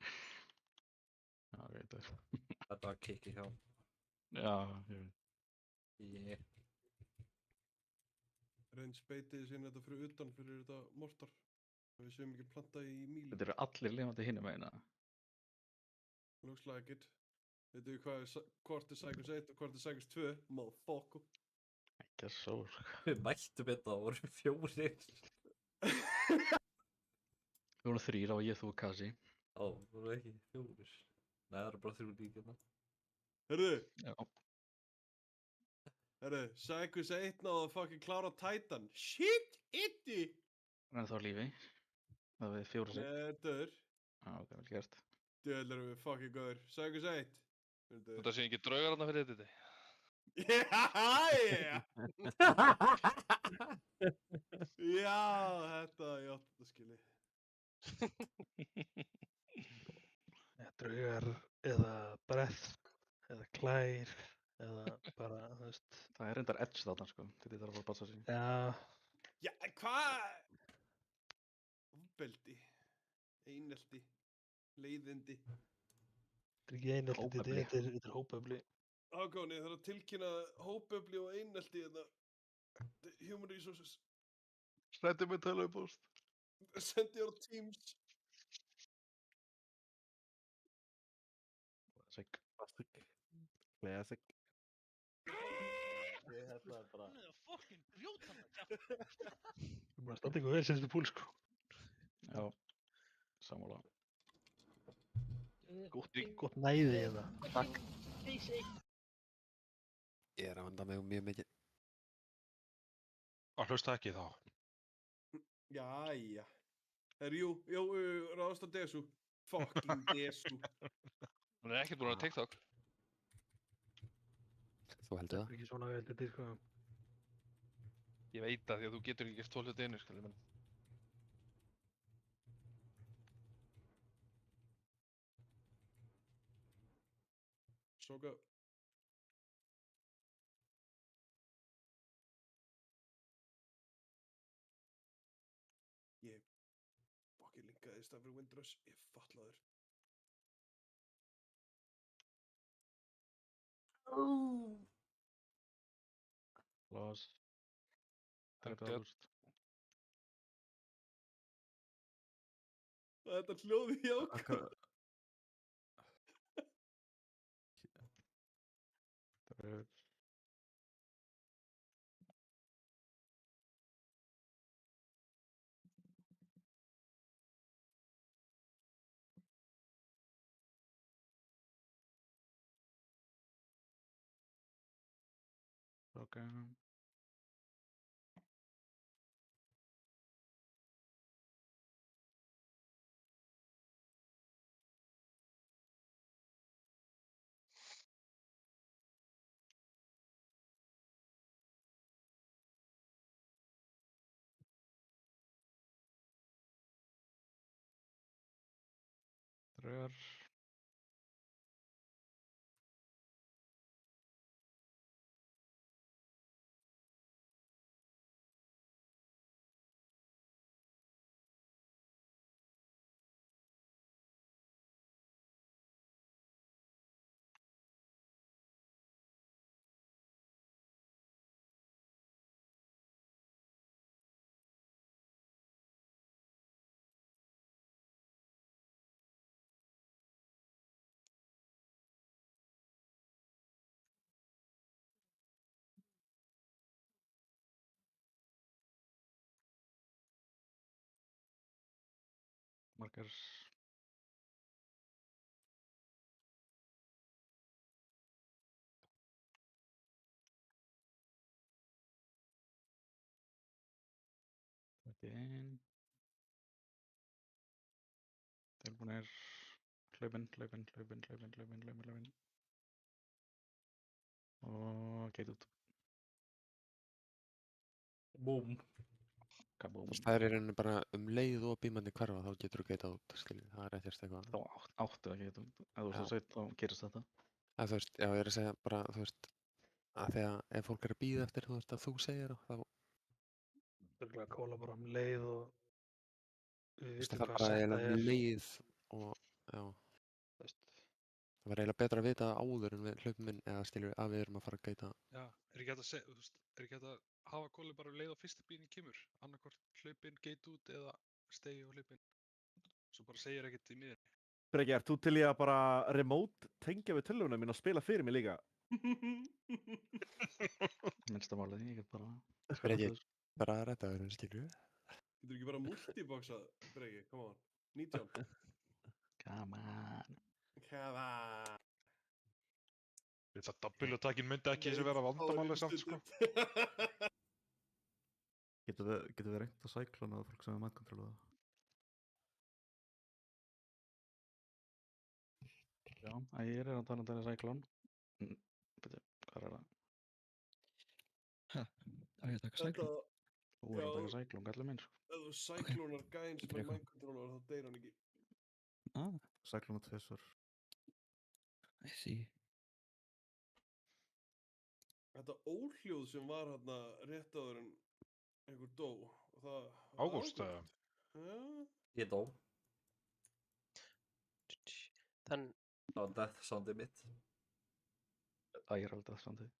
Speaker 8: Já, ok, þetta er.
Speaker 1: Þetta var kikki hjá.
Speaker 8: Já, ég veit.
Speaker 1: Yeah.
Speaker 3: Reyns beitið síðan þetta fyrir utan fyrir þetta mortar. Við séum ekki planta í míli.
Speaker 8: Þetta eru allir lifandi hinum megin, eða?
Speaker 3: Looks like it. Veitu hvort er Cycles 1 og hvort er Cycles 2? Motherfucker.
Speaker 8: Ekki svo, sko.
Speaker 1: Við mættum þetta og vorum 4.
Speaker 8: Við vorum 3 og ég, þú og Kasi.
Speaker 1: Ó, við vorum ekki 4. Nei, það eru bara 3 líka hérna.
Speaker 3: Herðu?
Speaker 8: Já.
Speaker 3: Herðu, Cycles 1 náðu að fucking klára Titan. Shit, itti!
Speaker 8: Hann er þá á lífi. Það við 4 sig.
Speaker 3: Döður.
Speaker 8: Já, ok, vel gert.
Speaker 3: Döður erum við fucking góður. Cycles 1.
Speaker 14: Þetta sé ekki draugar þarna fyrir þetta.
Speaker 3: Yeah! Já, þetta, ég átti þetta skilji.
Speaker 6: Draugar eða breath eða klær eða bara, þú veist.
Speaker 8: Það er reyndar edge þarna, sko. Þetta þarf að fara að passa sig.
Speaker 6: Já.
Speaker 3: Já, hvað? Ofbeldi. Einelti. Leiðindi.
Speaker 6: Þetta er ekki einelti, þetta er hópefli.
Speaker 3: Ágáni, það er að tilkynna hópefli og einelti hérna. Human Resources.
Speaker 16: Sendi mig tölvupóst.
Speaker 3: Sendi á Teams.
Speaker 8: Classic.
Speaker 11: Classic.
Speaker 17: Ég held að bara...
Speaker 19: Hún er að fokkin brjóta hann að kjafta.
Speaker 6: Þú búin að standa ykkur vel sem þetta púl, sko.
Speaker 8: Já, sammála.
Speaker 6: Gott næði hérna.
Speaker 8: Takk.
Speaker 10: Ég er að vanda mig mjög mikið.
Speaker 9: Og hlusta ekki þá.
Speaker 3: Jæja. Jú, ráðast á Desu. Fucking Desu.
Speaker 14: Hún er ekkert búin að TikTok.
Speaker 10: Þú heldur það?
Speaker 6: Það er ekki svona vel þetta, sko.
Speaker 14: Ég veit það því að þú getur ekki gert 12 hluti einu, skilur, menn.
Speaker 3: Soka. Ég fucking linkaði í stað fyrir Windrush. Ég fatlaður.
Speaker 8: Loss.
Speaker 14: Þetta
Speaker 3: Þetta hljóði jákvæð.
Speaker 8: Okay. Draugar. Markers. inn. Tilbúinir. Hlaupinn. Og geit út.
Speaker 1: Búm.
Speaker 8: Kabúm.
Speaker 10: Það er í rauninni bara leið og bímandi hverfa, þá getur þú geita út, skiljið. Það er ekkert eitthvað.
Speaker 8: Þá áttu að geita út. Ef þú ert svo sveitt, þá gerist þetta.
Speaker 10: Þú veist, já, ég er að segja bara, þú veist, að því að ef fólk er að bíða eftir, þú veist, að þú segir þá...
Speaker 6: Örugglega kóla bara leið og við
Speaker 10: Það
Speaker 6: vitum
Speaker 10: þarf
Speaker 6: hvað
Speaker 10: bara
Speaker 6: setta
Speaker 10: eiginlega
Speaker 6: er.
Speaker 10: leið og, já. Það var eiginlega betra að vita áður en við hlaupum inn eða skiljum við að við erum að fara að geita.
Speaker 2: Já, er ekki hægt að segja, þú veist, er ekki hægt að hafa kóli bara leið á fyrsta bílinn kemur, annarkvort hlaupinn, geit út eða stegi og hlaupinn. Svo bara segir ekkert í miðinni.
Speaker 11: Breki, ert þú til í að bara remote tengja við tölvuna mín og spila fyrir mig líka?
Speaker 8: Minnsta málið, ég get bara...
Speaker 10: Breki, bara að rætta þér, skiljum við.
Speaker 3: Getur ekki bara multiboxað, Breki, come on. 19.
Speaker 8: Come on.
Speaker 3: Come on.
Speaker 9: Þetta double-attackin myndi ekki vera vandamálið samt, sko.
Speaker 12: Getum við reynt að cyclona fólk sem er mindcontrol það?
Speaker 8: Já, ég er að tala um þetta cyclone. Beti, hvað er það?
Speaker 13: Hæ, á ég að taka cyclone?
Speaker 8: Þú er að taka cyclone, gallið minn, sko.
Speaker 3: Ef þú cyclonar gæinn sem er mindcontroller þá deyr hann ekki.
Speaker 12: Cyclona 2.
Speaker 13: I see.
Speaker 3: Þetta óhljóð sem var hérna rétt áður en einhver dó og það...
Speaker 9: Ágúst, eða?
Speaker 3: Já.
Speaker 1: Ég dó.
Speaker 7: Það
Speaker 1: var death soundið mitt.
Speaker 8: Það er alveg death soundið.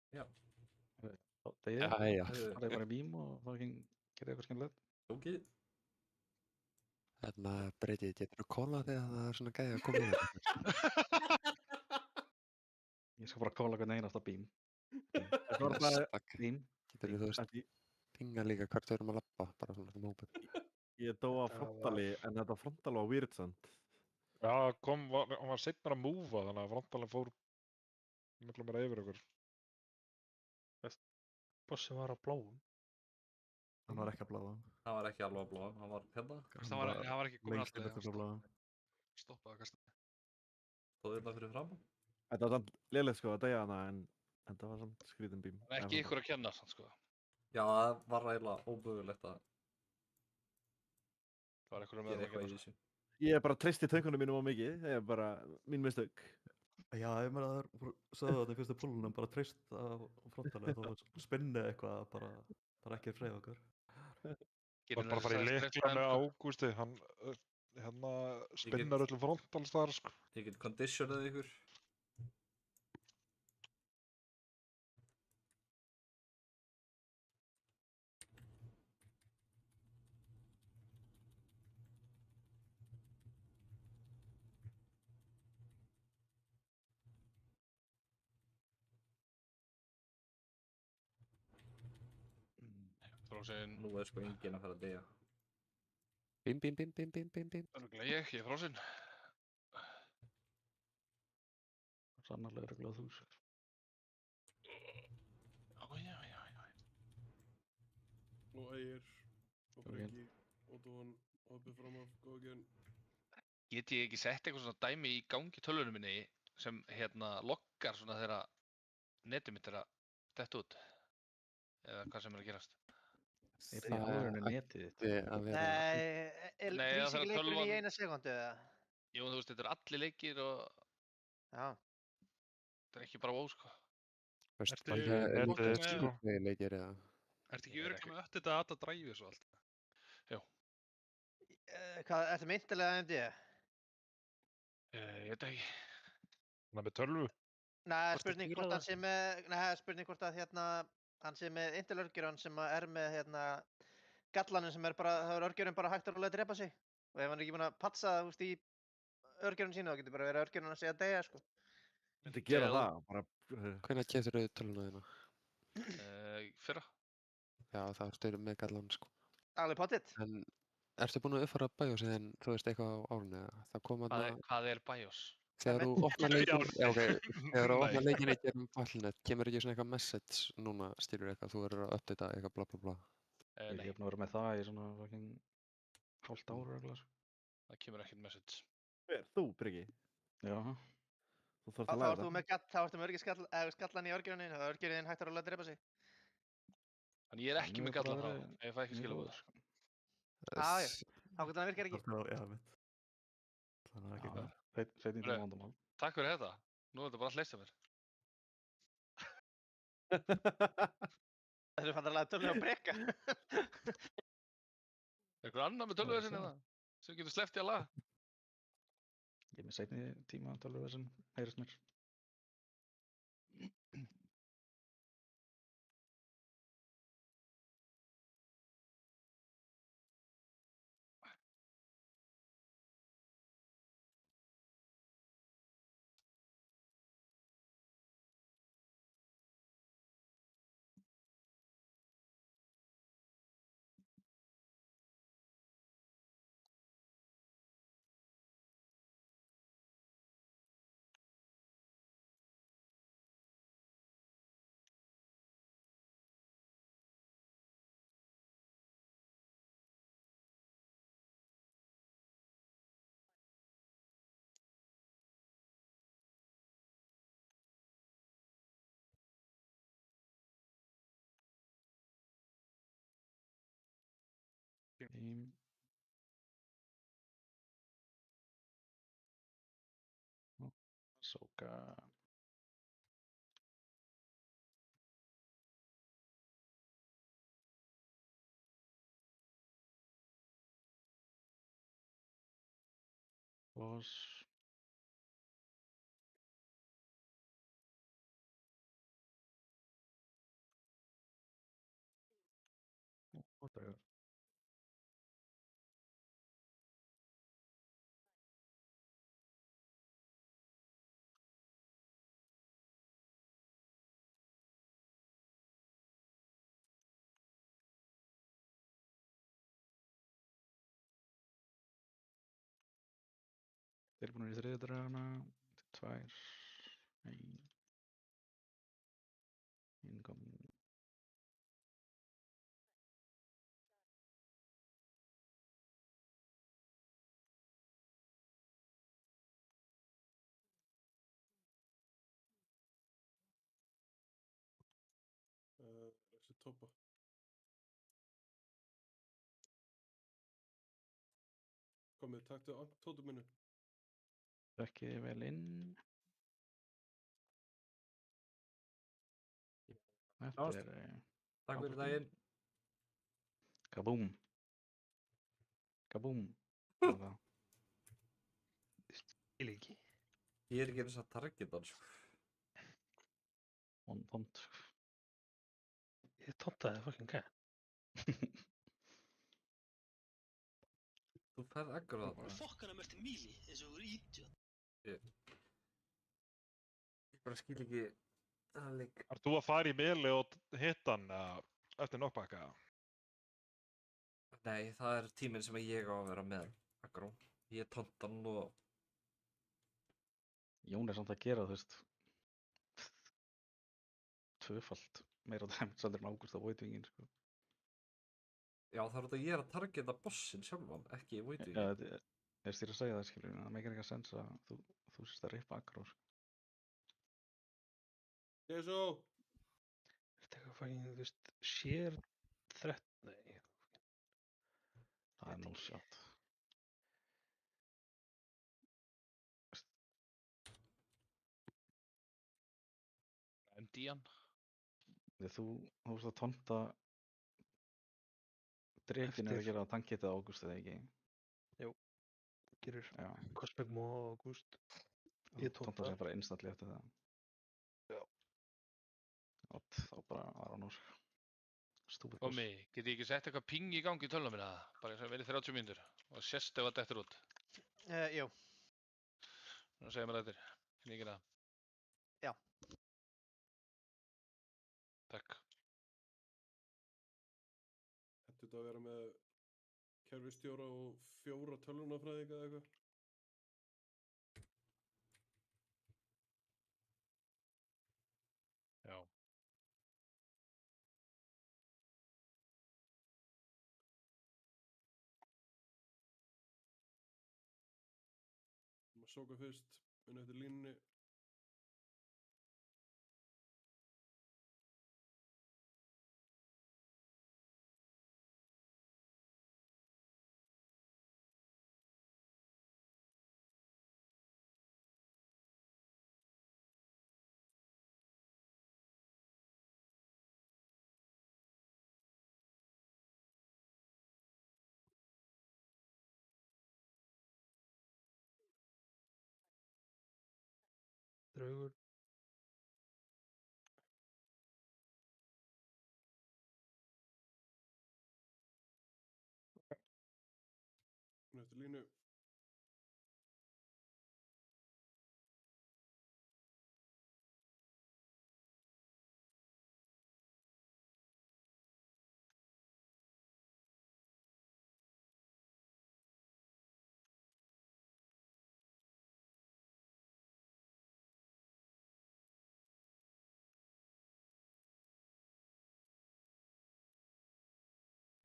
Speaker 1: Já.
Speaker 8: Deyja.
Speaker 10: Jæja.
Speaker 8: Það er bara í bím og það gerir eitthvað skemmtilegt.
Speaker 1: Jóki.
Speaker 10: Hérna, Breki, getur þú kólað þegar það er svona gæði að koma í þetta?
Speaker 8: Ég skal bara kóla hvern einasta bím.
Speaker 10: Bím. Getur þú veist, pinga líka hvert við erum að labba, bara svona til mópið.
Speaker 11: Ég dó að frontali, en þetta frontali var weird samt.
Speaker 9: Já, hann var seinnar að múfa, þannig að frontalinn fór miklu meira yfir okkur.
Speaker 6: Bossi var á bláum.
Speaker 12: Hann var ekki að bláa.
Speaker 1: Hann var ekki alveg að bláa, hann var hérna.
Speaker 2: Það var ekki komin
Speaker 12: alltaf
Speaker 2: alltaf.
Speaker 12: að bláa.
Speaker 2: Stoppaði að kasta.
Speaker 1: Stóð hérna fyrir fram.
Speaker 11: Þetta var samt lélegt sko að deyja hana, en þetta var samt skrítin bím.
Speaker 14: Ekki ykkur að kenna, sann sko.
Speaker 1: Já, það var eiginlega ómögulegt að
Speaker 14: Það var einhverjum
Speaker 1: gera
Speaker 14: með
Speaker 1: eitthvað í þessu.
Speaker 11: Ég er bara treyst í tönkunum mínum á mikið, það er bara mín mistök.
Speaker 12: Já, ég meina það sagði þetta í fyrstu púlunum, bara treyst á frontalið, þá spinni eitthvað bara ekki freyð okkur.
Speaker 9: Það var bara að fara í leikla með Ágústi, hann hérna spinnar öllum frontals þar, sko.
Speaker 1: Ég get conditionað ykkur.
Speaker 14: Frosin.
Speaker 1: Nú er sko enginn að fara að deyja.
Speaker 10: Bím.
Speaker 14: Örugglega ég er frosin.
Speaker 8: Sannarlega örugglega þú, sko.
Speaker 14: Já.
Speaker 3: Og Ægir, og Breki, og Dón, hoppið fram af góðgjörn.
Speaker 14: Get ég ekki sett eitthvað svona dæmi í gangi tölvunum minni sem hérna loggar svona þegar netið mitt er að detta út? Eða hvað sem er að gerast?
Speaker 8: Er það í alvörunni netið þitt?
Speaker 4: Nei, frýs ekki leikurinn í 1 sekúndu eða?
Speaker 14: Jú, þú veist, þetta eru allir leikir og...
Speaker 4: Já.
Speaker 14: Þetta er ekki bara wow, sko.
Speaker 10: Ertu leikir eða?
Speaker 2: Ertu ekki örugglega með þetta að dræfi þessu allt?
Speaker 14: Jú.
Speaker 4: Hvað, ertu myndilega AMD?
Speaker 14: Ég veit ekki.
Speaker 9: Hann er með tölvu?
Speaker 4: Nei, spurning hvort hann sé með, hann sé með Intel örgjörun sem er með gallanum sem bara, það er örgjörun bara hægt að drepa sig. Og ef hann er ekki búinn að patsa, þú veist, í örgjörun sína, þá getur bara verið örgjörun að segja deyja, sko.
Speaker 11: Myndi gera
Speaker 14: Gel.
Speaker 11: það, bara...
Speaker 10: Hvenær keyptirðu tölvuna þína?
Speaker 14: Fyrra.
Speaker 10: Já, það ertu með gallan, sko.
Speaker 4: Alveg pottitt.
Speaker 10: En ertu búinn að uppfæra BIOS en þú veist eitthvað á árinu eða? Það kom
Speaker 14: Hvað er BIOS?
Speaker 10: Þegar þú opnar leikinn, já ok, þegar þú opnar leikinn í gegnum Battle.net, kemur ekki svona eitthvað message núna, stýrur eitthvað, þú verður að updata eitthvað bla bla bla.
Speaker 8: Ég hef búin að vera með það í svona fucking hálft ára reglulega.
Speaker 14: Það kemur ekkert message.
Speaker 11: Hver? Þú, Bryggi?
Speaker 8: Já.
Speaker 11: Þú þarft
Speaker 4: Þá
Speaker 11: að læra
Speaker 4: ertu með þá ertu með skallan í örgjörunni, þá er örgjörinn hægt að drepa sig.
Speaker 14: Þannig ég er ekki með gallan þá, ef ég fæ ekki skilabóður.
Speaker 4: Já, þá getur það virkar ekki.
Speaker 12: Já, mitt. Þannig að ekki það.
Speaker 8: Feitin til vandamál.
Speaker 14: Takk fyrir þetta. Nú er þetta bara allt leyst af mér.
Speaker 4: Það er fantarlega tölvið að brekka.
Speaker 14: Er eitthvað annar með tölvuversin eða? Sem getur sleppt í að laga?
Speaker 8: Ég er með seinni tíma tölvuversin, heyrist mér. Ahsoka. Boss. Whatever. Tilbúinir í þriðju dragana, 2, 1, incoming.
Speaker 3: Þessi topa. Komið, taktu tótu minnu.
Speaker 8: Ekki vel inn. Þetta er...
Speaker 1: Takk fyrir daginn.
Speaker 8: Kaboom. Kaboom.
Speaker 6: Skil ekki.
Speaker 1: Ég er ekki eins að targetan, sko.
Speaker 8: Tont.
Speaker 6: Ég tontaði fucking gæ.
Speaker 1: Þú ferð aggro það bara.
Speaker 19: Fokkana mér til míli, eins og þú eru ídiot.
Speaker 1: Ég bara skil ekki það leik.
Speaker 9: Ert þú að fara í meli og hitta hann eftir knockbacka?
Speaker 1: Nei, það er tíminn sem ég á að vera með aggro. Ég tonta hann og...
Speaker 8: Jón er samt að gera, þú veist, tvöfalt meira dæmis heldur en Ágúst á Voidwingin, sko.
Speaker 1: Já, það er þetta ég er að targeta bossinn sjálfan, ekki Voidwingin.
Speaker 8: Já, ég styrir að segja það, skilur, það meikir ekki að sens að þú sést að rippa aggro, sko.
Speaker 3: Jesú!
Speaker 6: Þetta eitthvað fucking, þú veist, share threat, nei.
Speaker 8: Það er no shot.
Speaker 14: MD-an.
Speaker 8: Þegar þú veist að tonta Drekin er að gera tankgetið Ágúst eða ekki?
Speaker 6: Jú, gerir Cosmic Maw Ágúst. Ég
Speaker 8: tonta sem bara instantly eftir það.
Speaker 6: Já.
Speaker 8: Og þá bara var hann úr. Stúpid
Speaker 14: Komi, get ég ekki sett eitthvað ping í gangi í tölunum minna? Bara eins og verið 30 mínútur og sést ef það dettur út.
Speaker 4: Jú.
Speaker 14: Nú segir mér þetta. Finn ég ekki það?
Speaker 4: Já.
Speaker 14: Takk.
Speaker 3: Þetta að vera með kerfistjóra og 4 tölvunarfræðinga eða eitthvað.
Speaker 14: Já.
Speaker 3: Sóka fyrst, inn eftir línunni.
Speaker 6: Draugur.
Speaker 3: Inn eftir línu.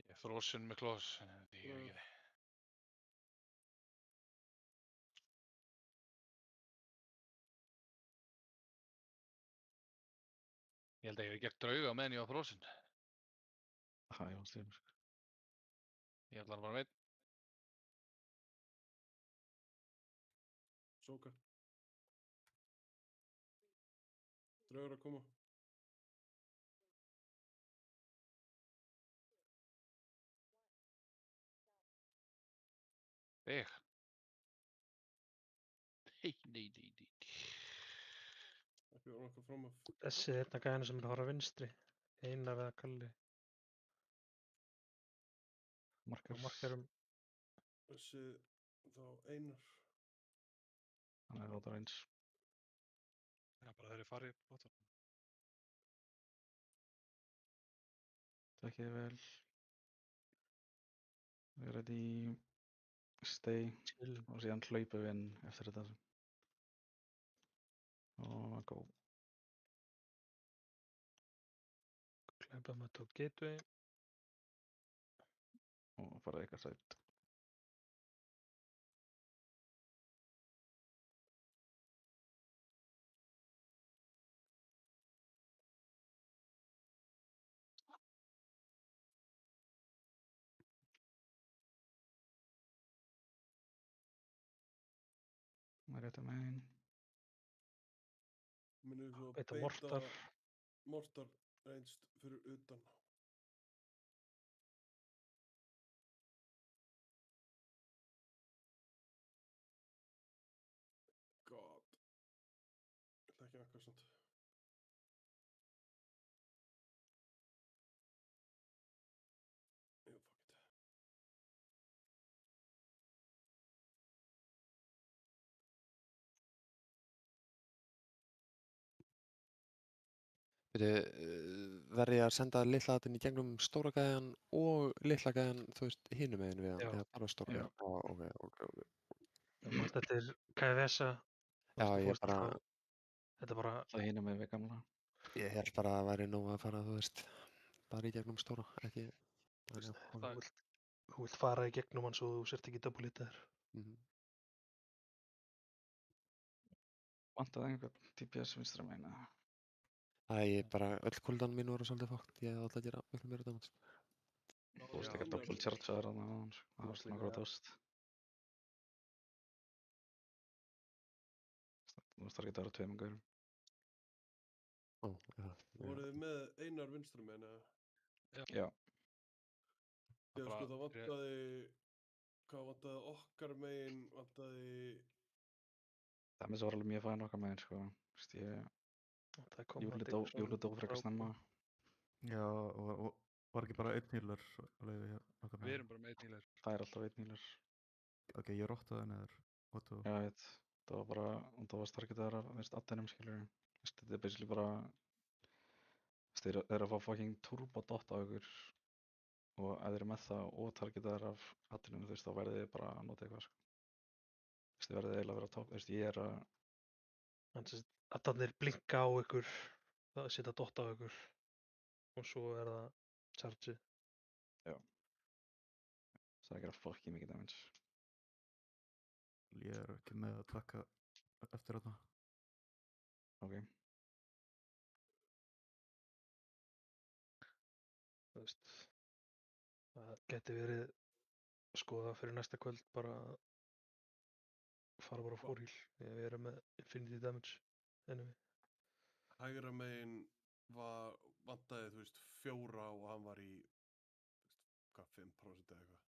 Speaker 14: Ég er frosin með klós, en þetta ég ekki þið. Ég held að ég hef gert drauga meðan ég var frosin.
Speaker 8: Það er ástæðum.
Speaker 14: Ég ætla bara veit.
Speaker 3: Sóka. Draugur að koma.
Speaker 14: Þig. Nei.
Speaker 3: Ekki vera nokkuð fram af.
Speaker 6: Þessi er einn af gæðinu sem er að fara vinstri. Einar eða Kalli. Markarum.
Speaker 3: Þessi þá Einar.
Speaker 8: Hann er rátar eins.
Speaker 9: Já, bara þeir eru farið bóttan.
Speaker 8: Þekkið vel. Við erum í stay og síðan hlaupum við inn eftir þetta. Og go.
Speaker 6: Hlaupa með tók gateway.
Speaker 8: Og fara ykkar sætt. Réttu megin.
Speaker 3: Minnum svo að
Speaker 6: Beita mortar.
Speaker 3: Mortar reynst fyrir utan. God. Ég ætla ekki að eitthvað svona. Jú, fuck it.
Speaker 10: Verði ég að senda litla gatinn í gegnum stóra gæjan og litla gæjan, þú veist, hinum megin við hann,
Speaker 6: Já.
Speaker 10: eða bara stóra gæjan? Já, ok.
Speaker 6: Þú mást eftir KVS-a.
Speaker 10: Já, ég bara,
Speaker 6: Þetta er bara...
Speaker 8: Það hinum með við gamla.
Speaker 10: ég held bara að það væri nóg að fara, þú veist, bara í gegnum stóra, ekki...
Speaker 6: Þú vilt fara í gegnum hann svo þú sért ekki double hitaður.
Speaker 8: Vantaði einhvern TPS vinstra megin eða?
Speaker 10: Ég bara, öll kuldan mín voru svolítið fókt, ég átti að gera miklu meira damage.
Speaker 8: Þú veist ekki að double charge að það var svona grót ást. Þú veist það ekki að vera tveimur gaurum.
Speaker 3: Voruð þið með Einar vinstra megin eða?
Speaker 8: Já.
Speaker 3: Já, sko það vantaði, hvað vantaði okkar megin, vantaði...
Speaker 8: Það með svo var alveg mjög fæðan okkar megin, sko. Þú veist, Júli dó frekar snemma.
Speaker 12: Já, og Var ekki bara einn healer á leiði hér?
Speaker 2: Við erum bara með einn healer.
Speaker 8: Það er alltaf einn healer.
Speaker 12: Ok, ég rottaði neður. What the...
Speaker 8: Já, ég veit. Það var bara, og það var stargetaðar af, addenum, skilur. Þetta er basically bara, þeir eru að fá fucking turbo-dot á ykkur og ef þeir eru með það og targetaðar af addenum, þá verðið þið bara að nota eitthvað, sko. Þið verðið eiginlega að vera topp, ég er að...
Speaker 6: Þannig að addarnir blinka á ykkur, það setja dot á ykkur og svo er það chargeið.
Speaker 8: Já. Það er að gera fucking mikið damage.
Speaker 12: Ég er ekki með að taka eftir þetta.
Speaker 8: Ok.
Speaker 6: Þú veist, það geti verið skoða fyrir næsta kvöld bara að fara bara á fórhýl. Við erum með infinity damage enemy.
Speaker 3: Hægra megin vantaði, þú veist, 4 og hann var í, þú veist, hvað, 5% eða eitthvað.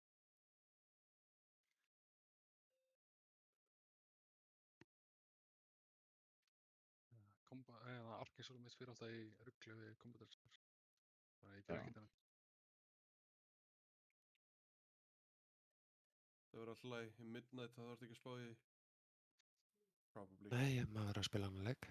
Speaker 2: Arkisórum mitt fyrir alltaf í ruglu við kombodelsar. Það ég ger ekki það.
Speaker 3: Það verður alltaf í midnight, það þarf ekki að spá í því. Probably.
Speaker 10: Nei, maður verður að spila annan leik.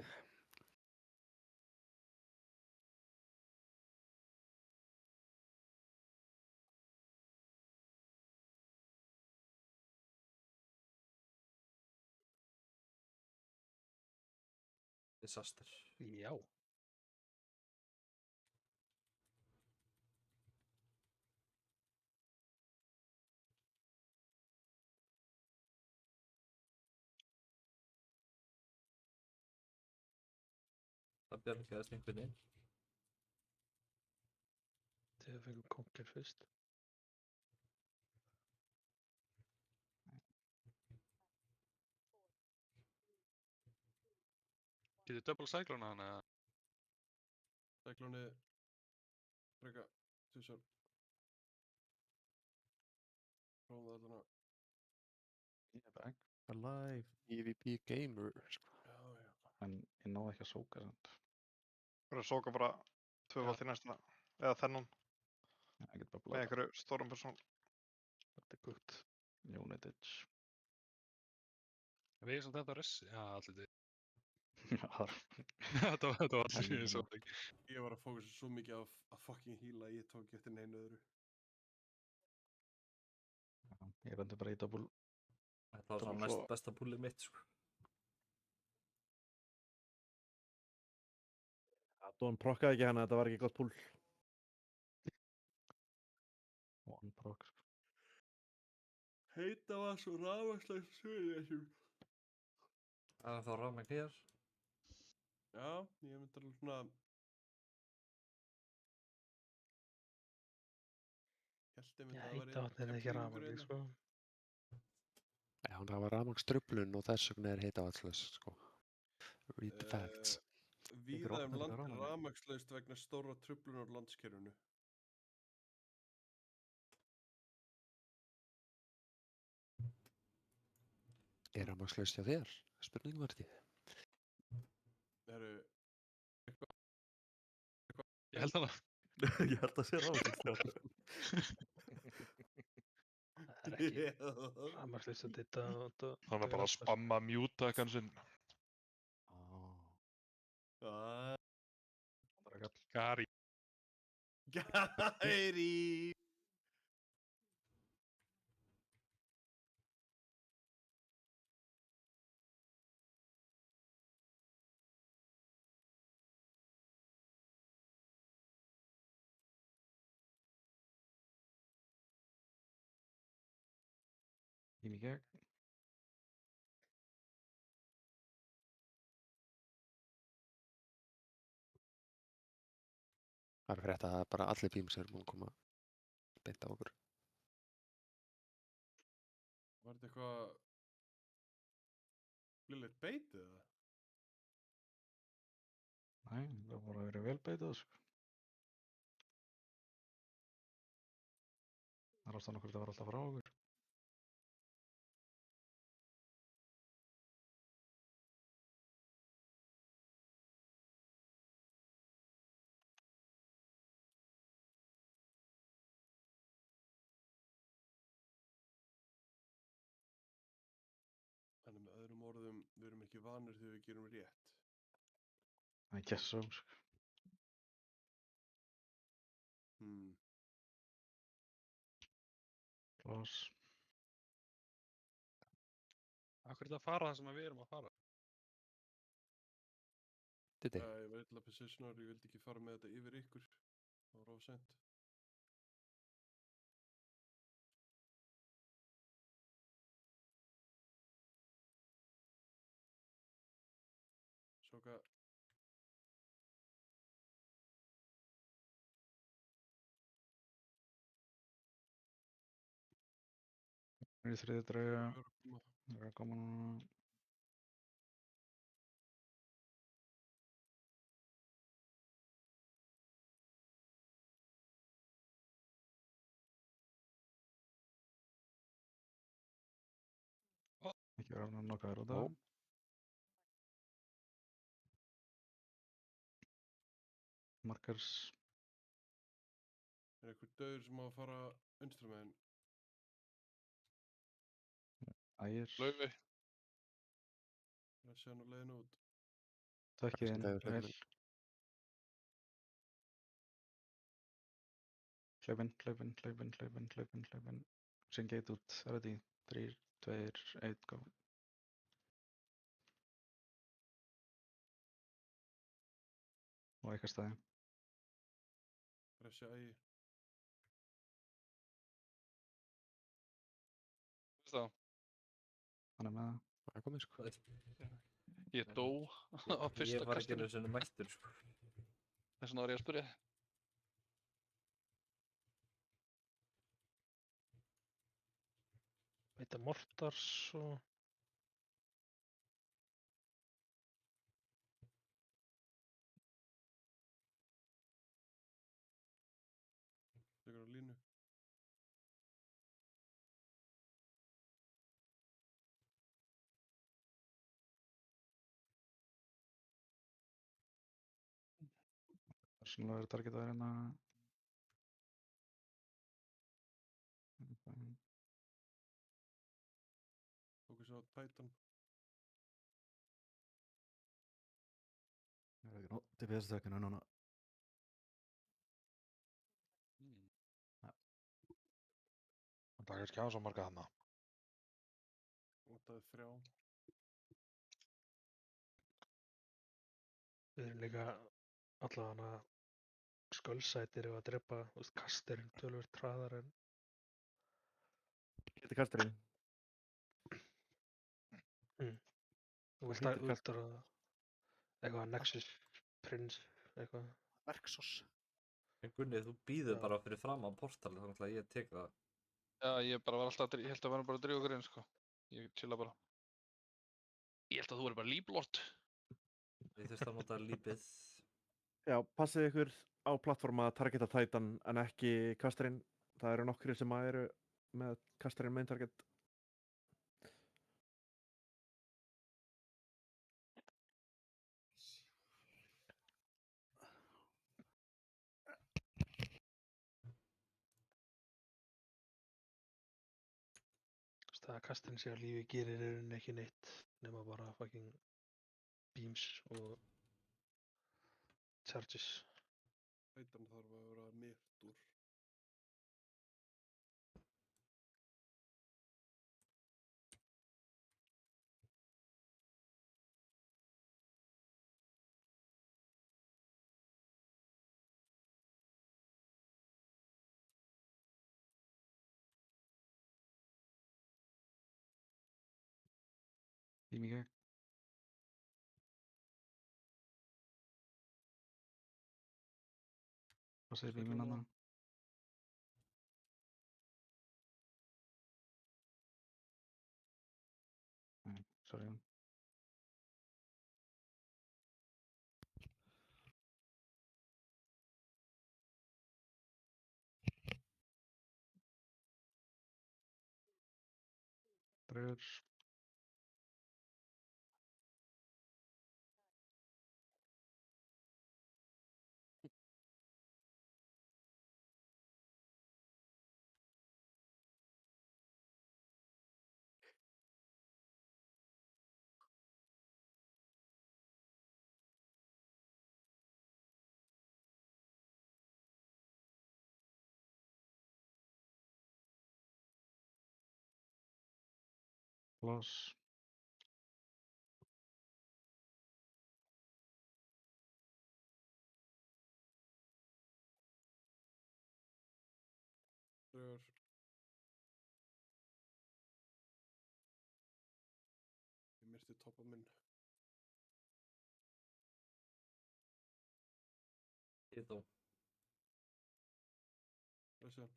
Speaker 1: Disaster.
Speaker 6: Já.
Speaker 1: Það bjargaðist einhvern veginn.
Speaker 6: Þegar fengum konker fyrst.
Speaker 2: Getur double cyclone hann eða?
Speaker 3: Cyclone freka, tvisar. Prófum það allan að.
Speaker 8: Ég er back.
Speaker 10: Alive, EVP gamer, sko.
Speaker 3: Já.
Speaker 8: En ég náði ekki að sóka samt.
Speaker 16: Þú verður að sóka bara 2 í næsta, eða þennan.
Speaker 8: Ég get bara
Speaker 16: Með
Speaker 8: blöða.
Speaker 16: einhverju stórum persón.
Speaker 8: Þetta er gutt. United.
Speaker 2: Við erum samt þetta ressi. Já, allir þið.
Speaker 8: Þetta
Speaker 2: var allir því eins og það.
Speaker 3: Ég var að fókusa svo mikið á að fucking heala, ég tók ekki eftir neinu öðru.
Speaker 8: Ég rendi bara í double.
Speaker 1: Þetta var svona næst besta púlið mitt, sko.
Speaker 11: Don prokkaði ekki hana, þetta var ekki gott púl.
Speaker 8: One proc.
Speaker 3: Heita var svo rafmagnslaust sögðu þessum.
Speaker 1: Það er þá rafmagn hér.
Speaker 3: Já, ég myndi alveg svona...
Speaker 6: Heita vatn er ekki rafmagn, sko.
Speaker 10: Já, það var rafmagnstruflun og þess vegna er heita vatnslaus, sko. Read the facts.
Speaker 3: Víða land er rafmagnslaust vegna stóra truflunar á landskerfinu.
Speaker 10: Er rafmagnslaust hjá þér? Spurningmarki.
Speaker 2: Ég held hana.
Speaker 12: Ég held að sé rafmagnslaust.
Speaker 6: Það er ekki rafmagnslaust að þetta.
Speaker 9: Þannig bara að spamma mjúta kannski.
Speaker 2: Gary.
Speaker 3: Gary!
Speaker 8: Tím í gegn.
Speaker 10: Það er frétt að bara allir beams eru búin að koma beint á okkur.
Speaker 3: Var þetta eitthvað... Lillið beitið það?
Speaker 8: Nei, það voru að vera vel beitað, sko. Það er ástæðan okkur þetta var alltaf frá okkur.
Speaker 3: orðum, við erum ekki vanir þegar við gerum rétt.
Speaker 8: I guess so. Clause.
Speaker 2: Akkur er þetta að fara það sem við erum að fara?
Speaker 10: Diddi.
Speaker 3: Ég var eitthvað positioner, ég vildi ekki fara með þetta yfir ykkur. Það var of seint. Sokka.
Speaker 8: Í þriðja drauga. Það er að koma núna. Ekki vera að nokka þér út af það. Markers.
Speaker 3: Er einhver döður sem á að fara vinstra meginn?
Speaker 8: Ægir.
Speaker 2: Laufi.
Speaker 3: Það sé hann á leiðinu út.
Speaker 8: Tökkið inn, vel. Hlaupinn. Sinn geit út, ready. 3, 2, 1, go. Og eitthvað staði.
Speaker 3: Refsi ægi.
Speaker 2: Veist það?
Speaker 8: Hann er með það.
Speaker 10: Það er komið sko.
Speaker 2: Ég dó á fyrsta
Speaker 1: Ég var ekki
Speaker 2: kastinu.
Speaker 1: einu sinni mættur sko.
Speaker 2: Þess vegna var ég að spyrja.
Speaker 6: Beita mortars og...
Speaker 3: Tekur á línu.
Speaker 8: Persónulega er targetað hérna.
Speaker 3: Fókus á Titan.
Speaker 12: Ég veit ekki nú, DPS-tekinu núna.
Speaker 9: Það er ekki aðeins svo marga þarna.
Speaker 3: Vantaði 3.
Speaker 6: Við erum líka allavega skölsætir ef að drepa, þú veist, kasturinn tölvöld hraðar en...
Speaker 11: Getur kasturinn.
Speaker 6: Þú vilt að eitthvað Nexus Prince, eitthvað.
Speaker 17: Verksos.
Speaker 1: En Gunni, þú býður bara fyrir framan portalið, þannig að ég tek það.
Speaker 2: Já, ég bara var alltaf, ég held að vera bara að drífa okkur inn, sko. Ég chilla bara. Ég held að þú verður bara líplord.
Speaker 1: Ég þurfti að nota lípið.
Speaker 11: Já, passið ykkur á plattforma að targeta Titan en ekki kasturinn. Það eru nokkrir sem eru með kasturinn main target.
Speaker 6: Það að kasturinn sé á lífi gerir í rauninni ekki neitt nema bara fucking beams og charges.
Speaker 3: Titan þarf að vera myrtur.
Speaker 8: Tím í gegn. Hvað segir bíminn annan? Nei, sorry. Draugur. Kloss.
Speaker 3: Draugur. Ég misti toppa minn.
Speaker 1: Kiddo.
Speaker 3: Þessi.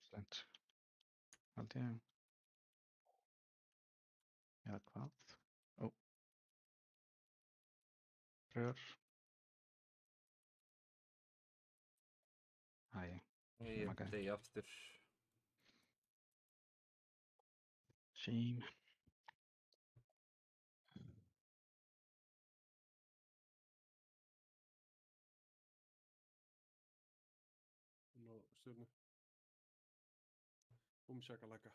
Speaker 8: Slæmt. Held ég. Eða hvað? Ó. Draugur. Æ,
Speaker 1: Ég
Speaker 8: makaði.
Speaker 1: degi aftur.
Speaker 8: Shame.
Speaker 3: Inn á stjörnu. Shakalaka.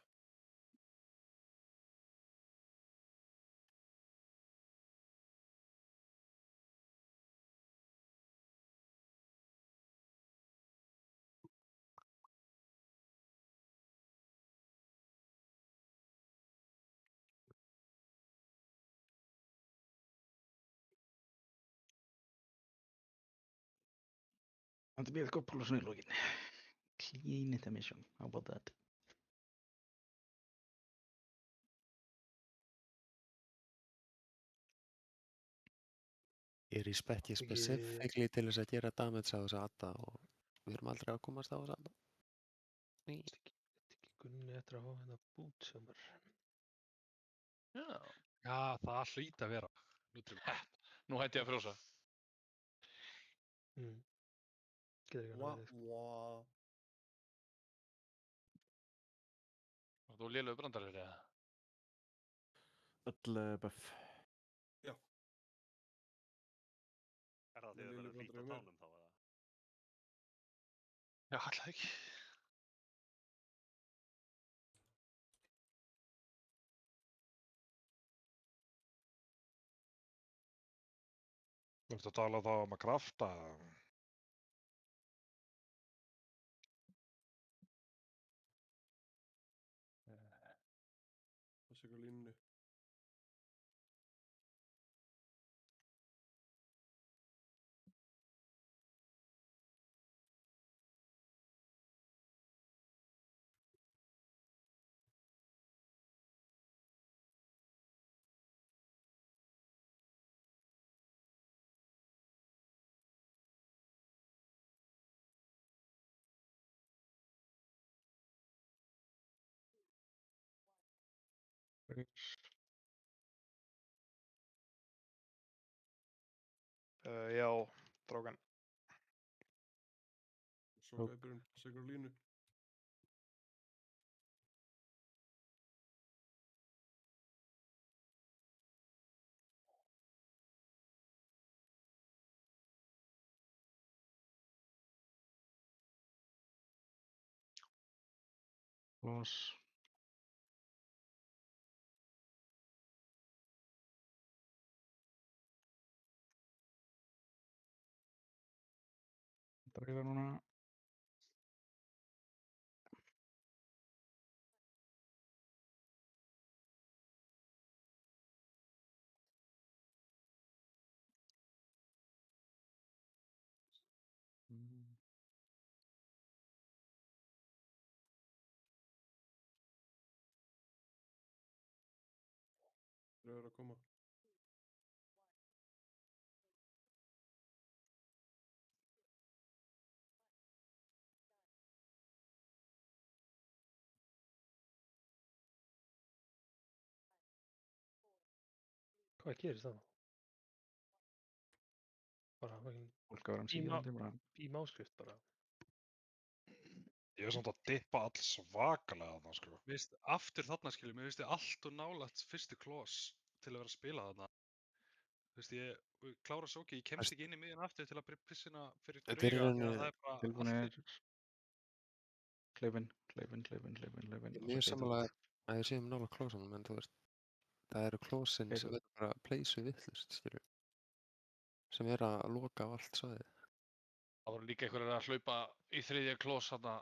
Speaker 8: Vantar mér eitthvað púla svona í lokin. Clean intermission. How about that?
Speaker 10: Ég er í spekki specifically til þess að gera damage á þessa adda og við erum aldrei að komast á þessa adda.
Speaker 6: Ekki Gunni eftir að hafa hérna bútsumar.
Speaker 14: Já.
Speaker 9: Já, það hlýt að vera.
Speaker 14: Nú hætti ég að frjósa.
Speaker 6: Getur ekki
Speaker 3: Wah,
Speaker 6: alveg verið.
Speaker 3: wah.
Speaker 14: Og þú lélögu brandarir eða?
Speaker 11: Öll buff.
Speaker 3: Já.
Speaker 5: Er það því að það verður hlýtt á tánum þá eða?
Speaker 14: Já, alltaf ekki.
Speaker 9: Þú ert að tala þá um að krafta.
Speaker 3: Passa ykkur á línunni.
Speaker 16: Já, Drógan.
Speaker 3: Svo gæturinn, passa ykkur á línu.
Speaker 8: Kloss. Draugar núna.
Speaker 3: Draugur að koma.
Speaker 6: Hvað gerist þá? Bara
Speaker 8: Fólk að vera síðandi bara.
Speaker 6: í máskrift bara.
Speaker 9: Ég er samt að dippa all svakalega þarna, sko.
Speaker 2: Mér finnst aftur þarna skilur, mér finnst þið allt og nálægt fyrstu kloss til að vera að spila þarna. Þú veist, ég klára svo ekki, ég kemst ekki inn í miðjan aftur til að byrja pissina fyrir
Speaker 10: Þetta er í
Speaker 2: drauga, því að
Speaker 10: rauninni-
Speaker 2: það er bara
Speaker 8: Tilbúinir.
Speaker 2: allt
Speaker 8: Kleifin.
Speaker 10: Ég er sammála að ég séum nála klósanum en þú veist það eru klósin sem eru bara pleysu vittlust skilur sem er að loka á allt svæðið.
Speaker 14: Það voru líka einhverjir að hlaupa í þriðja kloss þarna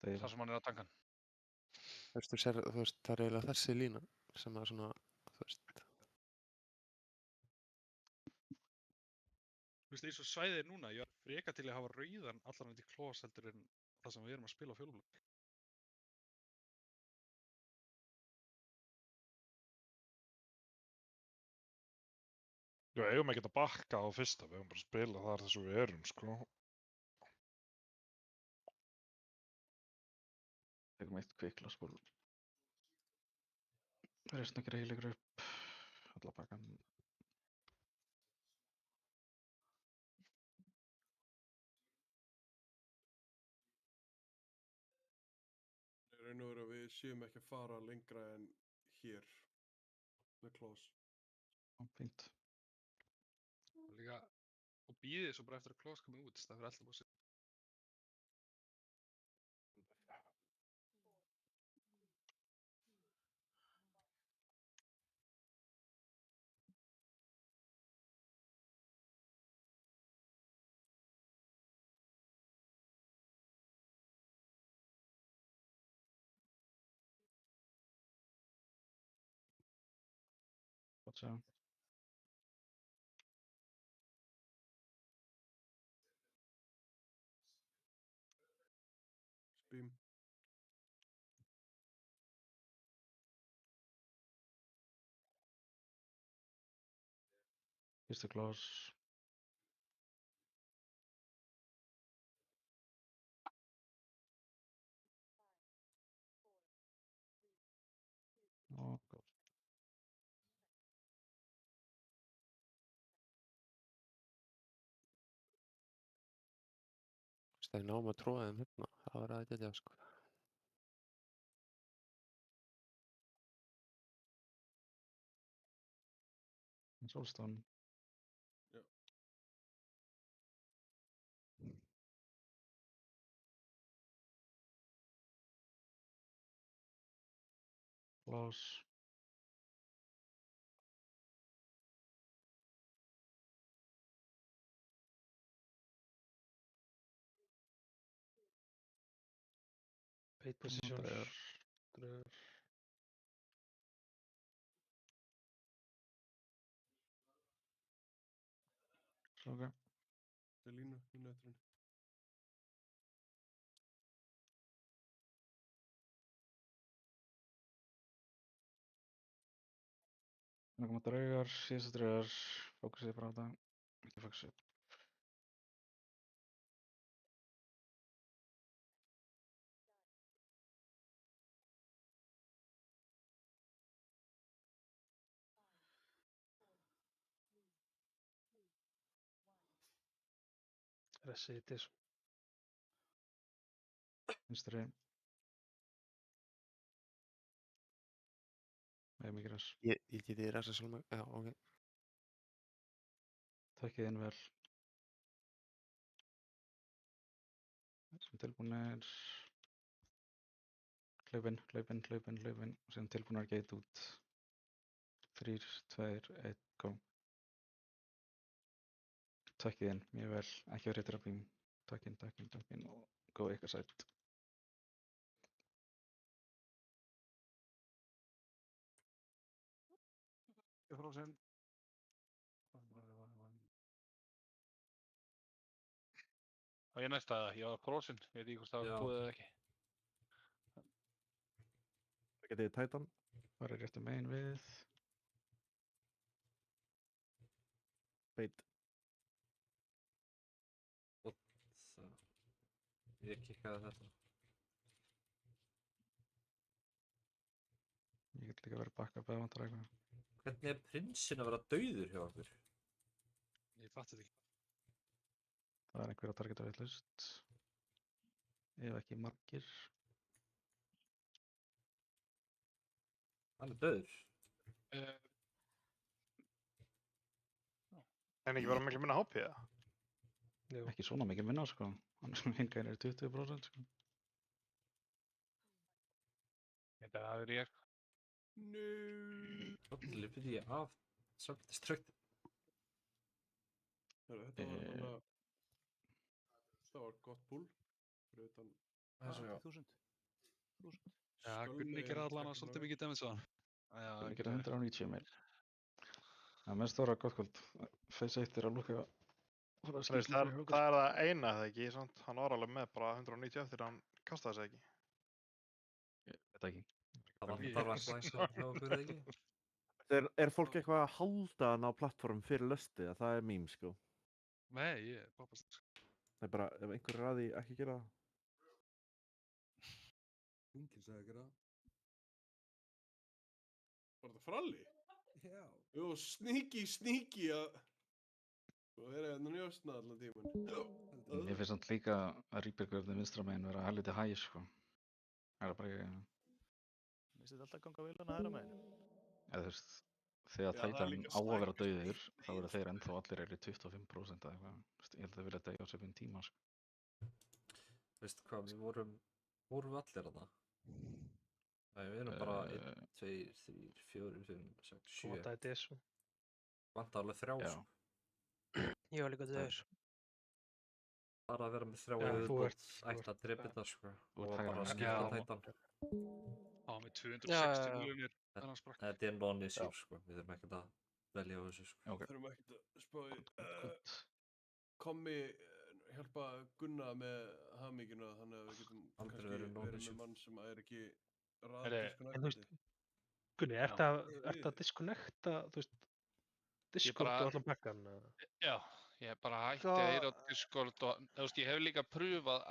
Speaker 14: þar sem hann er að tanka hann.
Speaker 10: Þú veist, það er eiginlega þessi lína sem að svona, þú veist.
Speaker 2: Þú veist, eins og svæðið er núna, ég var freka til að hafa rauðan allan til klós heldur en það sem við erum að spila á fjólublátt.
Speaker 9: Já, eigum ekki að bakka á fyrsta, við eigum bara að spila þar þess að við erum, sko.
Speaker 8: Tegum eitt kvikklaspól. Resna greiðilegur upp. Alla bakkan.
Speaker 3: Í raun og veru að við séum ekki að fara lengra en hér með klós.
Speaker 8: Fínt.
Speaker 2: Og líka, og býðið svo bara eftir að klós komið út, það fyrir alltaf búið sér.
Speaker 8: Gott sjá.
Speaker 3: Spím.
Speaker 8: Fyrsta klós. Og góð.
Speaker 10: Þú veist, það er náma að tróða þeim hérna, það var að geta, sko.
Speaker 8: Solstone.
Speaker 3: Já.
Speaker 8: Klós.
Speaker 6: Bait position. Draugar.
Speaker 8: Slóka.
Speaker 3: Það er línu eftir henni.
Speaker 8: Það koma draugar, síðasta draugar. Fókusið bara á það. Ekki fókusið.
Speaker 6: Ressið í þessu.
Speaker 8: Vinstri. Eða mikið ræs.
Speaker 10: Ég geti ræsa sjálf, já, ok.
Speaker 8: Takkið inn vel. Sem tilbúinir. Hlaupinn. Sem tilbúinir geit út. 3, 2, 1, go. Takkið inn, mjög vel. Ekki verið að bím. Takk inn og go ykkar sætt.
Speaker 14: Ég frá sem. Og ég næsta það, ég var krossinn, ég veit ekki hvort það var búið eða ekki.
Speaker 11: Það getið Titan.
Speaker 8: Það er réttu megin við.
Speaker 11: Bait.
Speaker 1: Ég kikkaði þetta.
Speaker 8: Ég get líka verið bakka upp eða vantar eitthvað.
Speaker 1: Hvernig er prinsinn að vera dauður hjá okkur?
Speaker 2: Ég fatti þetta ekki.
Speaker 8: Það er einhver að targeta vitlaust. Ef ekki margir.
Speaker 1: Hann er dauður.
Speaker 16: En ekki bara miklu minna HP, eða?
Speaker 8: Ekki svona mikil minna, sko. Hingæn er 20%, sko.
Speaker 14: Þetta er ég.
Speaker 3: Nú.
Speaker 1: Allir byrði ég af samtiströkt.
Speaker 3: Þetta var gott púl. Fyrir utan
Speaker 14: 80.000.
Speaker 2: Já, Gunni gerði allan svolítið mikið damage á hann. Já,
Speaker 8: Gunni gerði 190 meil. Það er mest ára gott kvöld. Face 1 að lúka fara að skýrsla fyrir
Speaker 16: Það er það eina, eða ekki? Samt, hann var alveg með bara 190 eftir að hann kastaði sig ekki.
Speaker 8: Ég veit ekki.
Speaker 1: Það vantar að slæsa hjá okkur eða ekki?
Speaker 11: Er fólk eitthvað að halda hann á plattform fyrir löstið? Það er mím, sko.
Speaker 2: Nei, ég pappast.
Speaker 11: Það er bara, ef einhver er að því ekki gera það.
Speaker 3: Enginn sagði að gera það. Var þetta fralli? Já. Jú, sníki að... Þú er hérna njósna allan tíman.
Speaker 8: Mér finnst samt líka að Ríkbergverðin vinstramegin vera helviti hæg, sko. Það er bara ekki...
Speaker 17: Mér finnst þetta alltaf ganga vel að hæra megin.
Speaker 8: Eða þú veist, þegar
Speaker 3: Já, það er
Speaker 8: Titan
Speaker 3: líka
Speaker 8: á að vera
Speaker 3: slæmt, sko.
Speaker 8: dauður, þá eru þeir ennþá allir í 25% eða eitthvað. Þú veist, ég held að þeir vilja deyja á svipum tíma, sko.
Speaker 1: Veistu hvað, við vorum við allir að það? Nei, við erum bara 1, 2, 3, 4, 5, 6, 7.
Speaker 6: Vantaði Desu.
Speaker 1: Vantaði alveg 3,
Speaker 8: Já.
Speaker 1: sko.
Speaker 7: Ég var líka döður.
Speaker 1: Bara að vera með 3
Speaker 6: Já, þú
Speaker 1: viðbót
Speaker 6: ert-
Speaker 1: ætti að drepa þetta, sko.
Speaker 8: Þú ert
Speaker 1: Og
Speaker 8: hægra
Speaker 1: bara
Speaker 8: megin.
Speaker 1: skipta
Speaker 2: Já.
Speaker 1: Titan.
Speaker 2: Á, með 260
Speaker 7: Já.
Speaker 2: miljónir en hann sprakk.
Speaker 1: Þetta er non-issue, sko. Við þurfum ekkert að velja á þessu, sko.
Speaker 8: Ok.
Speaker 3: Þurfum ekkert að spá í... Kommi hjálpa Gunna með hamingjuna þannig að við getum
Speaker 1: Aldrei
Speaker 3: kannski
Speaker 1: verið
Speaker 3: verið
Speaker 1: non-issue.
Speaker 3: með mann sem er ekki
Speaker 2: Herri,
Speaker 6: En þú veist,
Speaker 3: raðdisconnectandi.
Speaker 6: Gunni, ertu að disconnecta, þú veist, Discord
Speaker 14: bara-
Speaker 6: og allan bakkan?
Speaker 14: Já, ég hef bara hætti
Speaker 4: Sko-
Speaker 14: að heyra á Discord og þú veist, ég hef líka pröfað